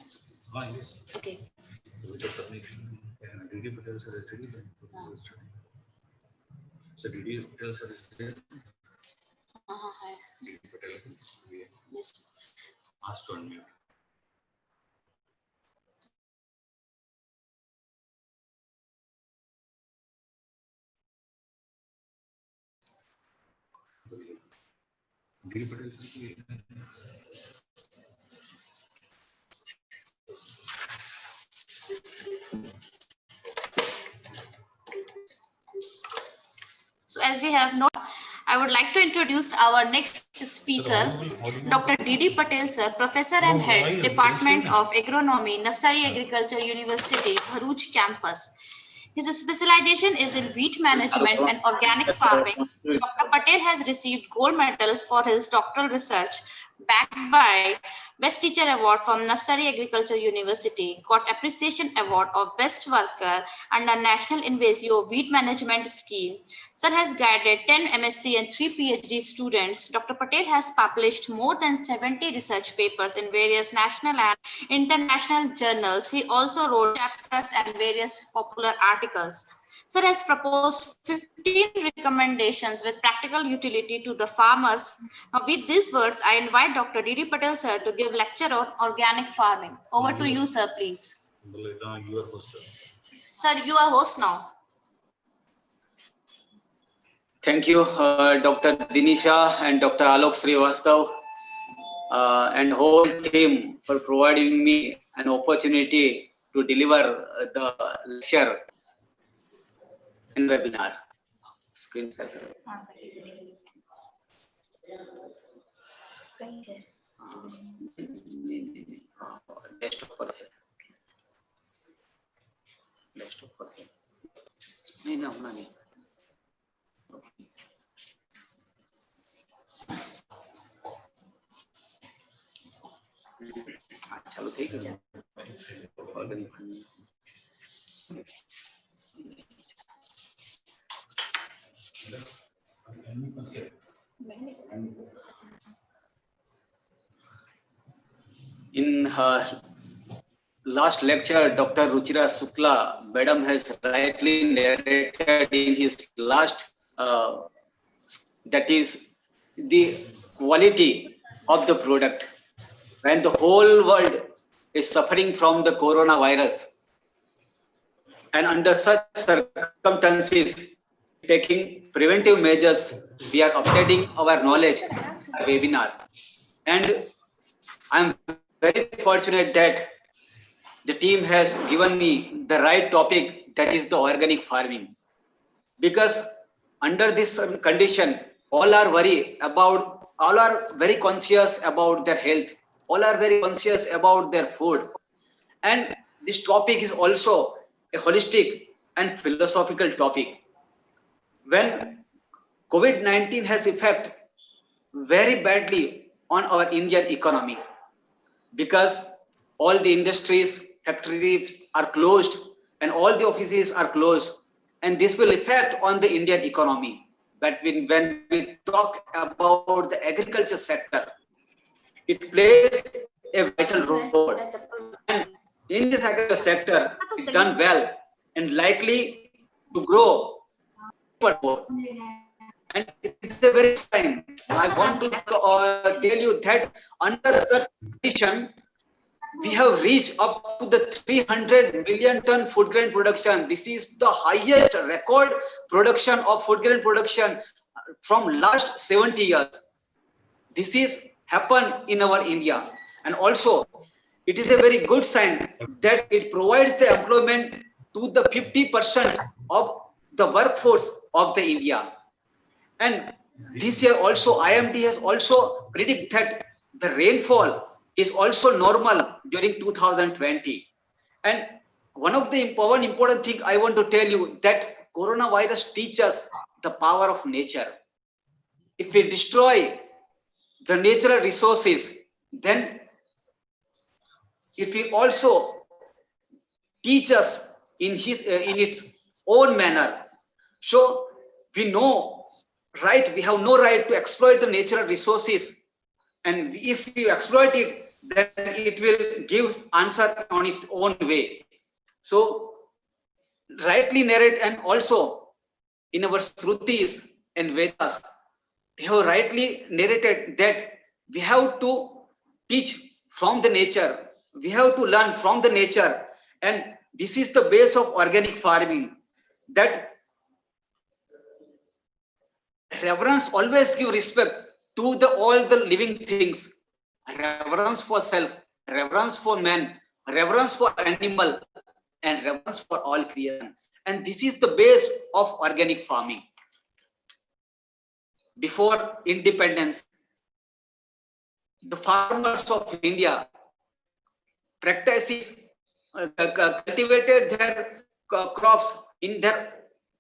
Okay. So DD Patel sir is there. Hi. DD Patel. Yes. Asked to unmute. DD Patel sir. So as we have noted, I would like to introduce our next speaker, Dr. D.D. Patel sir, Professor and Head, Department of Agronomy, Navsari Agriculture University, Bharuch campus. His specialization is in wheat management and organic farming. Dr. Patel has received gold medal for his doctoral research, backed by Best Teacher Award from Navsari Agriculture University, got Appreciation Award of Best Worker under National Invasive Wheat Management Scheme. Sir has guided 10 MSc and 3 PhD students. Dr. Patel has published more than 70 research papers in various national and international journals. He also wrote chapters and various popular articles. Sir has proposed 15 recommendations with practical utility to the farmers. Now, with these words, I invite Dr. D.D. Patel sir to give lecture on organic farming. Over to you, sir, please. You are host, sir. Sir, you are host now. Thank you, Dr. Dinisha and Dr. Alok Srivastav and whole team for providing me an opportunity to deliver the lecture in webinar. Screen share. Desktop पर है. Desktop पर है. नहीं ना होना नहीं. चलो ठीक है. In her last lecture, Dr. Ruchira Sukla, Madam has rightly narrated in his last, that is the quality of the product. When the whole world is suffering from the coronavirus, and under such circumstances, taking preventive measures, we are updating our knowledge webinar. And I'm very fortunate that the team has given me the right topic, that is the organic farming. Because under this condition, all are very conscious about their health. All are very conscious about their food. And this topic is also a holistic and philosophical topic. When COVID-19 has effect very badly on our Indian economy, because all the industries, factories are closed and all the offices are closed, and this will affect on the Indian economy. But when we talk about the agriculture sector, it plays a vital role. And in this agriculture sector, it's done well and likely to grow more. And it's a very sign. I want to tell you that under such condition, we have reached up to the 300 million ton food grain production. This is the highest record production of food grain production from last 70 years. this is happen in our India. And also, it is a very good sign that it provides the employment to the 50% of the workforce of the India. And this year also, IMD has also predicted that the rainfall is also normal during 2020. And one of the important thing I want to tell you that coronavirus teaches the power of nature. If we destroy the natural resources, then it will also teach us in its own manner. So we know, right? We have no right to exploit the natural resources, and if you exploit it, then it will give answer on its own way. So rightly narrate, and also in our Shrutis and Vedas, they have rightly narrated that we have to teach from the nature, we have to learn from the nature, and this is the base of organic farming, that reverence, always give respect to all the living things, reverence for self, reverence for man, reverence for animal, and reverence for all creation. And this is the base of organic farming. Before independence, the farmers of India practices cultivated their crops in their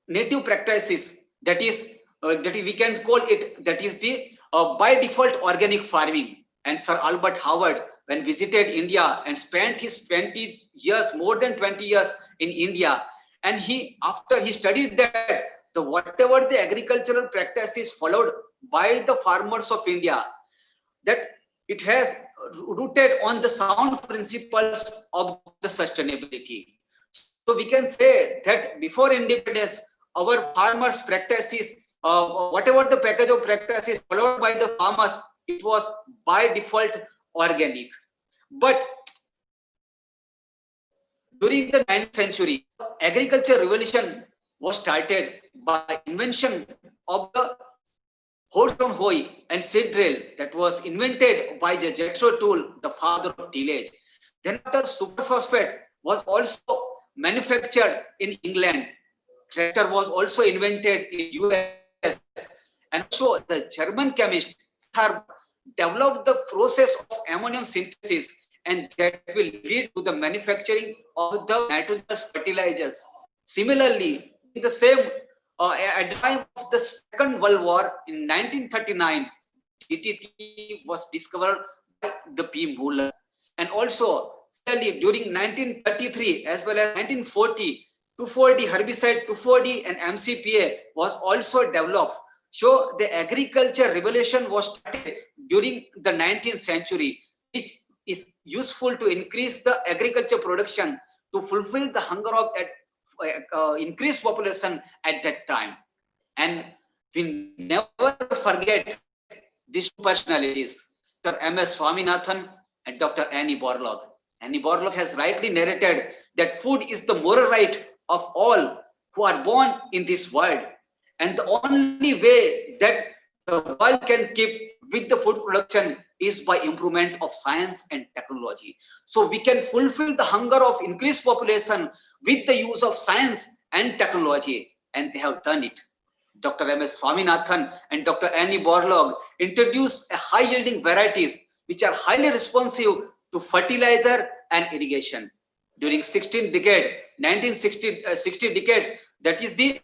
native practices. That is we can call it, that is the by default organic farming. And Sir Albert Howard, when visited India and spent his 20 years, more than 20 years in India, and after he studied that the whatever the agricultural practices followed by the farmers of India, that it has rooted on the sound principles of the sustainability. So we can say that before independence, our farmers' practices, whatever the package of practices followed by the farmers, it was by default organic. But during the 19th century, agriculture revolution was started by invention of the horse on hoe and seed drill that was invented by the Jethro Tull, the father of tillage. Then after superphosphate was also manufactured in England, tractor was also invented in US, and also the German chemists have developed the process of ammonium synthesis, and that will lead to the manufacturing of the nitrogenous fertilizers. Similarly, in the same at the time of the Second World War in 1939, DDT was discovered by the P. Muller. And also, similarly, during 1933 as well as 1940, 2,4-D herbicide 2,4-D and MCPA was also developed. So the agriculture revolution was started during the 19th century, which is useful to increase the agriculture production to fulfill the hunger of increased population at that time. And we never forget these two personalities, Dr. M.S. Swaminathan and Dr. Annie Borlaug. Annie Borlaug has rightly narrated that food is the moral right of all who are born in this world. And the only way that the world can keep with the food production is by improvement of science and technology. So we can fulfill the hunger of increased population with the use of science and technology, and they have done it. Dr. M.S. Swaminathan and Dr. Annie Borlaug introduced high-yielding varieties which are highly responsive to fertilizer and irrigation. During 16 decade, 1960 decades, that is the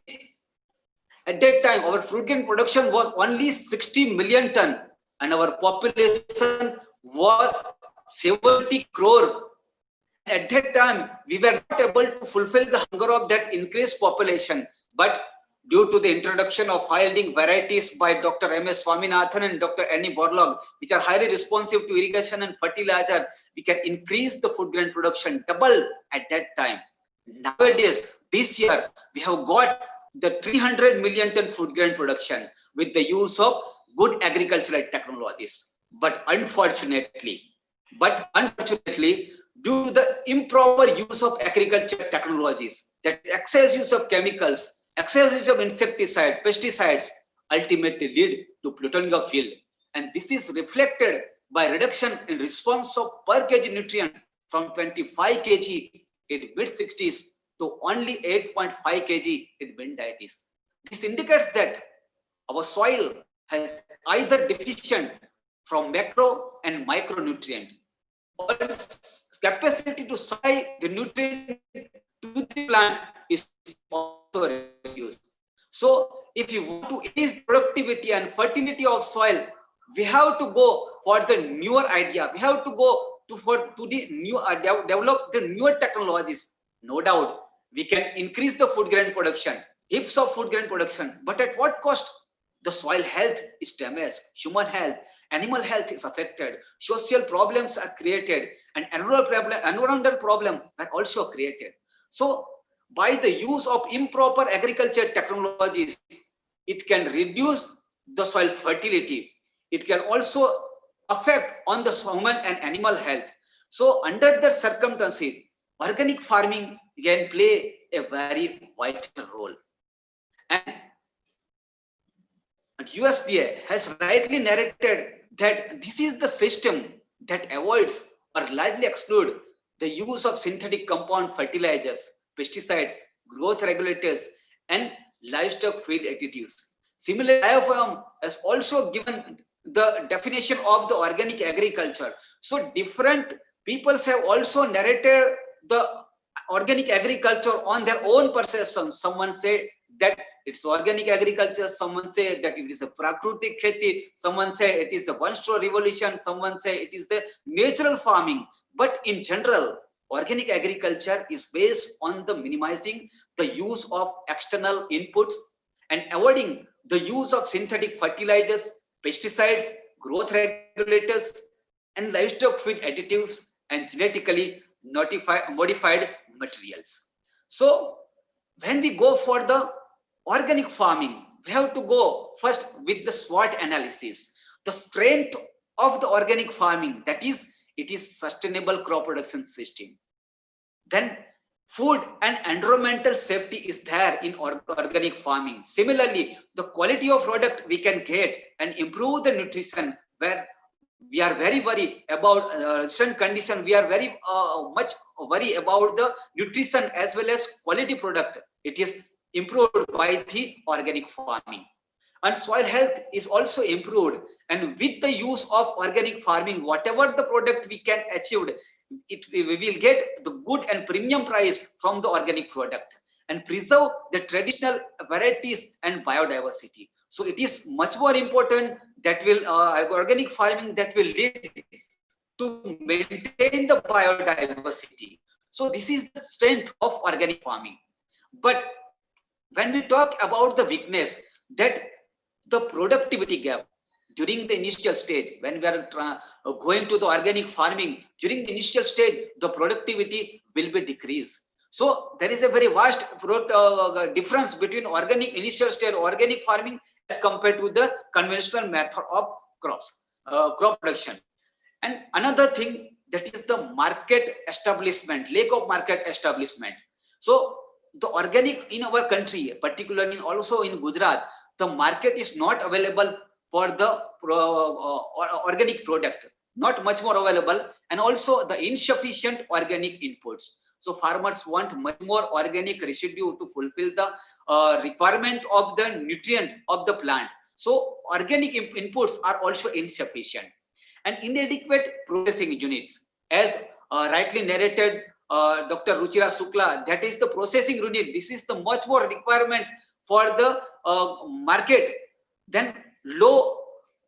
at that time, our fruit grain production was only 60 million ton, and our population was 70 crore. At that time, we were not able to fulfill the hunger of that increased population. But due to the introduction of high-yielding varieties by Dr. M.S. Swaminathan and Dr. Annie Borlaug, which are highly responsive to irrigation and fertilizer, we can increase the food grain production double at that time. Nowadays, this year, we have got the 300 million ton food grain production with the use of good agricultural technologies. But unfortunately, due to the improper use of agricultural technologies, that excess use of chemicals, excess use of insecticide, pesticides, ultimately lead to plutonium of yield. and this is reflected by reduction in response of per kg nutrient from 25 kg in mid-60s to only 8.5 kg in mid-90s. This indicates that our soil has either deficient from macro and micronutrient, or its capacity to supply the nutrient to the plant is also reduced. So if you want to increase productivity and fertility of soil, we have to go for the newer idea. We have to go to the new develop the newer technologies. No doubt we can increase the food grain production, heaps of food grain production, but at what cost? The soil health is damaged, human health, animal health is affected, social problems are created, and environmental problems are also created. So by the use of improper agriculture technologies, it can reduce the soil fertility. It can also affect on the human and animal health. So under the circumstances, organic farming can play a very vital role. And USDA has rightly narrated that this is the system that avoids or largely excludes the use of synthetic compound fertilizers, pesticides, growth regulators, and livestock feed additives. Similarly, IFM has also given the definition of the organic agriculture. So different peoples have also narrated the organic agriculture on their own perceptions. Someone say that it's organic agriculture, someone say that it is a prakrutik kheti, someone say it is the one-straw revolution, someone say it is the natural farming. But in general, organic agriculture is based on the minimizing the use of external inputs and avoiding the use of synthetic fertilizers, pesticides, growth regulators, and livestock feed additives and genetically modified materials. So when we go for the organic farming, we have to go first with the SWOT analysis. The strength of the organic farming, that is, it is sustainable crop production system. Then food and environmental safety is there in organic farming. Similarly, the quality of product we can get and improve the nutrition, where we are very worried about recent condition. We are very much worried about the nutrition as well as quality product. It is improved by the organic farming. And soil health is also improved. And with the use of organic farming, whatever the product we can achieve, we will get the good and premium price from the organic product and preserve the traditional varieties and biodiversity. So it is much more important that will organic farming that will lead to maintain the biodiversity. So this is the strength of organic farming. But when we talk about the weakness, that the productivity gap during the initial stage, when we are going to the organic farming, during the initial stage, the productivity will be decreased. So there is a very vast difference between organic initial stage organic farming as compared to the conventional method of crop production. And another thing, that is the market establishment, lack of market establishment. So the organic in our country, particularly also in Gujarat, the market is not available for the organic product, not much more available, and also the insufficient organic inputs. So farmers want much more organic residue to fulfill the requirement of the nutrient of the plant. So organic inputs are also insufficient. And inadequate processing units, as rightly narrated Dr. Ruchira Sukla, that is the processing unit. This is the much more requirement for the market. Then low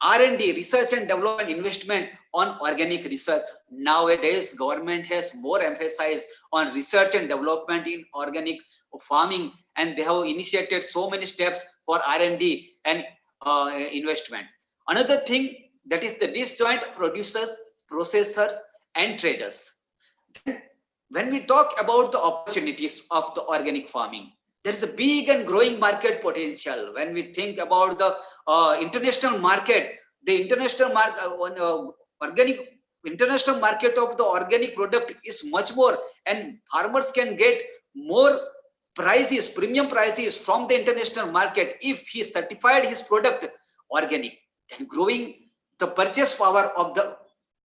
R&D, research and development investment on organic research. Nowadays, government has more emphasis on research and development in organic farming, and they have initiated so many steps for R&D and investment. Another thing, that is the disjoint producers, processors, and traders. Then, when we talk about the opportunities of the organic farming, there is a big and growing market potential. When we think about the international market, the international market, international market of the organic product is much more, and farmers can get more prices, premium prices from the international market if he certified his product organic. And growing the purchase power of the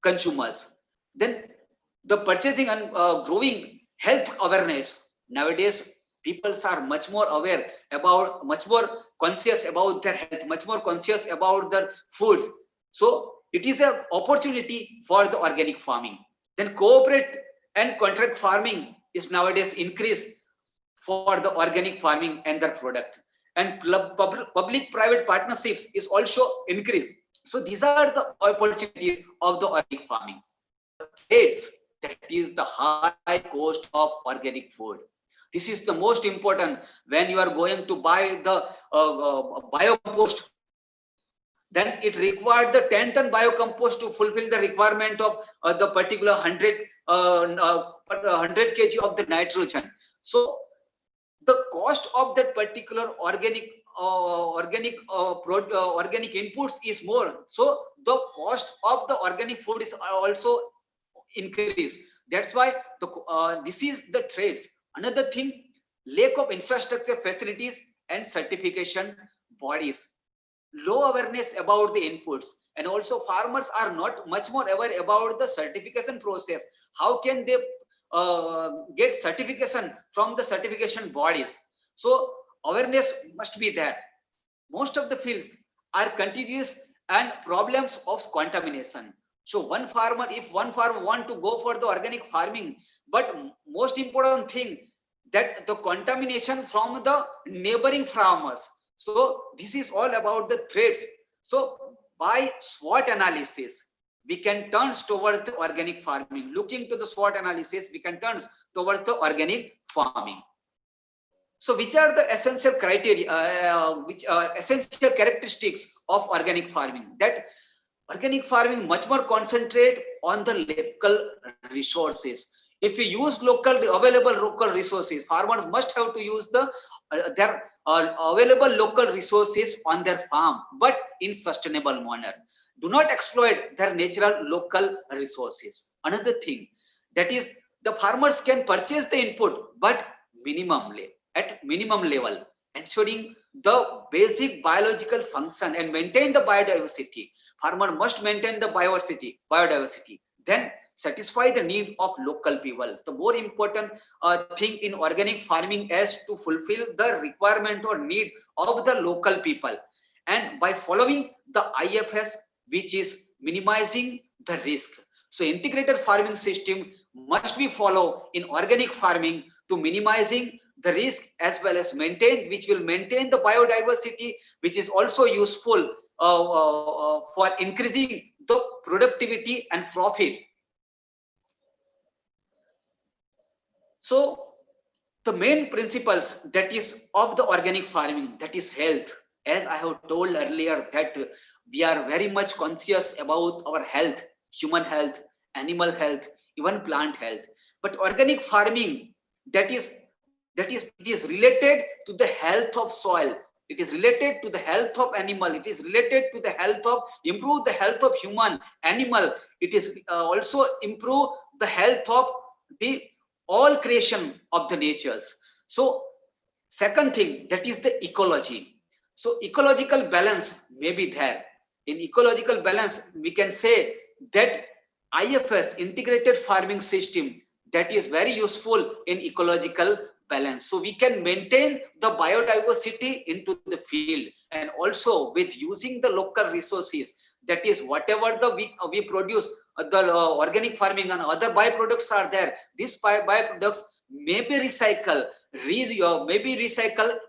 consumers. Then the purchasing and growing health awareness. Nowadays, people are much more aware about, much more conscious about their health, much more conscious about their foods. So it is an opportunity for the organic farming. Then cooperate and contract farming is nowadays increased for the organic farming and their product. And public-private partnerships is also increased. So these are the opportunities of the organic farming. Threats, that is the high cost of organic food. This is the most important when you are going to buy the biocompost. Then it required the 10-ton biocompost to fulfill the requirement of the particular 100 kg of the nitrogen. So the cost of that particular organic inputs is more. So the cost of the organic food is also increased. That's why this is the trades. Another thing, lack of infrastructure facilities and certification bodies. Low awareness about the inputs, and also farmers are not much more aware about the certification process. How can they get certification from the certification bodies? So awareness must be there. Most of the fields are contiguous and problems of contamination. So if one farmer want to go for the organic farming, but most important thing that the contamination from the neighboring farmers. So this is all about the threats. So by SWOT analysis, we can turn towards the organic farming. Looking to the SWOT analysis, we can turn towards the organic farming. So which are the essential criteria, essential characteristics of organic farming? That organic farming much more concentrate on the local resources. If we use available local resources, farmers must have to use their available local resources on their farm, but in sustainable manner. Do not exploit their natural local resources. Another thing, that is the farmers can purchase the input, but at minimum level, ensuring the basic biological function and maintain the biodiversity. Farmer must maintain the biodiversity. Then satisfy the need of local people. The more important thing in organic farming is to fulfill the requirement or need of the local people. And by following the IFS, which is minimizing the risk. So integrated farming system must be followed in organic farming to minimizing the risk as well as which will maintain the biodiversity, which is also useful for increasing the productivity and profit. So the main principles that is of the organic farming, that is health. As I have told earlier, that we are very much conscious about our health, human health, animal health, even plant health. But organic farming, it is related to the health of soil. It is related to the health of animal. It is related to the health of, improve the health of human, animal. It is also improve the health of the all creation of the natures. So second thing, that is the ecology. So ecological balance may be there. In ecological balance, we can say that IFS, integrated farming system, that is very useful in ecological balance. So we can maintain the biodiversity into the field, and also with using the local resources, that is whatever we produce, the organic farming and other byproducts are there. These byproducts may be recycled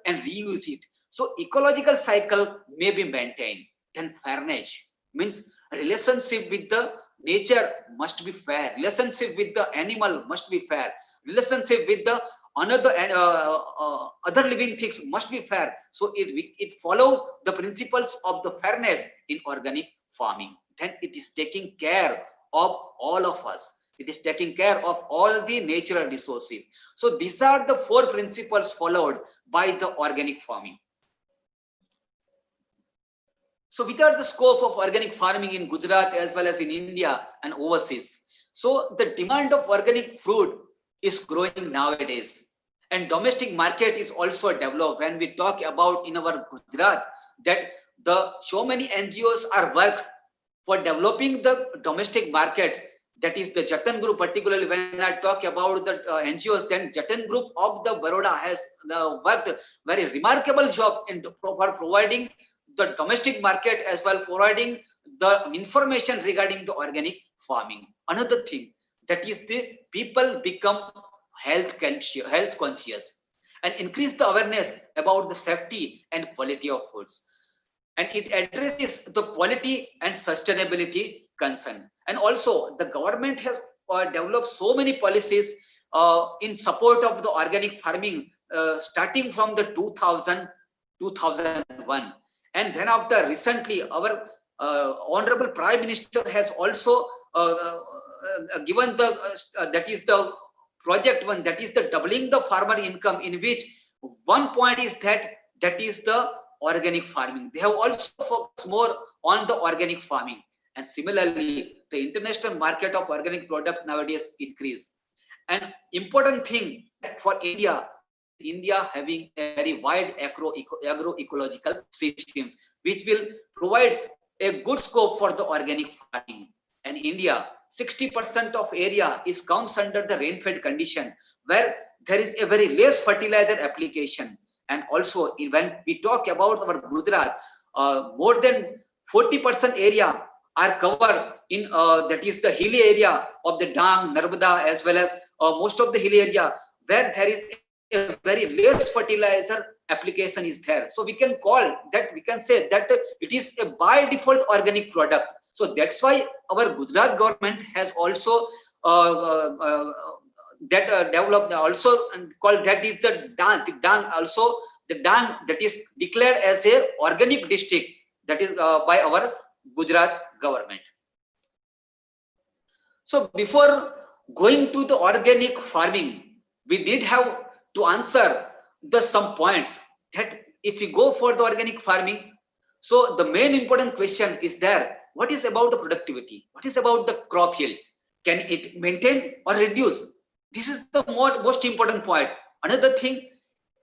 and reuse it. So ecological cycle may be maintained. Then fairness means relationship with the nature must be fair. Relationship with the animal must be fair. Relationship with the other living things must be fair. So it follows the principles of the fairness in organic farming. Then it is taking care of all of us. It is taking care of all the natural resources. So these are the 4 principles followed by the organic farming. So what are the scope of organic farming in Gujarat as well as in India and overseas? So the demand of organic fruit is growing nowadays, and domestic market is also developed. When we talk about in our Gujarat, that so many NGOs are work for developing the domestic market. That is the Jatan Group, particularly when I talk about the NGOs, then Jatan Group of the Baroda has worked very remarkable job in for providing the domestic market as well, providing the information regarding the organic farming. Another thing, that is the people become health conscious and increase the awareness about the safety and quality of foods. And it addresses the quality and sustainability concern. And also the government has developed so many policies in support of the organic farming starting from the 2001. And then after recently, our Honorable Prime Minister has also given the, that is the project one, that is the doubling the farmer income, in which one point is that is the organic farming. They have also focused more on the organic farming. And similarly, the international market of organic product nowadays increase. And important thing for India having a very wide agroecological systems, which will provide a good scope for the organic farming. And India, 60% of area comes under the rain-fed condition, where there is a very less fertilizer application. And also, when we talk about our Gujarat, more than 40% area are covered in that is the hilly area of the Dang, Narmada, as well as most of the hilly area where there is a very less fertilizer application is there. So we can call that, we can say that it is a by default organic product. So that's why our Gujarat government has also developed also called, that is the Dang also, the Dang that is declared as a organic district, that is by our Gujarat government. So before going to the organic farming, we did have to answer some points that if we go for the organic farming, so the main important question is there, what is about the productivity? What is about the crop yield? Can it maintain or reduce? This is the most important point. Another thing,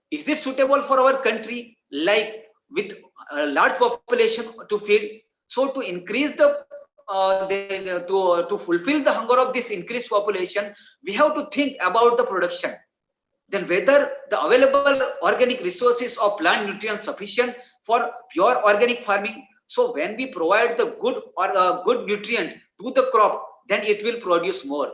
is it suitable for our country, like with a large population to feed? So to increase the to fulfill the hunger of this increased population, we have to think about the production. Then whether the available organic resources of plant nutrients sufficient for pure organic farming. So when we provide the good or good nutrient to the crop, then it will produce more.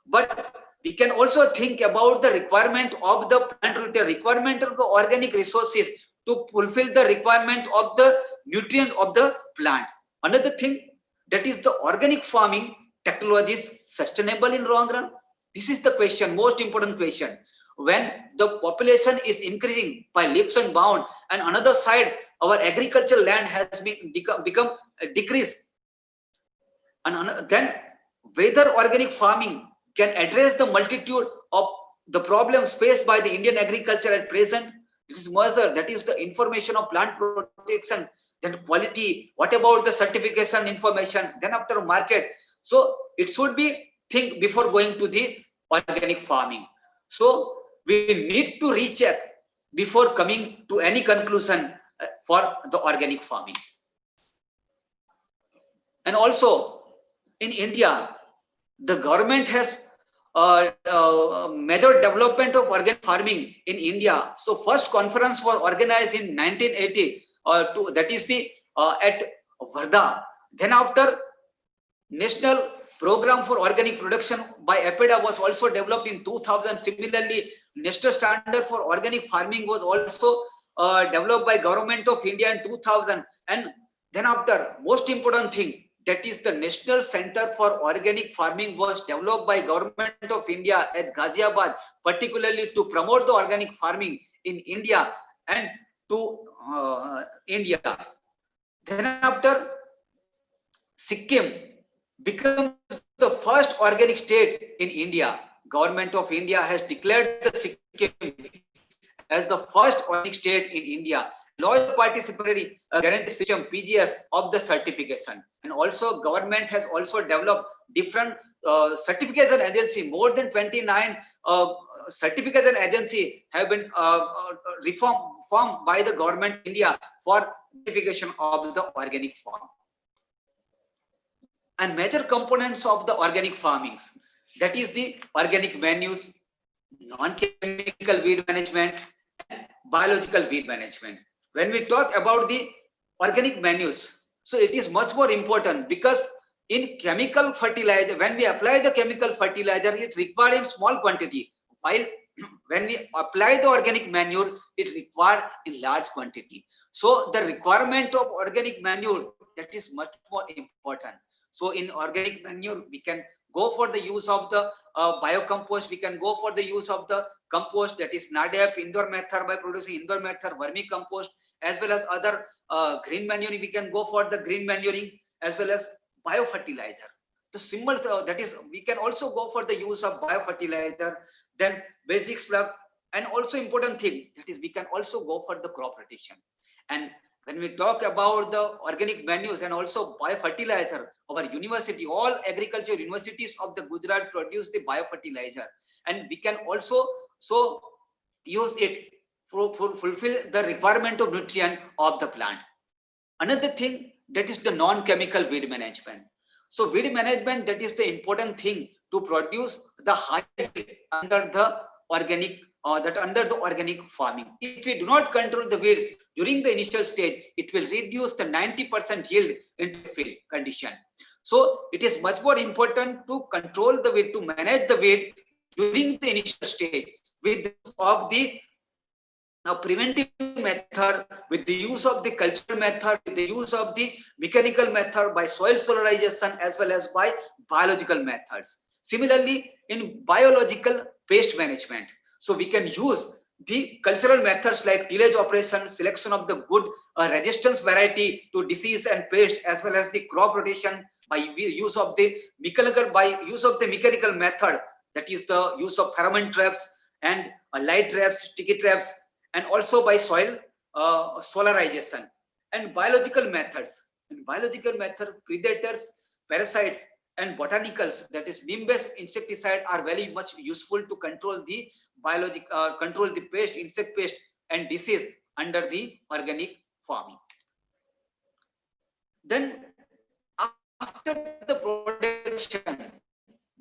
But we can also think about the requirement of the plant nutrient, requirement of the organic resources to fulfill the requirement of the nutrient of the plant. Another thing, that is the organic farming technologies sustainable in long run. This is the question, most important question. When the population is increasing by leaps and bounds, and another side, our agricultural land has become decreased, and then whether organic farming can address the multitude of the problems faced by the Indian agriculture at present. This is measure, that is the information of plant protection, then quality, what about the certification information, then after market. So it should be think before going to the organic farming. So we need to recheck before coming to any conclusion for the organic farming. And also in India, the government has major development of organic farming in India. So first conference was organized in 1980, that is the at Varda. Then after, National Program for Organic Production by APEDA was also developed in 2000. Similarly, National Standard for Organic Farming was also developed by Government of India in 2000. And then after, most important thing, that is the National Center for Organic Farming was developed by Government of India at Ghaziabad, particularly to promote the organic farming in India and to India. Then after, Sikkim becomes the first organic state in India. Government of India has declared the Sikkim as the first organic state in India. Large participatory guarantee system PGS of the certification. And also government has also developed different certification agency. More than 29 certification agency have been formed by the government of India for certification of the organic farm. and major components of the organic farmings. That is the organic menus, non-chemical weed management, and biological weed management. When we talk about the organic menus, so it is much more important because in chemical fertilizer, when we apply the chemical fertilizer, it required in small quantity, while when we apply the organic manure, it required in large quantity. So the requirement of organic manure, that is much more important. So in organic manure, we can go for the use of the biocompost, we can go for the use of the compost, that is NADEP, indoor method, by producing indoor method, vermicompost, as well as other green manuring. We can go for the green manuring as well as biofertilizer. The symbol, that is, we can also go for the use of biofertilizer, then basic slug, and also important thing, that is we can also go for the crop rotation. And when we talk about the organic menus and also biofertilizer, our university, all agriculture universities of the Gujarat produce the biofertilizer, and we can also use it for fulfill the requirement of nutrient of the plant. Another thing, that is the non-chemical weed management. So weed management, that is the important thing to produce the high yield under the organic under the organic farming. If we do not control the weeds during the initial stage, it will reduce the 90% yield into field condition. So it is much more important to control the weed, to manage the weed during the initial stage with the use of the preventive method, with the use of the cultural method, with the use of the mechanical method, by soil solarization, as well as by biological methods. Similarly, in biological pest management, so we can use the cultural methods like tillage operation, selection of the good resistance variety to disease and pest, as well as the crop rotation by use of the mechanical method, that is the use of pheromone traps and light traps, sticky traps, and also by soil solarization. And biological methods. In biological methods, predators, parasites, and botanicals, that is neem-based insecticide, are very much useful to control the control the pest, insect pest, and disease under the organic farming. Then after the production,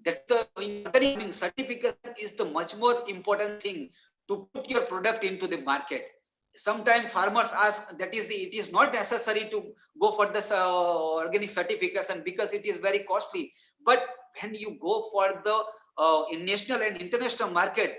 that the organic farming certificate is the much more important thing to put your product into the market. Sometimes farmers ask, that is, it is not necessary to go for this organic certification because it is very costly. But when you go for the in national and international market,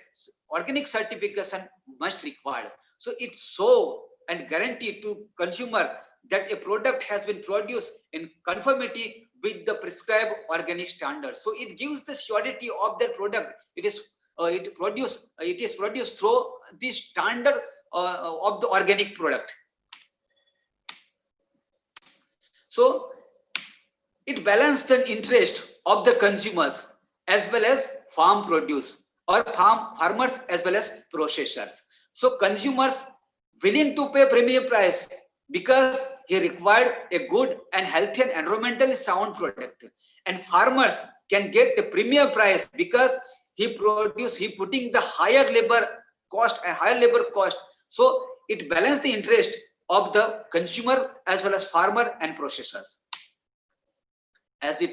organic certification must required. So it's so and guaranteed to consumer that a product has been produced in conformity with the prescribed organic standards. So it gives the surety of the product. It is produced through the standard of the organic product. So it balances the interest of the consumers as well as farm produce, or farmers as well as processors. So consumers willing to pay premium price because he required a good and healthy and environmentally sound product, and farmers can get a premium price because he putting the higher labor cost. So it balances the interest of the consumer as well as farmer and processors. As I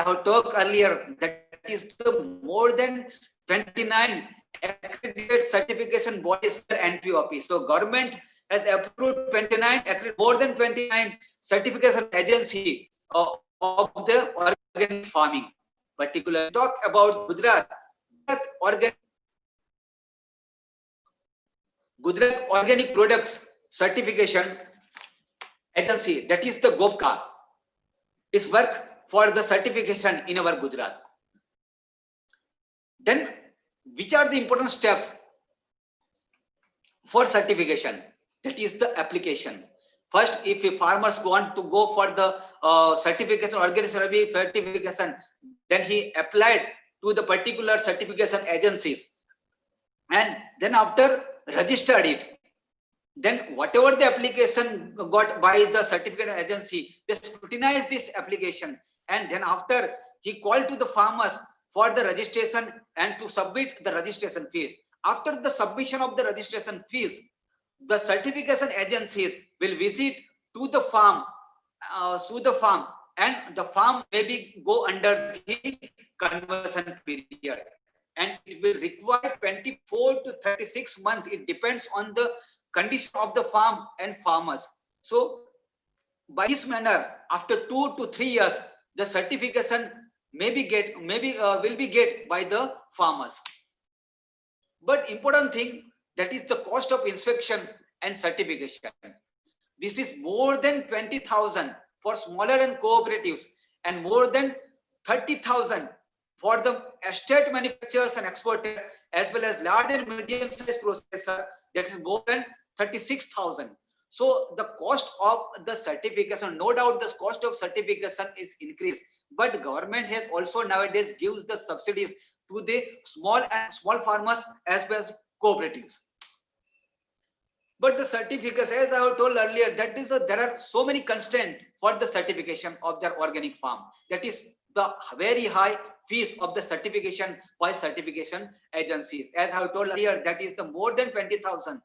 have talked earlier, that is the more than 29 accredited certification bodies NPOP. So government has approved more than 29 certification agency of the organic farming. Particularly talk about Gujarat Organic Products Certification Agency, that is the GOPCA, is work for the certification in our Gujarat. Then, which are the important steps for certification? That is the application. First, if a farmers want to go for the certification, organic certification, then he applied to the particular certification agencies, and then after registered it, then whatever the application got by the certificate agency, they scrutinize this application, and then after he called to the farmers for the registration and to submit the registration fees. After the submission of the registration fees, the certification agencies will visit to the farm and the farm maybe go under the conversion period, and it will require 24 to 36 months. It depends on the condition of the farm and farmers. So by this manner, after 2 to 3 years, the certification will be get by the farmers. But important thing, that is the cost of inspection and certification. This is more than 20,000 for smaller and cooperatives, and more than 30,000 for the estate manufacturers and exporters, as well as large and medium sized processor, that is more than 36,000. So the cost of the certification, no doubt the cost of certification is increased, but government has also nowadays gives the subsidies to the small farmers as well as cooperatives. But the certificates, as I have told earlier, that is there are so many constraints for the certification of their organic farm. That is the very high fees of the certification by certification agencies. As I have told earlier, that is the more than 20,000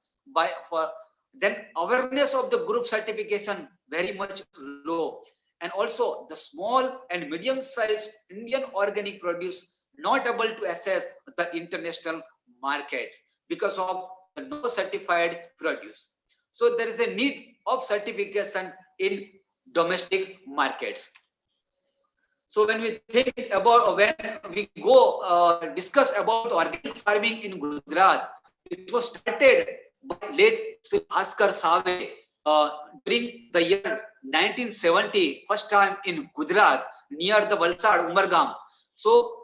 for. Then awareness of the group certification very much low, and also the small and medium sized Indian organic produce not able to access the international markets because of the no certified produce. So there is a need of certification in domestic markets. So when we think about, when we go discuss about organic farming in Gujarat, it was started by late Bhaskar Save during the year 1970, first time in Gujarat near the Valsad Umargam. So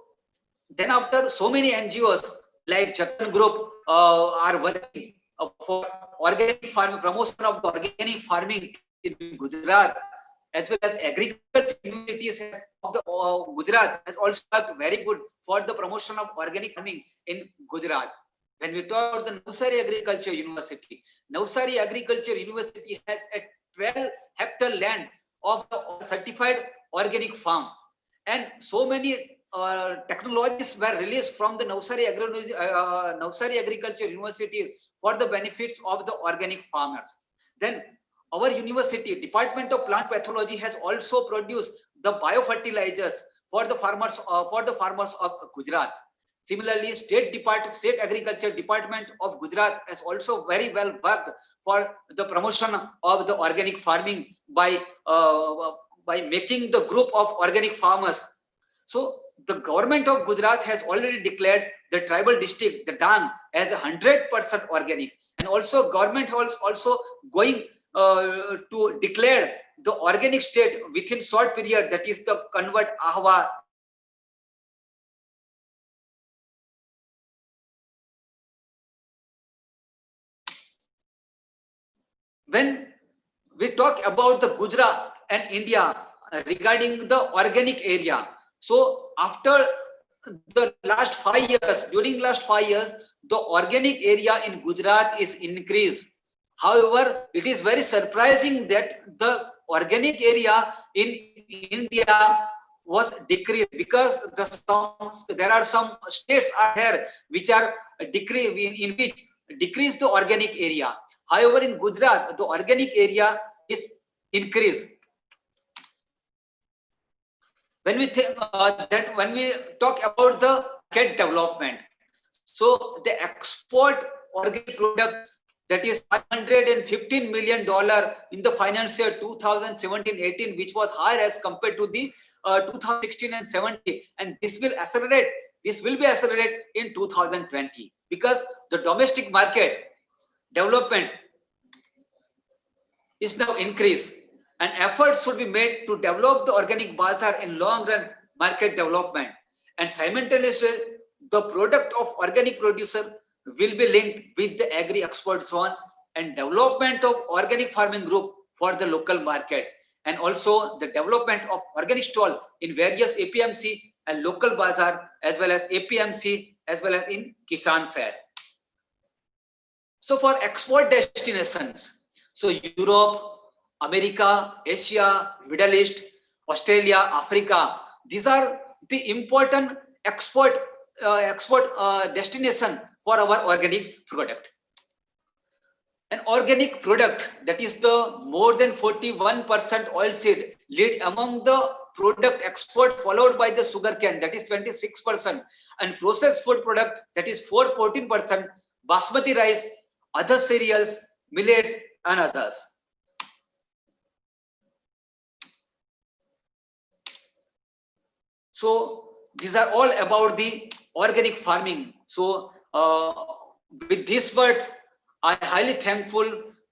then after, so many NGOs like Jatan Group are working for organic farming, promotion of organic farming in Gujarat, as well as agriculture universities of the Gujarat has also worked very good for the promotion of organic farming in Gujarat. When we talk about the Navsari Agriculture University, Navsari Agriculture University has a 12-hectare land of the certified organic farm, and so many technologies were released from the Navsari Agriculture University for the benefits of the organic farmers. Then our university, Department of Plant Pathology, has also produced the biofertilizers for the farmers of Gujarat. Similarly, State Agriculture Department of Gujarat has also very well worked for the promotion of the organic farming by making the group of organic farmers. So the government of Gujarat has already declared the tribal district, the Dang, as 100% organic, and also government also going to declare the organic state within short period, that is the convert Ahwa. When we talk about the Gujarat and India regarding the organic area, so after the last 5 years, during last 5 years, the organic area in Gujarat is increased. However, it is very surprising that the organic area in India was decreased, because there are some states are here which are in which decrease the organic area. However, in Gujarat, the organic area is increased. When we think when we talk about the market development, so the export organic product, that is $515 million in the financial year 2017-18, which was higher as compared to the 2016 and 17, and this will accelerate. This will be accelerated in 2020, because the domestic market development is now increased, and efforts should be made to develop the organic bazaar in long run market development, and simultaneously the product of organic producer will be linked with the agri export zone and development of organic farming group for the local market, and also the development of organic stall in various APMC and local bazaar, as well as APMC, as well as in Kisan Fair. So for export destinations, so Europe, America, Asia, Middle East, Australia, Africa, these are the important export destination for our organic product. An organic product, that is the more than 41% oilseed, lead among the product export followed by the sugarcane, that is 26%, and processed food product, that is 14%, basmati rice, other cereals, millets, and others. So these are all about the organic farming. So with these words, I am highly thankful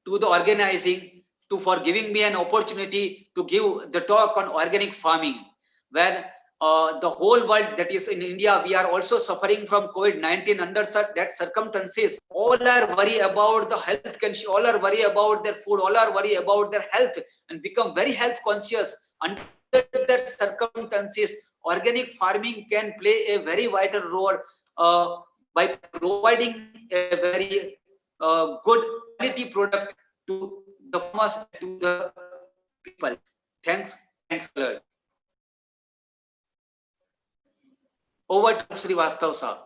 to the organizing for giving me an opportunity to give the talk on organic farming, where the whole world, that is in India, we are also suffering from COVID-19. Under that circumstances, all are worried about the health, all are worried about their food, all are worried about their health, and become very health conscious. Under that circumstances, organic farming can play a very vital role by providing a very good quality product to the farmers, to the people. Thanks a lot. Over to Srivastav sir.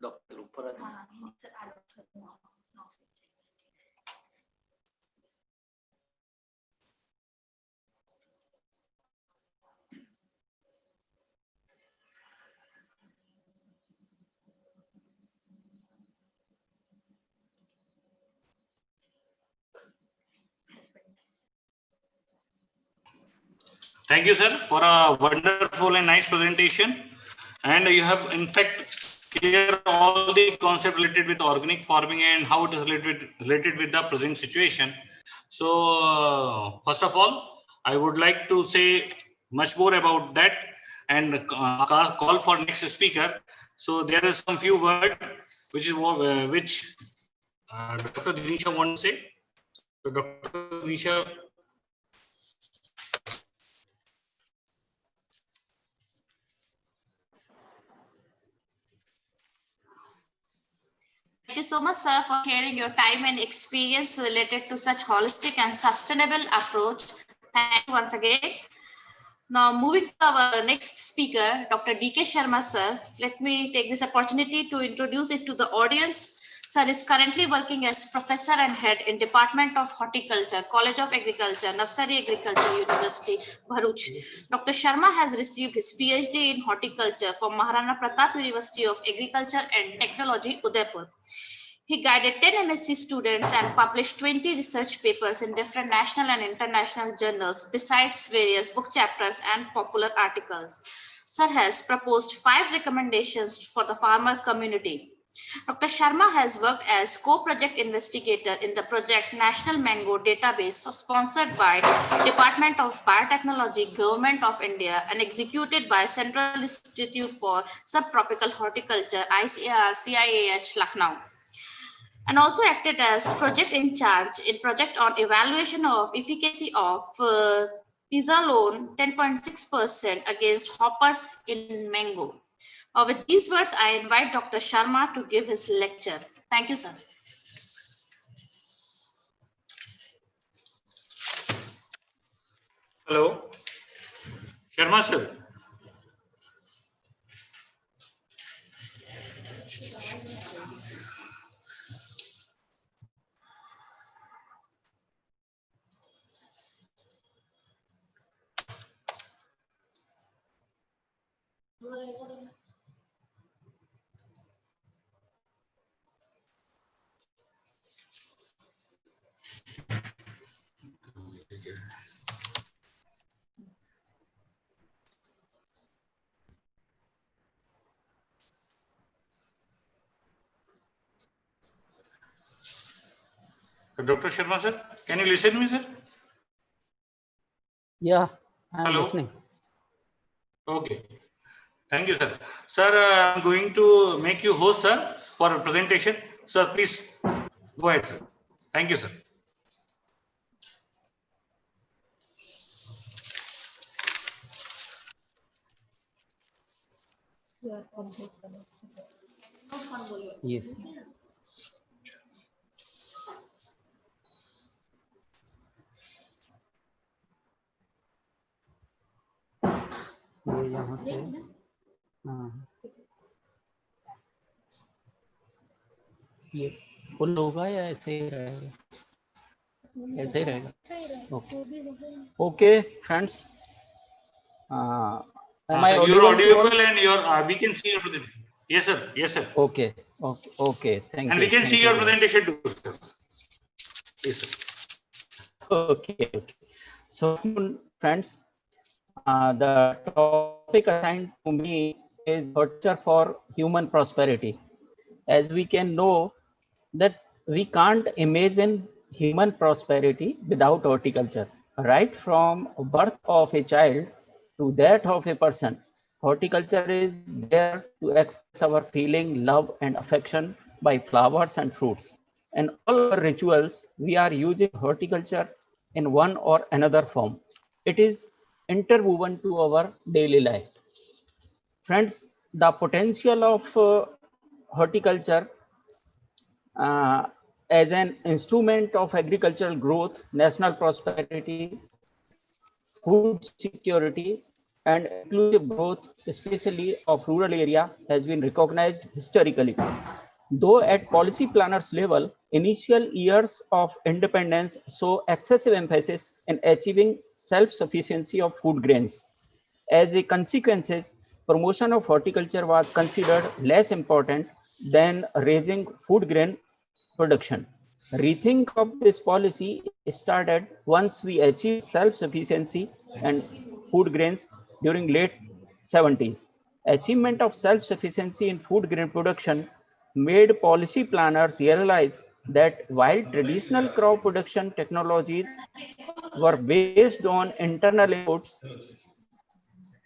Dr. Upparadhi. Thank you, sir, for a wonderful and nice presentation. And you have, in fact, clear all the concepts related with organic farming and how it is related with the present situation. So, first of all, I would like to say much more about that and call for next speaker. So, there is some few words which Dr. Dinisha wants to say. So, Dr. Dinisha. Thank you so much, sir, for sharing your time and experience related to such holistic and sustainable approach. Thank you once again. Now, moving to our next speaker, Dr. D.K. Sharma, sir. Let me take this opportunity to introduce it to the audience. Sir is currently working as Professor and Head in Department of Horticulture, College of Agriculture, Navsari Agriculture University, Bharuch. Dr. Sharma has received his PhD in Horticulture from Maharana Pratap University of Agriculture and Technology, Udaipur. He guided 10 MSc students and published 20 research papers in different national and international journals, besides various book chapters and popular articles. Sir has proposed 5 recommendations for the farmer community. Dr. Sharma has worked as co-project investigator in the project National Mango Database, sponsored by Department of Biotechnology, Government of India, and executed by Central Institute for Subtropical Horticulture, ICAR, CIAH, Lucknow, and also acted as project in charge in project on evaluation of efficacy of Pizalone 10.6% against hoppers in mango. With these words, I invite Dr. Sharma to give his lecture. Thank you, sir. Hello, Sharma sir. Dr. Sharma sir, can you listen to me, sir? Yeah, I am Hello. listening. Okay. Thank you, sir. Sir, I'm going to make you host, sir, for a presentation. Sir, please go ahead, sir. Thank you, sir. ये यहाँ से हाँ ये full होगा या ऐसे ही रहेगा? ऐसे ही रहेगा. Okay okay friends. Am I So you're audible to all? audible and we can see your presentation. Yes, sir. Yes, sir. Okay. Thank you. And we can see your presentation too, sir. Yes, sir. Okay. So, friends, the topic assigned to me is horticulture for human prosperity. As we can know that we can't imagine human prosperity without horticulture. Right from birth of a child to that of a person, horticulture is there to express our feeling, love and affection by flowers and fruits. In all our rituals, we are using horticulture in one or another form. It is interwoven to our daily life. Friends, the potential of horticulture as an instrument of agricultural growth, national prosperity, food security, and inclusive growth, especially of rural area, has been recognized historically. Though at policy planners level, initial years of independence saw excessive emphasis in achieving self-sufficiency of food grains. As a consequence, promotion of horticulture was considered less important than raising food grain production. Rethink of this policy started once we achieved self-sufficiency and food grains during late 70s. Achievement of self-sufficiency in food grain production made policy planners realize that while traditional crop production technologies were based on internal inputs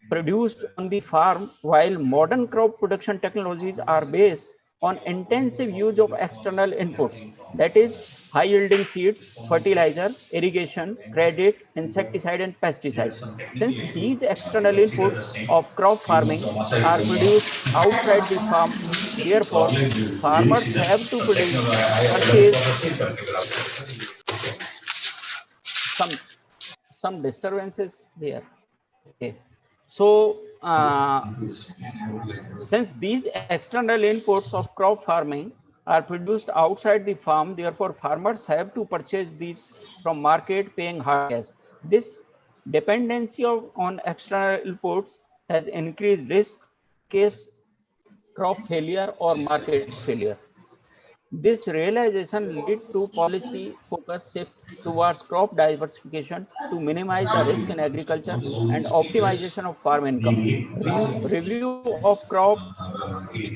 produced on the farm, while modern crop production technologies are based on intensive use of external inputs, that is, high yielding seeds, fertilizer, irrigation, credit, insecticide, and pesticide. Since these external inputs of crop farming are produced outside the farm, therefore, farmers have to purchase some disturbances there. Okay. So, since these external inputs of crop farming are produced outside the farm, therefore farmers have to purchase these from market paying high cash. This dependency on external inputs has increased risk, case crop failure or market failure. This realization led to policy focus shift towards crop diversification to minimize the risk in agriculture and optimization of farm income. Review of crop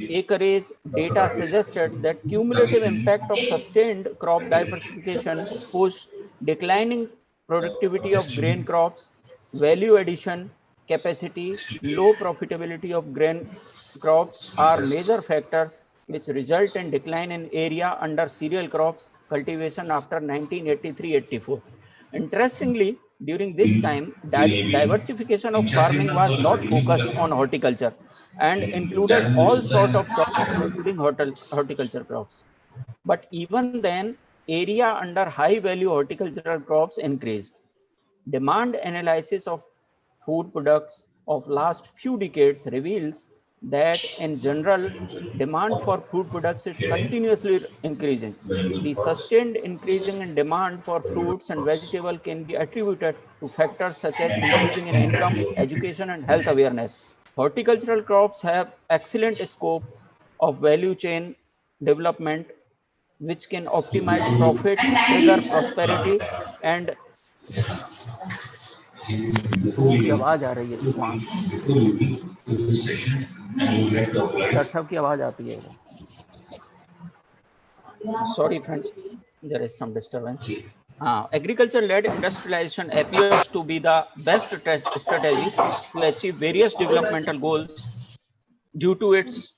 acreage data suggested that cumulative impact of sustained crop diversification pushed declining productivity of grain crops, value addition, capacity, low profitability of grain crops are major factors which result in decline in area under cereal crops cultivation after 1983-84. Interestingly, during this time, diversification of farming was not focused on horticulture and included all sorts of crops, including horticulture crops. But even then, area under high value horticultural crops increased. Demand analysis of food products of last few decades reveals that in general, demand for food products is continuously increasing. The sustained increasing in demand for fruits and vegetables can be attributed to factors such as increasing in income, education, and health awareness. Horticultural crops have excellent scope of value chain development, which can optimize profit, trigger prosperity, and की आवाज आ रही है वहां doctor साहब की आवाज आती है sorry friends there is some disturbance agriculture-led industrialization appears to be the best strategy to achieve various developmental goals due to its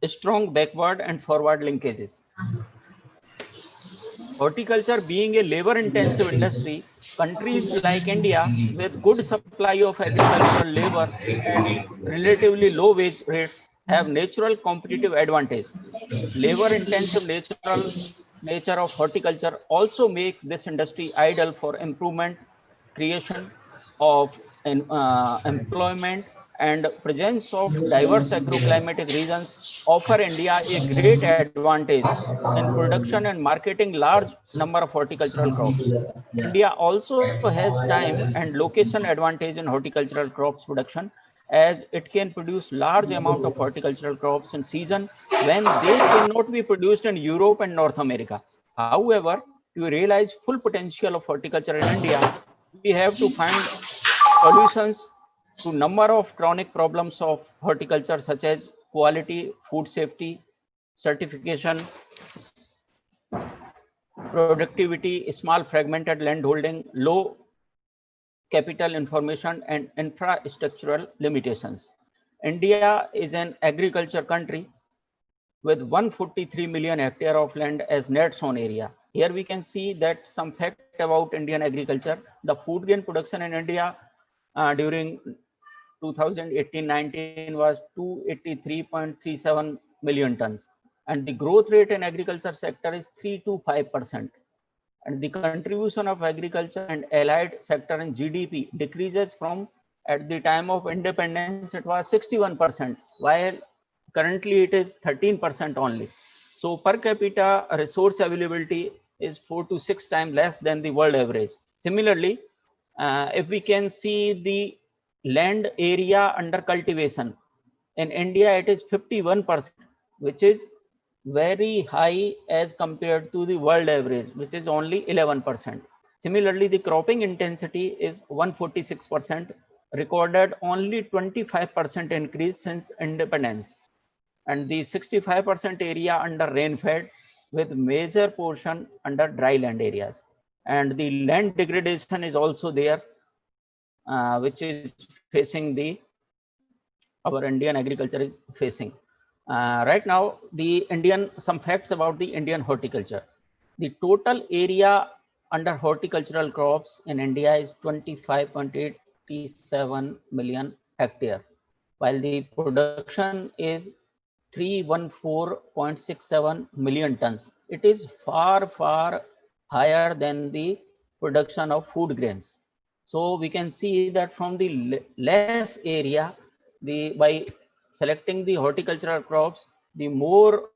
strong backward and forward linkages. Horticulture being a labor-intensive industry, countries like India with good supply of agricultural labor at relatively low wage rates have natural competitive advantage. Labor intensive natural nature of horticulture also makes this industry ideal for improvement, creation of employment, and presence of diverse agroclimatic regions offer India a great advantage in production and marketing large number of horticultural crops. India also has time and location advantage in horticultural crops production, as it can produce large amount of horticultural crops in season when they cannot be produced in Europe and North America. However, to realize full potential of horticulture in India, we have to find solutions to number of chronic problems of horticulture such as quality, food safety, certification, productivity, small fragmented land holding, low capital information, and infrastructural limitations. India is an agriculture country with 143 million hectare of land as net sown area. Here we can see that some fact about Indian agriculture. The food grain production in India during 2018-19 was 283.37 million tons, and the growth rate in agriculture sector is 3 to 5%. And the contribution of agriculture and allied sector in GDP decreases from at the time of independence it was 61%, while currently it is 13% only. So per capita resource availability is 4 to 6 times less than the world average. Similarly, if we can see the land area under cultivation in India, it is 51%, which is very high as compared to the world average, which is only 11%. Similarly, the cropping intensity is 146%, recorded only 25% increase since independence, and the 65% area under rain-fed with major portion under dry land areas. And the land degradation is also there, which is facing our Indian agriculture is facing. Right now, some facts about the Indian horticulture. The total area under horticultural crops in India is 25.87 million hectare, while the production is 314.67 million tons. It is far, far higher than the production of food grains. So we can see that from the less area, by selecting the horticultural crops, the more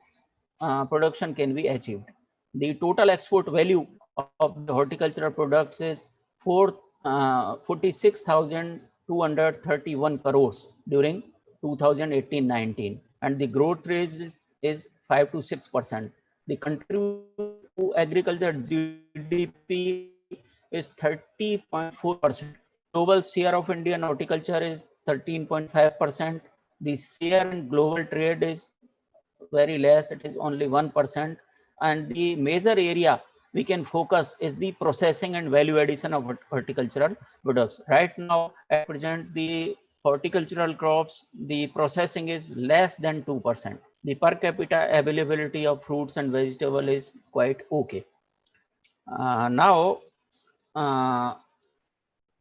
production can be achieved. The total export value of the horticultural products is 46,231 crores during 2018-19, and the growth rate is 5 to 6%. The contribution to agriculture GDP is 30.4%. Global share of Indian horticulture is 13.5%. The share in global trade is very less, it is only 1%. And the major area we can focus is the processing and value addition of horticultural products. Right now, at present, the horticultural crops, the processing is less than 2%. The per capita availability of fruits and vegetable is quite okay. Now,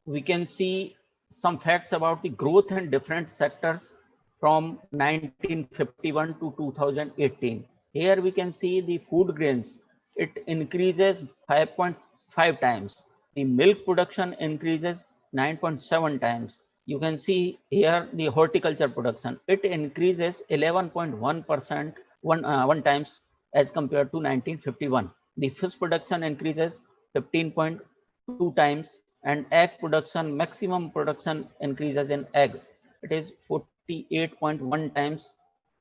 we can see some facts about the growth in different sectors from 1951 to 2018. Here we can see the food grains, it increases 5.5 times. The milk production increases 9.7 times. You can see here the horticulture production, it increases 11.1%, one times as compared to 1951. The fish production increases 15.2 times, and egg production, maximum production increases in egg. It is 48.1 times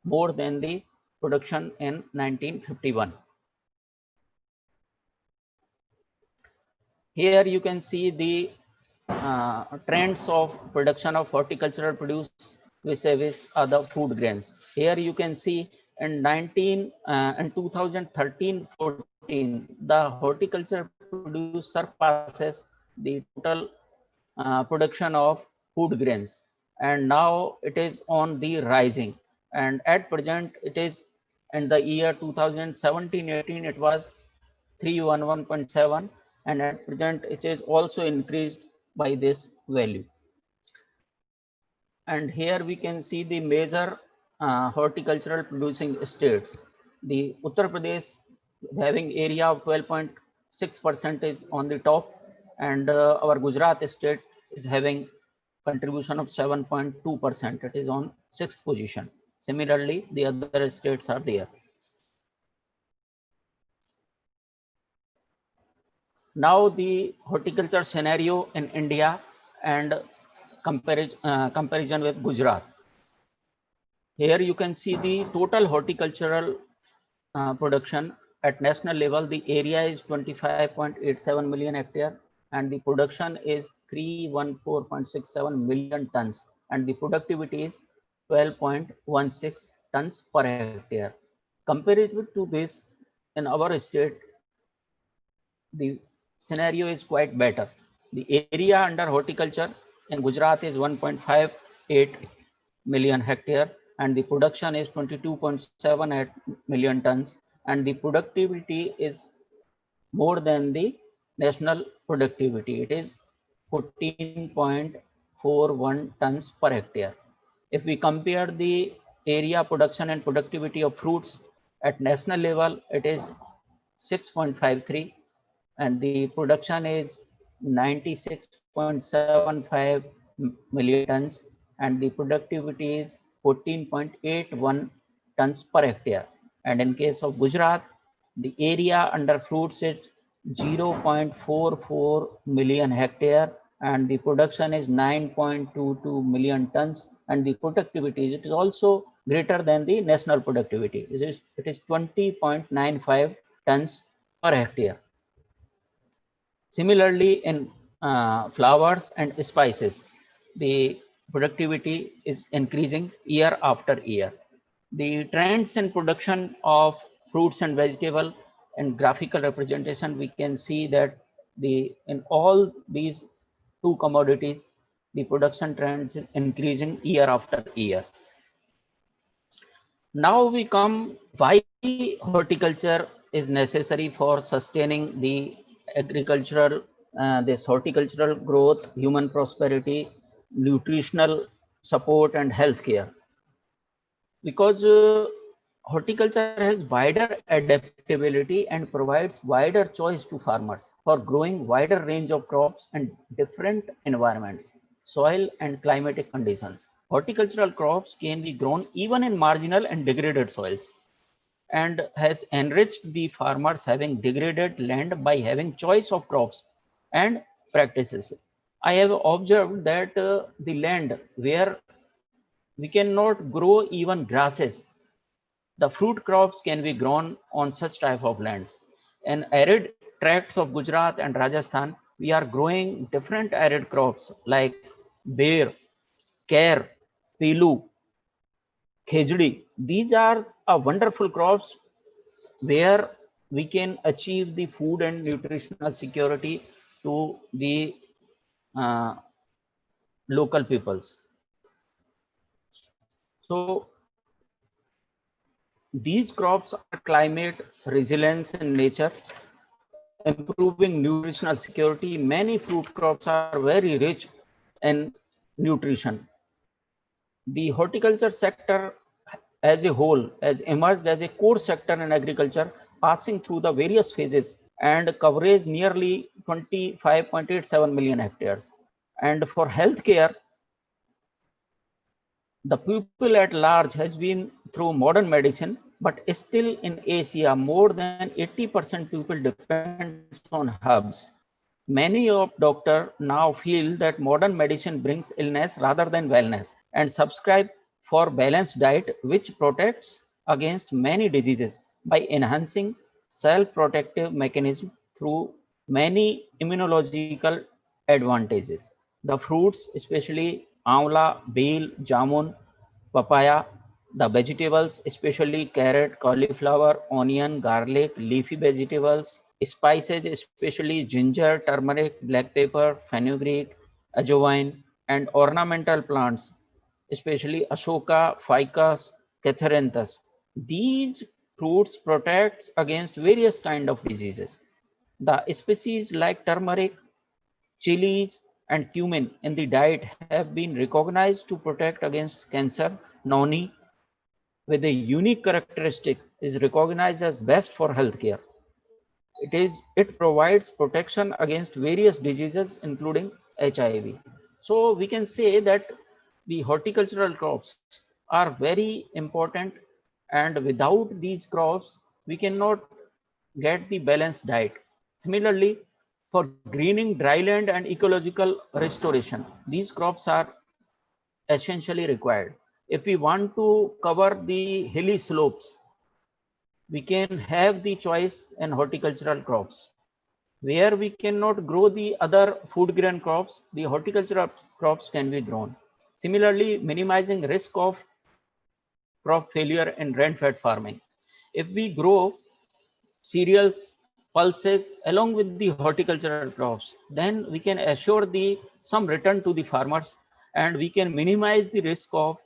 more than the production in 1951. Here you can see the trends of production of horticultural produce vis-a-vis other food grains. Here you can see in 2013-14, the horticulture produce surpasses the total production of food grains, and now it is on the rising, and at present it is in the year 2017-18 it was 311.7, and at present it is also increased by this value. And here we can see the major horticultural producing states. The Uttar Pradesh having area of 12.6% is on the top, and our Gujarat state is having contribution of 7.2%. It is on 6th position. Similarly, the other states are there. Now the horticulture scenario in India and comparison with Gujarat. Here you can see the total horticultural production at national level. The area is 25.87 million hectare and the production is 314.67 million tons and the productivity is 12.16 tons per hectare. Comparative to this, in our state, the scenario is quite better. The area under horticulture in Gujarat is 1.58 million hectare and the production is 22.78 million tons and the productivity is more than the national productivity. It is 14.41 tons per hectare. If we compare the area production and productivity of fruits at national level, it is 6.53 and the production is 96.75 million tons and the productivity is 14.81 tons per hectare. And in case of Gujarat, the area under fruits is 0.44 million hectare and the production is 9.22 million tons and the productivity it is also greater than the national productivity. It is 20.95 tons per hectare. Similarly, in flowers and spices, the productivity is increasing year after year. The trends in production of fruits and vegetable and graphical representation, we can see that in all these two commodities, the production trends is increasing year after year. Now we come why horticulture is necessary for sustaining the agricultural, this horticultural growth, human prosperity, nutritional support and healthcare. Because horticulture has wider adaptability and provides wider choice to farmers for growing wider range of crops and different environments, soil and climatic conditions. Horticultural crops can be grown even in marginal and degraded soils and has enriched the farmers having degraded land by having choice of crops and practices. I have observed that the land where we cannot grow even grasses, the fruit crops can be grown on such type of lands. In arid tracts of Gujarat and Rajasthan, we are growing different arid crops like ber, care, pilu, khejdi. These are wonderful crops where we can achieve the food and nutritional security to the uh, local peoples. So these crops are climate resilience in nature, improving nutritional security. Many fruit crops are very rich in nutrition. The horticulture sector as a whole has emerged as a core sector in agriculture, passing through the various phases and coverage nearly 25.87 million hectares. And for healthcare, the people at large has been through modern medicine, but still in Asia, more than 80% people depends on herbs. Many of doctors now feel that modern medicine brings illness rather than wellness and subscribe for balanced diet which protects against many diseases by enhancing self-protective mechanism through many immunological advantages. The fruits, especially amla, bel, jamun, papaya, the vegetables, especially carrot, cauliflower, onion, garlic, leafy vegetables, spices, especially ginger, turmeric, black pepper, fenugreek, ajwain, and ornamental plants, especially ashoka, ficus, catharanthus. These fruits protect against various kind of diseases. The species like turmeric, chilies, and cumin in the diet have been recognized to protect against cancer, noni, with a unique characteristic is recognized as best for healthcare. It provides protection against various diseases including HIV. So we can say that the horticultural crops are very important, and without these crops we cannot get the balanced diet. Similarly, for greening dryland and ecological restoration, these crops are essentially required. If we want to cover the hilly slopes, we can have the choice in horticultural crops. Where we cannot grow the other food grain crops, the horticultural crops can be grown. Similarly, minimizing risk of crop failure in rain-fed farming. If we grow cereals, pulses along with the horticultural crops, then we can assure the some return to the farmers, and we can minimize the risk of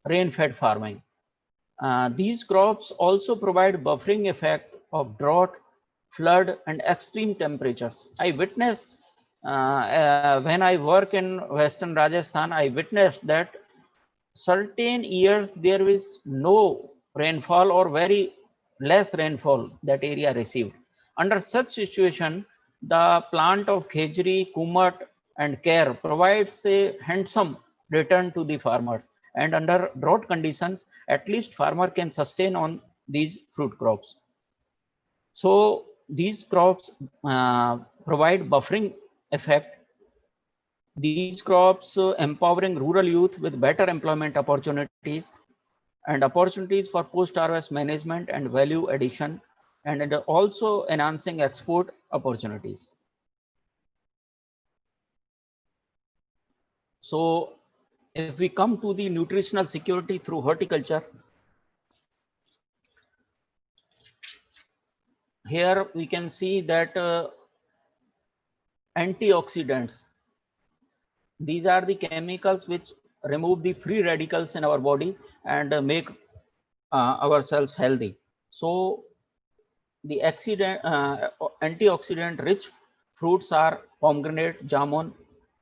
rain-fed farming. These crops also provide buffering effect of drought, flood, and extreme temperatures. I witnessed when I work in Western Rajasthan, I witnessed that certain years there is no rainfall or very less rainfall that area received. Under such situation, the plant of khejri, kumat, and care provides a handsome return to the farmers. And under drought conditions, at least farmer can sustain on these fruit crops. So these crops provide buffering effect. These crops empowering rural youth with better employment opportunities and opportunities for post-harvest management and value addition, and also enhancing export opportunities. So if we come to the nutritional security through horticulture, here we can see that antioxidants, these are the chemicals which remove the free radicals in our body and make ourselves healthy. So the antioxidant rich fruits are pomegranate, jamun,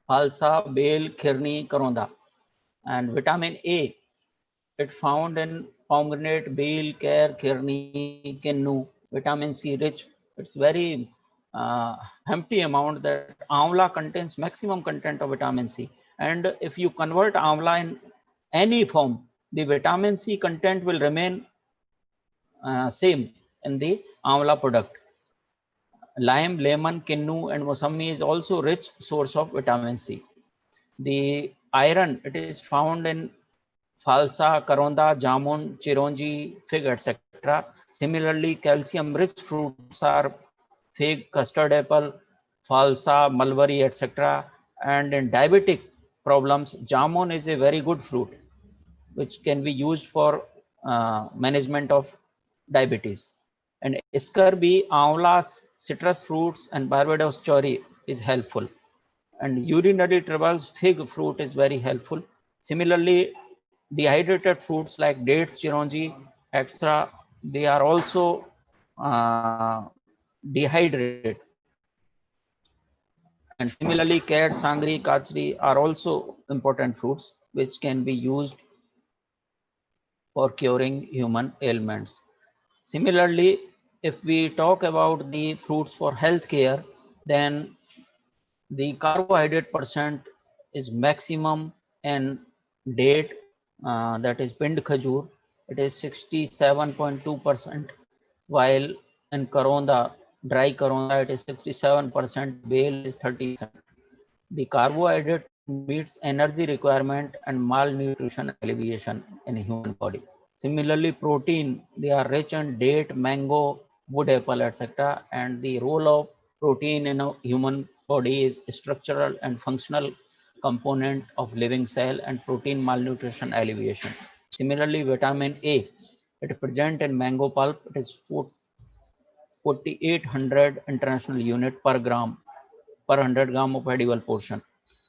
falsa, bale, khirni, karonda. And vitamin A, it found in pomegranate, bale, care, khirni, kinnu. Vitamin C rich, it's very empty amount that amla contains maximum content of vitamin C. And if you convert amla in any form, the vitamin C content will remain same in the amla product. Lime, lemon, kinnu, and mosambi is also rich source of vitamin C. The iron, it is found in falsa, karonda, jamun, chironji, fig, etc. Similarly, calcium-rich fruits are fig, custard apple, falsa, mulberry, etc. And in diabetic problems, jamun is a very good fruit which can be used for management of diabetes. And scurvy, amla, citrus fruits, and Barbados cherry is helpful. And urinary troubles, fig fruit is very helpful. Similarly, dehydrated fruits like dates, chironji, etc., they are also dehydrated. And similarly, cat, sangri, kachri are also important fruits which can be used for curing human ailments. Similarly, if we talk about the fruits for healthcare, then the carbohydrate percent is maximum in date, that is pind khajur, it is 67.2%, while in karonda, dry karonda, it is 67%, bale is 30%. The carbohydrate meets energy requirement and malnutrition alleviation in human body. Similarly, protein, they are rich in date, mango, wood apple, etc. And the role of protein in a human body is structural and functional component of living cell and protein malnutrition alleviation. Similarly, vitamin A, it is present in mango pulp. It is 4800 international unit per gram per 100 gram of edible portion.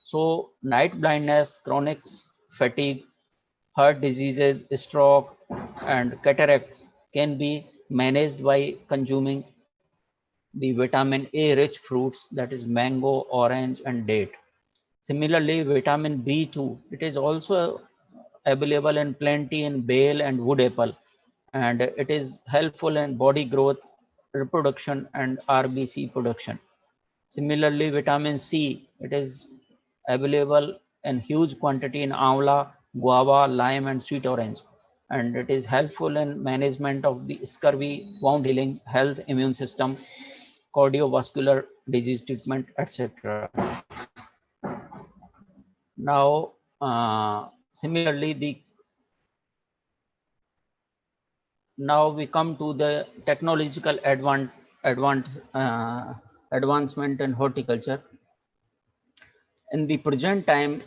So night blindness, chronic fatigue, heart diseases, stroke, and cataracts can be managed by consuming the vitamin A rich fruits, that is mango, orange, and date. Similarly, vitamin B2, it is also available in plenty in bale and wood apple, and it is helpful in body growth, reproduction, and RBC production. Similarly, vitamin C, it is available in huge quantity in amla, guava, lime, and sweet orange. And it is helpful in management of the scurvy, wound healing, health, immune system, cardiovascular disease treatment, etc. Now, similarly, now we come to the technological advancement in horticulture. In the present time,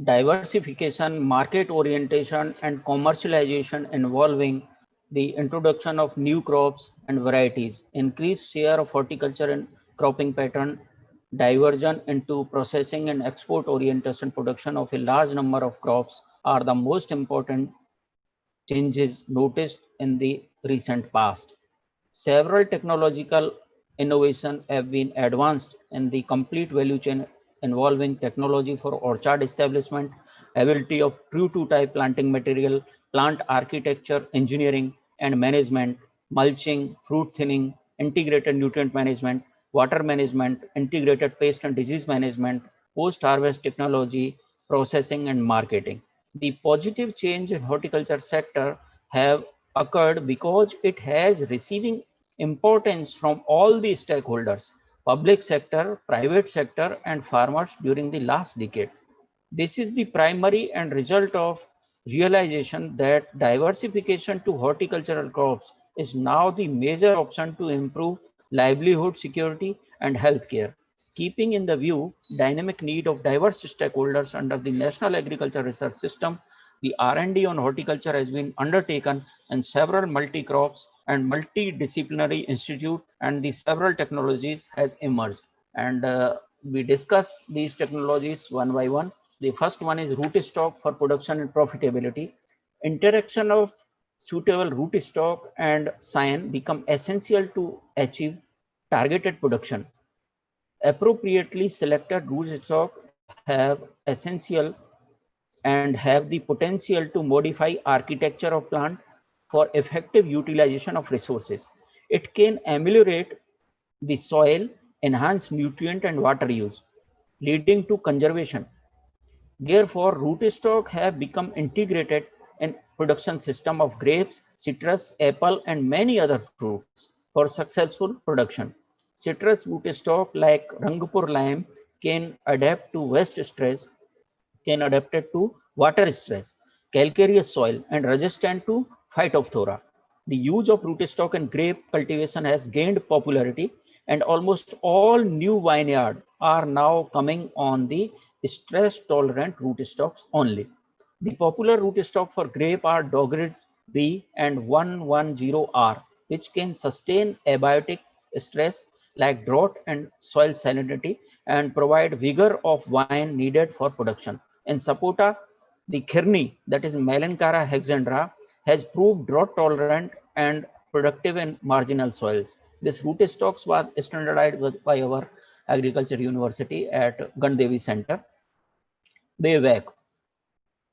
diversification, market orientation, and commercialization involving the introduction of new crops and varieties, increased share of horticulture in cropping pattern, diversion into processing and export orientation production of a large number of crops are the most important changes noticed in the recent past. Several technological innovations have been advanced in the complete value chain involving technology for orchard establishment, ability of true to type planting material, plant architecture, engineering and management, mulching, fruit thinning, integrated nutrient management, water management, integrated pest and disease management, post-harvest technology, processing and marketing. The positive change in horticulture sector have occurred because it has receiving importance from all the stakeholders, public sector, private sector, and farmers during the last decade. This is the primary and result of realization that diversification to horticultural crops is now the major option to improve livelihood security and healthcare. Keeping in the view dynamic need of diverse stakeholders under the National Agriculture Research System, the R&D on horticulture has been undertaken in several multi-crops and multidisciplinary institute, and the several technologies has emerged. And we discuss these technologies one by one. The first one is root stock for production and profitability. Interaction of suitable root stock and cyan become essential to achieve targeted production. Appropriately selected root stock have essential and have the potential to modify architecture of plant for effective utilization of resources. It can ameliorate the soil, enhance nutrient and water use, leading to conservation. Therefore, root stock have become integrated in production system of grapes, citrus, apple, and many other fruits for successful production. Citrus root stock like Rangpur lime can adapt to waste stress, can adapt it to water stress, calcareous soil, and resistant to phytophthora. The use of rootstock in grape cultivation has gained popularity, and almost all new vineyards are now coming on the stress-tolerant rootstocks only. The popular rootstock for grape are Dogridge B and 110R, which can sustain abiotic stress like drought and soil salinity and provide vigor of wine needed for production. In Sapota, the Khirni, that is Melancara hexandra, has proved drought tolerant and productive in marginal soils. This rootstocks was standardized by our Agriculture University at Ganddevi Center. Bewak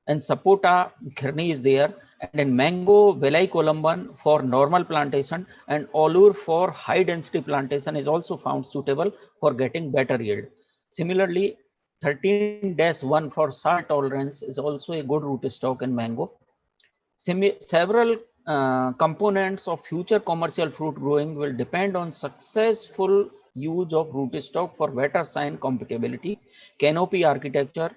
and Sapota Khirni is there, and in Mango Velai Columban for normal plantation and Olur for high density plantation is also found suitable for getting better yield. Similarly, 13-1 for salt tolerance is also a good rootstock in mango. Several components of future commercial fruit growing will depend on successful use of rootstock for better sign compatibility, canopy architecture,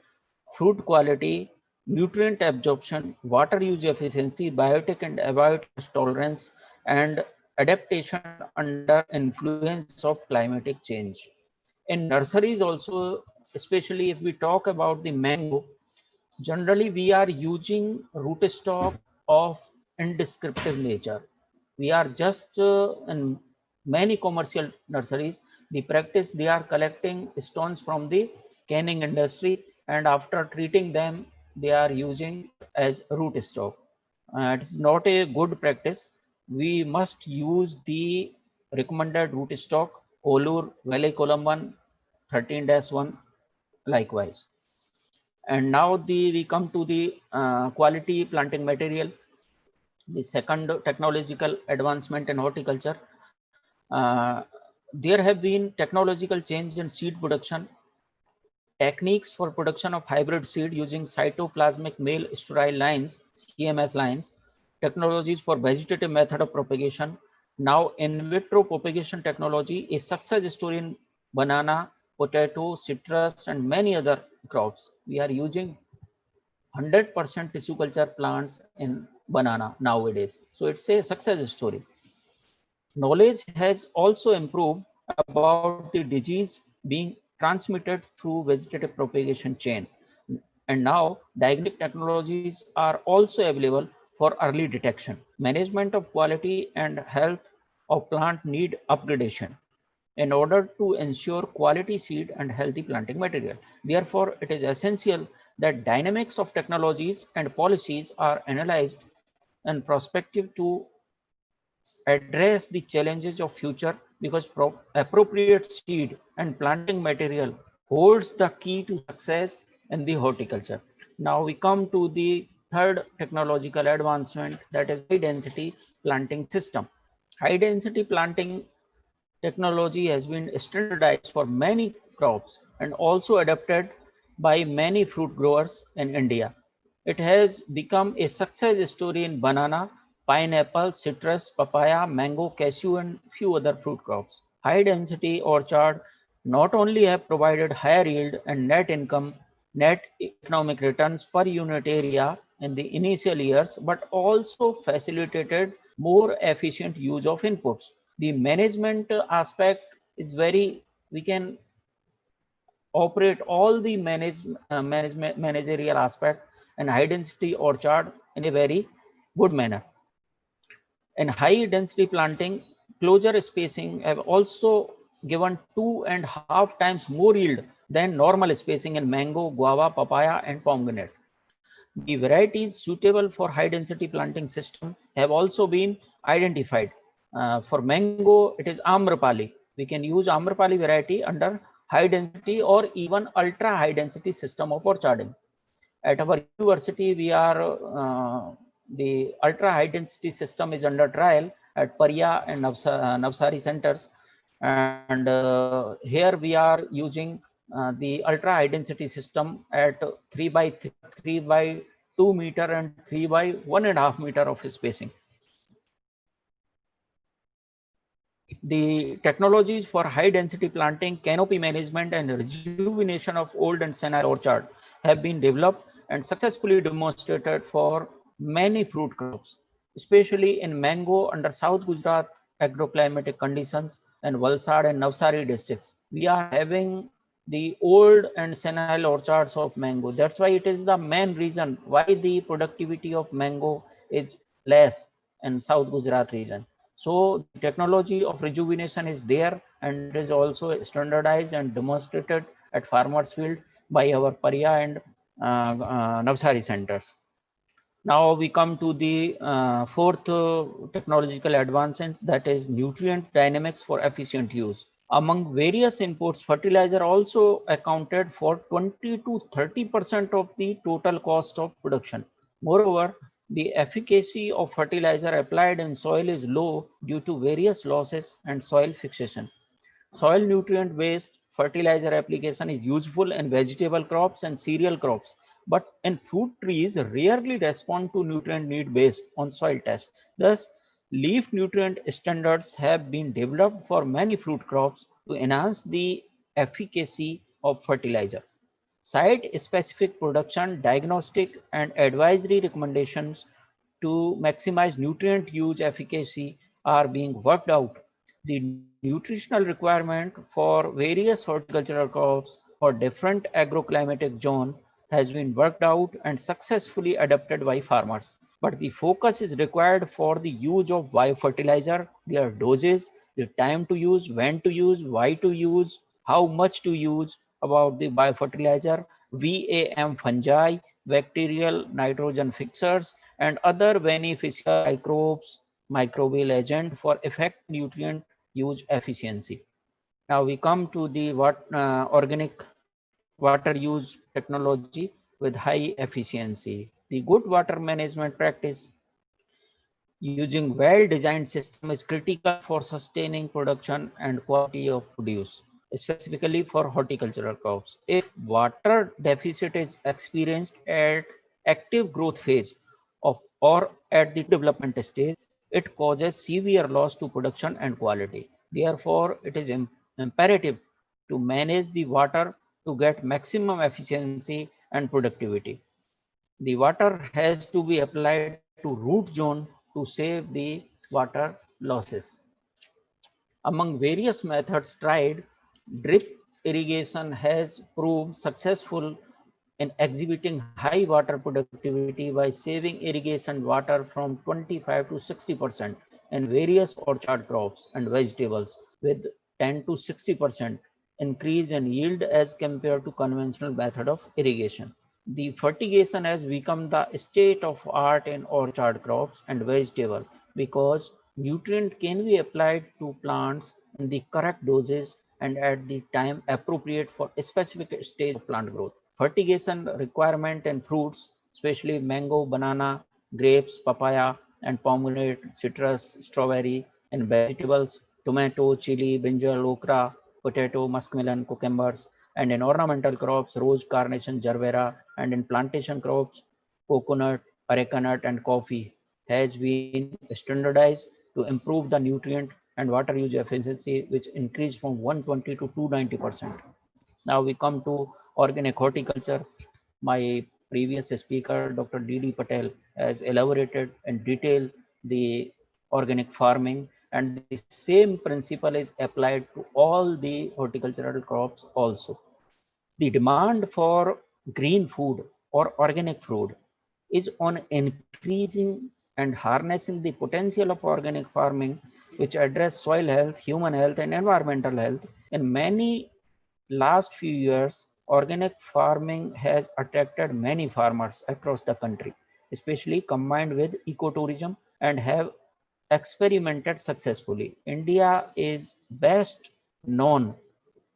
fruit quality, nutrient absorption, water use efficiency, biotic and abiotic tolerance, and adaptation under influence of climatic change. In nurseries also, especially if we talk about the mango, generally we are using rootstock of indescriptive nature. We are just in many commercial nurseries, the practice they are collecting stones from the canning industry, and after treating them, they are using as rootstock. It is not a good practice. We must use the recommended rootstock, Olur, Valley Columban, 13-1 likewise. And now we come to the quality planting material, the second technological advancement in horticulture. Uh, there have been technological change in seed production, techniques for production of hybrid seed using cytoplasmic male sterile lines, CMS lines, technologies for vegetative method of propagation. Now in vitro propagation technology is success story in banana, potato, citrus, and many other crops. We are using 100% tissue culture plants in banana nowadays. So it's a success story. Knowledge has also improved about the disease being transmitted through vegetative propagation chain. And now diagnostic technologies are also available for early detection. Management of quality and health of plant need upgradation in order to ensure quality seed and healthy planting material. Therefore, it is essential that dynamics of technologies and policies are analyzed and prospective to address the challenges of future, because appropriate seed and planting material holds the key to success in the horticulture. Now we come to the third technological advancement, that is high density planting system. High density planting technology has been standardized for many crops and also adopted by many fruit growers in India. It has become a success story in banana, pineapple, citrus, papaya, mango, cashew, and few other fruit crops. High density orchard not only have provided higher yield and net economic returns per unit area in the initial years, but also facilitated more efficient use of inputs. The management aspect is very, we can operate all the managerial aspect and high density orchard in a very good manner. In high density planting, closure spacing have also given 2.5 times more yield than normal spacing in mango, guava, papaya, and pomegranate. The varieties suitable for high density planting system have also been identified. For mango, it is Amrapali. We can use Amrapali variety under high density or even ultra high density system of orcharding. At our university, we are the ultra high density system is under trial at Paria and Navsari centers. And here we are using the ultra high density system at 3 by 2 meter and 3 by 1.5 meter of spacing. The technologies for high density planting, canopy management, and rejuvenation of old and senile orchard have been developed and successfully demonstrated for many fruit crops, especially in mango under South Gujarat agroclimatic conditions and Valsad and Navsari districts. We are having the old and senile orchards of mango. That's why it is the main reason why the productivity of mango is less in South Gujarat region. So the technology of rejuvenation is there, and it is also standardized and demonstrated at farmers field by our Paria and Navsari centers. Now we come to the fourth technological advancement, that is nutrient dynamics for efficient use. Among various inputs, fertilizer also accounted for 20 to 30% of the total cost of production. Moreover, the efficacy of fertilizer applied in soil is low due to various losses and soil fixation. Soil nutrient based fertilizer application is useful in vegetable crops and cereal crops, but in fruit trees rarely respond to nutrient need based on soil tests. Thus, leaf nutrient standards have been developed for many fruit crops to enhance the efficacy of fertilizer. Site-specific production, diagnostic, and advisory recommendations to maximize nutrient use efficacy are being worked out. The nutritional requirement for various horticultural crops for different agroclimatic zone has been worked out and successfully adopted by farmers. But the focus is required for the use of biofertilizer, their doses, the time to use, when to use, why to use, how much to use, about the biofertilizer, VAM fungi, bacterial nitrogen fixers, and other beneficial microbes, microbial agent for effect nutrient use efficiency. Now we come to the organic water use technology, with high efficiency. The good water management practice using well-designed system is critical for sustaining production and quality of produce, specifically for horticultural crops. If water deficit is experienced at active growth phase of or at the development stage, it causes severe loss to production and quality. Therefore, it is imperative to manage the water to get maximum efficiency and productivity. The water has to be applied to root zone to save the water losses. Among various methods tried, drip irrigation has proved successful in exhibiting high water productivity by saving irrigation water from 25 to 60% in various orchard crops and vegetables, with 10 to 60% increase in yield as compared to conventional method of irrigation. The fertigation has become the state of art in orchard crops and vegetable because nutrient can be applied to plants in the correct doses and at the time appropriate for a specific stage of plant growth. Fertigation requirement in fruits, especially mango, banana, grapes, papaya, and pomegranate, citrus, strawberry, and vegetables, tomato, chili, brinjal, okra, potato, muskmelon, cucumbers, and in ornamental crops, rose, carnation, gervera, and in plantation crops, coconut, areca nut, and coffee, has been standardized to improve the nutrient and water use efficiency, which increased from 120 to 290%. Now we come to organic horticulture. My previous speaker, Dr. D.D. Patel, has elaborated in detail the organic farming, and the same principle is applied to all the horticultural crops also. The demand for green food or organic food is on increasing and harnessing the potential of organic farming, which address soil health, human health, and environmental health. In many last few years, organic farming has attracted many farmers across the country, especially combined with ecotourism, and have experimented successfully. India is best known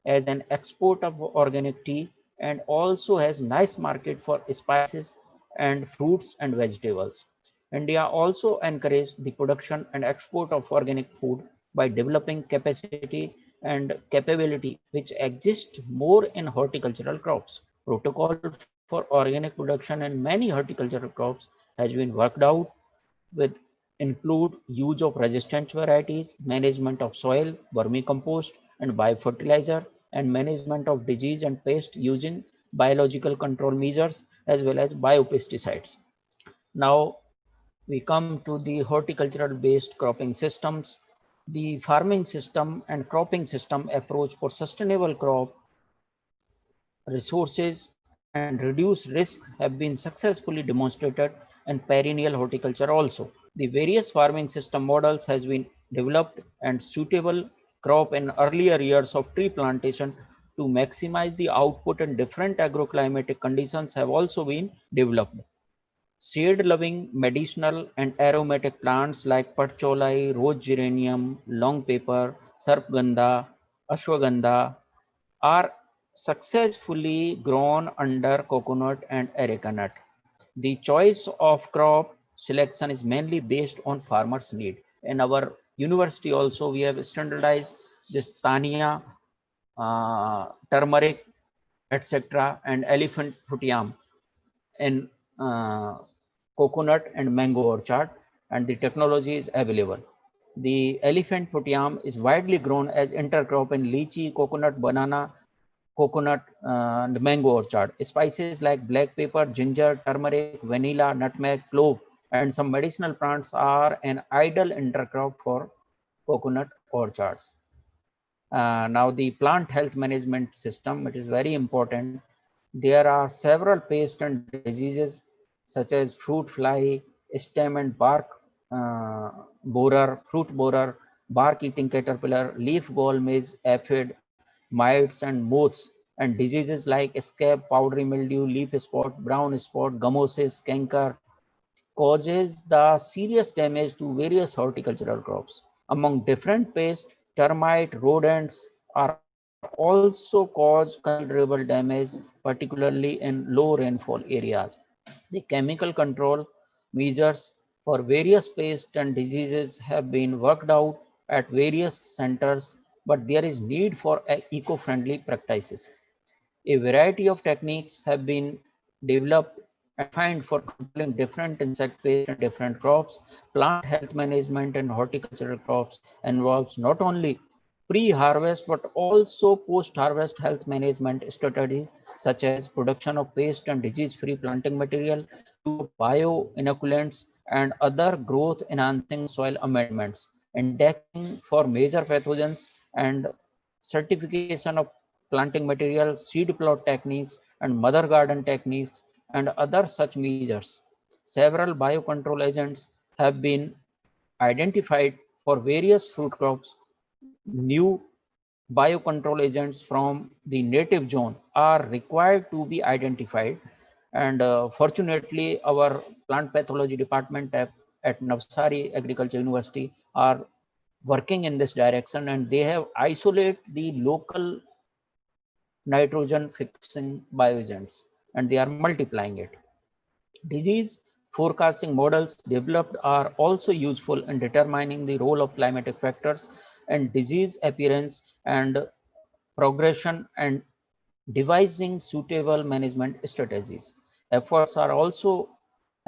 as an export of organic tea and also has nice market for spices and fruits and vegetables. India also encouraged the production and export of organic food by developing capacity and capability which exist more in horticultural crops. Protocol for organic production in many horticultural crops has been worked out with include use of resistant varieties, management of soil, vermicompost, and biofertilizer, and management of disease and pest using biological control measures as well as biopesticides. Now we come to the horticultural based cropping systems. The farming system and cropping system approach for sustainable crop resources and reduce risk have been successfully demonstrated in perennial horticulture also. The various farming system models has been developed and suitable crop in earlier years of tree plantation to maximize the output in different agroclimatic conditions have also been developed. Shade-loving medicinal and aromatic plants like patchouli, rose geranium, long pepper, sarpgandha, ashwagandha are successfully grown under coconut and areca nut. The choice of crop selection is mainly based on farmers' need. In our university also we have standardized this tania, turmeric, etc. and elephant fruit yam in coconut and mango orchard, and the technology is available. The elephant fruit yam is widely grown as intercrop in lychee, coconut, banana, coconut and mango orchard. Spices like black pepper, ginger, turmeric, vanilla, nutmeg, clove, and some medicinal plants are an ideal intercrop for coconut orchards. Now the plant health management system, it is very important. There are several pests and diseases such as fruit fly, stem and bark borer, fruit borer, bark eating caterpillar, leaf gall maze, aphid, mites and moths, and diseases like scab, powdery mildew, leaf spot, brown spot, gummosis, canker causes the serious damage to various horticultural crops. Among different pests, termite, rodents are also also cause considerable damage, particularly in low rainfall areas. The chemical control measures for various pests and diseases have been worked out at various centers, but there is need for eco-friendly practices. A variety of techniques have been developed and refined for controlling different insect pests and different crops. Plant health management and horticultural crops involves not only pre-harvest but also post-harvest health management strategies such as production of pest and disease-free planting material, use of bioinoculants and other growth-enhancing soil amendments, indexing for major pathogens and certification of planting material, seed plot techniques, and mother garden techniques, and other such measures. Several biocontrol agents have been identified for various fruit crops. New biocontrol agents from the native zone are required to be identified. And fortunately, our plant pathology department at Navsari Agriculture University are working in this direction, and they have isolated the local nitrogen fixing bioagents and they are multiplying it. Disease forecasting models developed are also useful in determining the role of climatic factors and disease appearance and progression and devising suitable management strategies. Efforts are also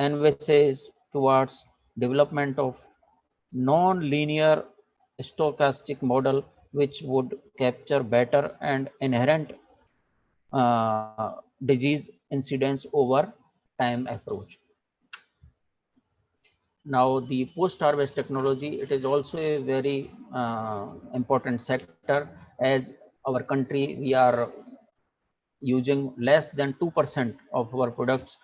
envisaged towards development of non-linear stochastic model which would capture better and inherent disease incidence over time approach. Now the post-harvest technology, it is also a very important sector as our country, we are using less than 2% of our products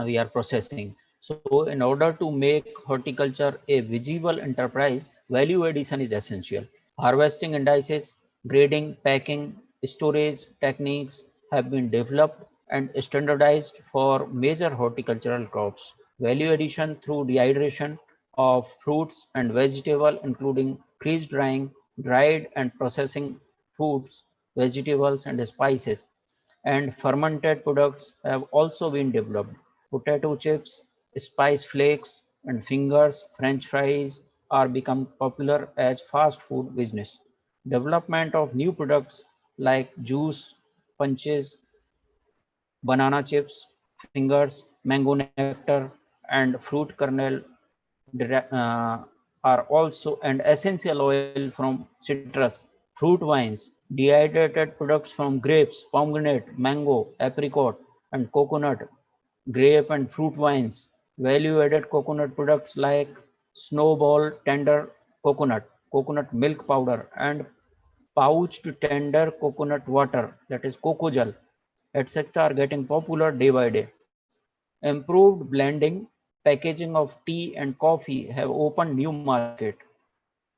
we are processing. So in order to make horticulture a visible enterprise, value addition is essential. Harvesting indices, grading, packing, storage techniques have been developed and standardized for major horticultural crops. Value addition through dehydration of fruits and vegetables, including freeze drying, dried and processing fruits, vegetables and spices, and fermented products have also been developed. Potato chips, spice flakes, and fingers, French fries are become popular as fast food business. Development of new products like juice, punches, banana chips, fingers, mango nectar, and fruit kernel are also and essential oil from citrus, fruit wines, dehydrated products from grapes, pomegranate, mango, apricot, and coconut, grape and fruit wines, value-added coconut products like snowball tender coconut, coconut milk powder, and pouched tender coconut water, that is coco gel, etc. are getting popular day by day. Improved blending, packaging of tea and coffee have opened new market.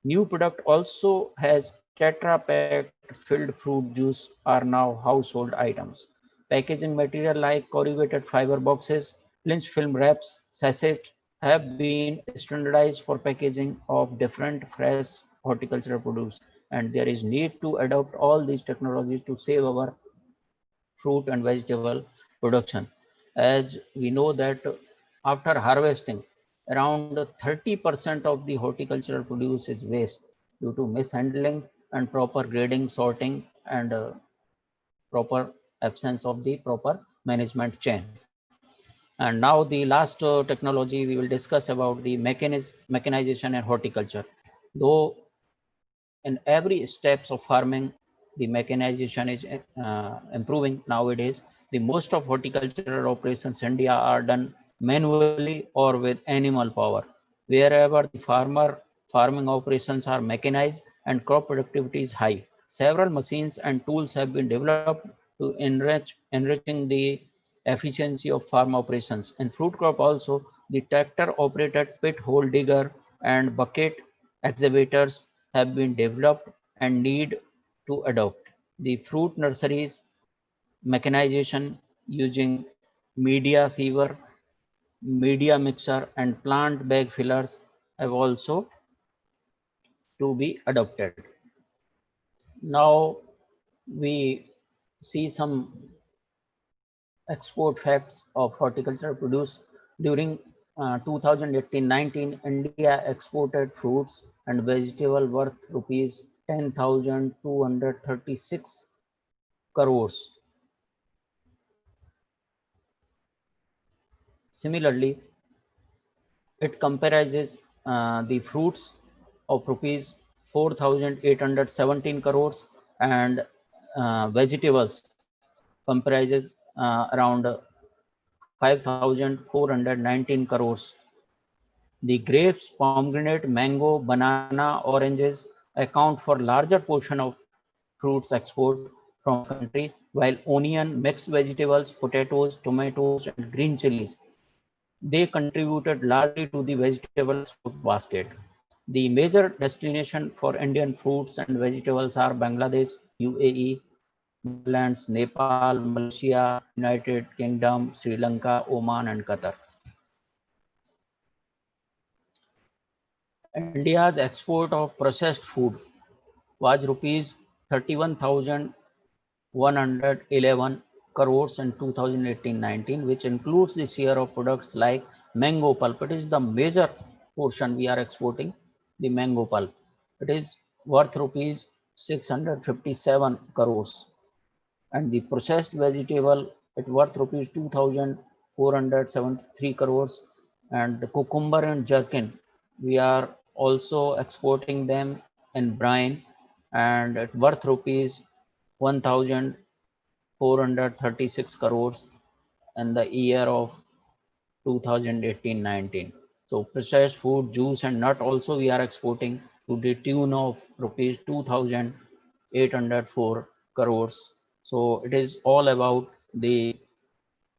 New product also has Tetra Pak filled fruit juice are now household items. Packaging material like corrugated fiber boxes, clinch film wraps, sachets have been standardized for packaging of different fresh horticultural produce. And there is need to adopt all these technologies to save our fruit and vegetable production. As we know that after harvesting, around 30% of the horticultural produce is waste due to mishandling and proper grading, sorting, and proper absence of the proper management chain. And now the last technology we will discuss about the mechanization and horticulture. Though in every steps of farming the mechanization is improving nowadays, the most of horticultural operations in India are done manually or with animal power. Wherever the farming operations are mechanized and crop productivity is high, several machines and tools have been developed to enriching the efficiency of farm operations. In fruit crop also, the tractor operated pit hole digger and bucket excavators have been developed and need to adopt. The fruit nurseries mechanization using media siever, media mixer, and plant bag fillers have also to be adopted. Now we see some export facts of horticulture produce during 2018-19. India exported fruits and vegetable worth rupees 10,236 crores. Similarly, it comprises the fruits of rupees 4,817 crores and vegetables comprises around 5,419 crores. The grapes, pomegranate, mango, banana, oranges account for larger portion of fruits export from the country, while onion, mixed vegetables, potatoes, tomatoes, and green chilies, they contributed largely to the vegetable export basket. The major destination for Indian fruits and vegetables are Bangladesh, UAE, Netherlands, Nepal, Malaysia, United Kingdom, Sri Lanka, Oman, and Qatar. India's export of processed food was rupees 31,111 crores in 2018-19, which includes the share of products like mango pulp. It is the major portion we are exporting, the mango pulp. It is worth rupees 657 crores. And the processed vegetable, it worth rupees 2,473 crores. And the cucumber and gherkin, we are also exporting them in brine, and it worth rupees 1,436 crores in the year of 2018-19. So processed food, juice and nut also we are exporting to the tune of rupees 2,804 crores. So it is all about the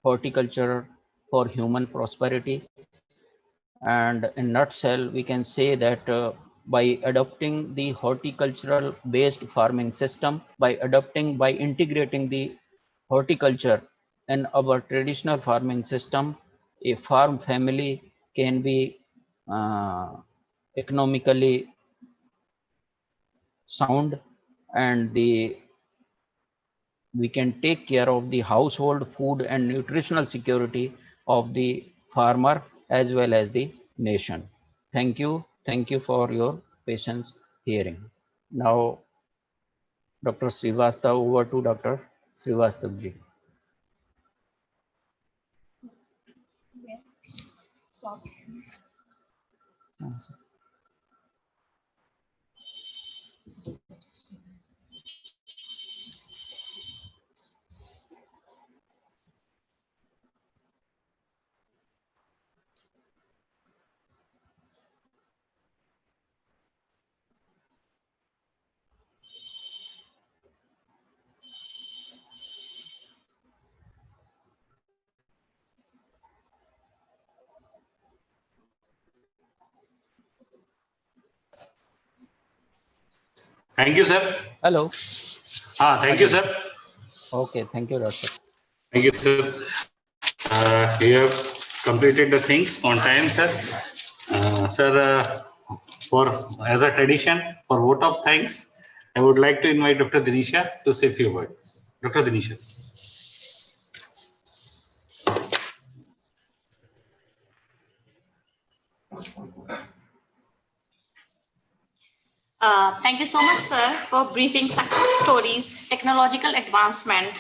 horticulture for human prosperity. And in nutshell, we can say that by adopting the horticultural based farming system, by integrating the horticulture in our traditional farming system, a farm family can be uh, economically sound, and we can take care of the household food and nutritional security of the farmer as well as the nation. Thank you. Thank you for your patience hearing. Now, Dr. Srivastav, over to Dr. Srivastav ji. Thank you, sir. Hello. Thank you, sir. Okay, thank you, Doctor. Thank you, sir. You have completed the things on time, sir. Sir, for as a tradition, for vote of thanks, I would like to invite Dr. Dinisha to say a few words. Dr. Dinisha. Thank you so much, sir, for briefing success stories, technological advancement,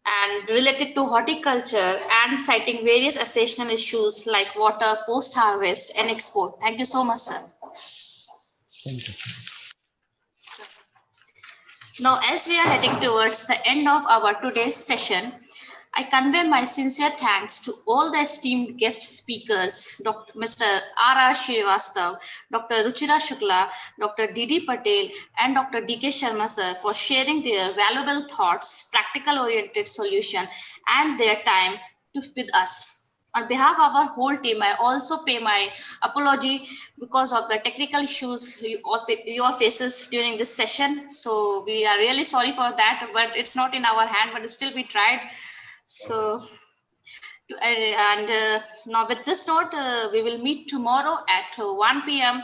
and related to horticulture and citing various essential issues like water, post-harvest, and export. Thank you so much, sir. Thank you. Now, as we are heading towards the end of our today's session, I convey my sincere thanks to all the esteemed guest speakers, Dr. Mr. R.R. Srivastav, Dr. Ruchira Shukla, Dr. D.D. Patel, and Dr. D.K. Sharma, sir, for sharing their valuable thoughts, practical-oriented solution, and their time with us. On behalf of our whole team, I also pay my apology because of the technical issues you all faces during this session. So we are really sorry for that, but it's not in our hand, but still we tried. So, now with this note, we will meet tomorrow at 1 p.m.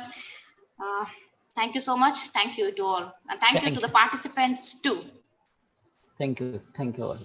Thank you so much. Thank you to all. And thank you to the participants too. Thank you all.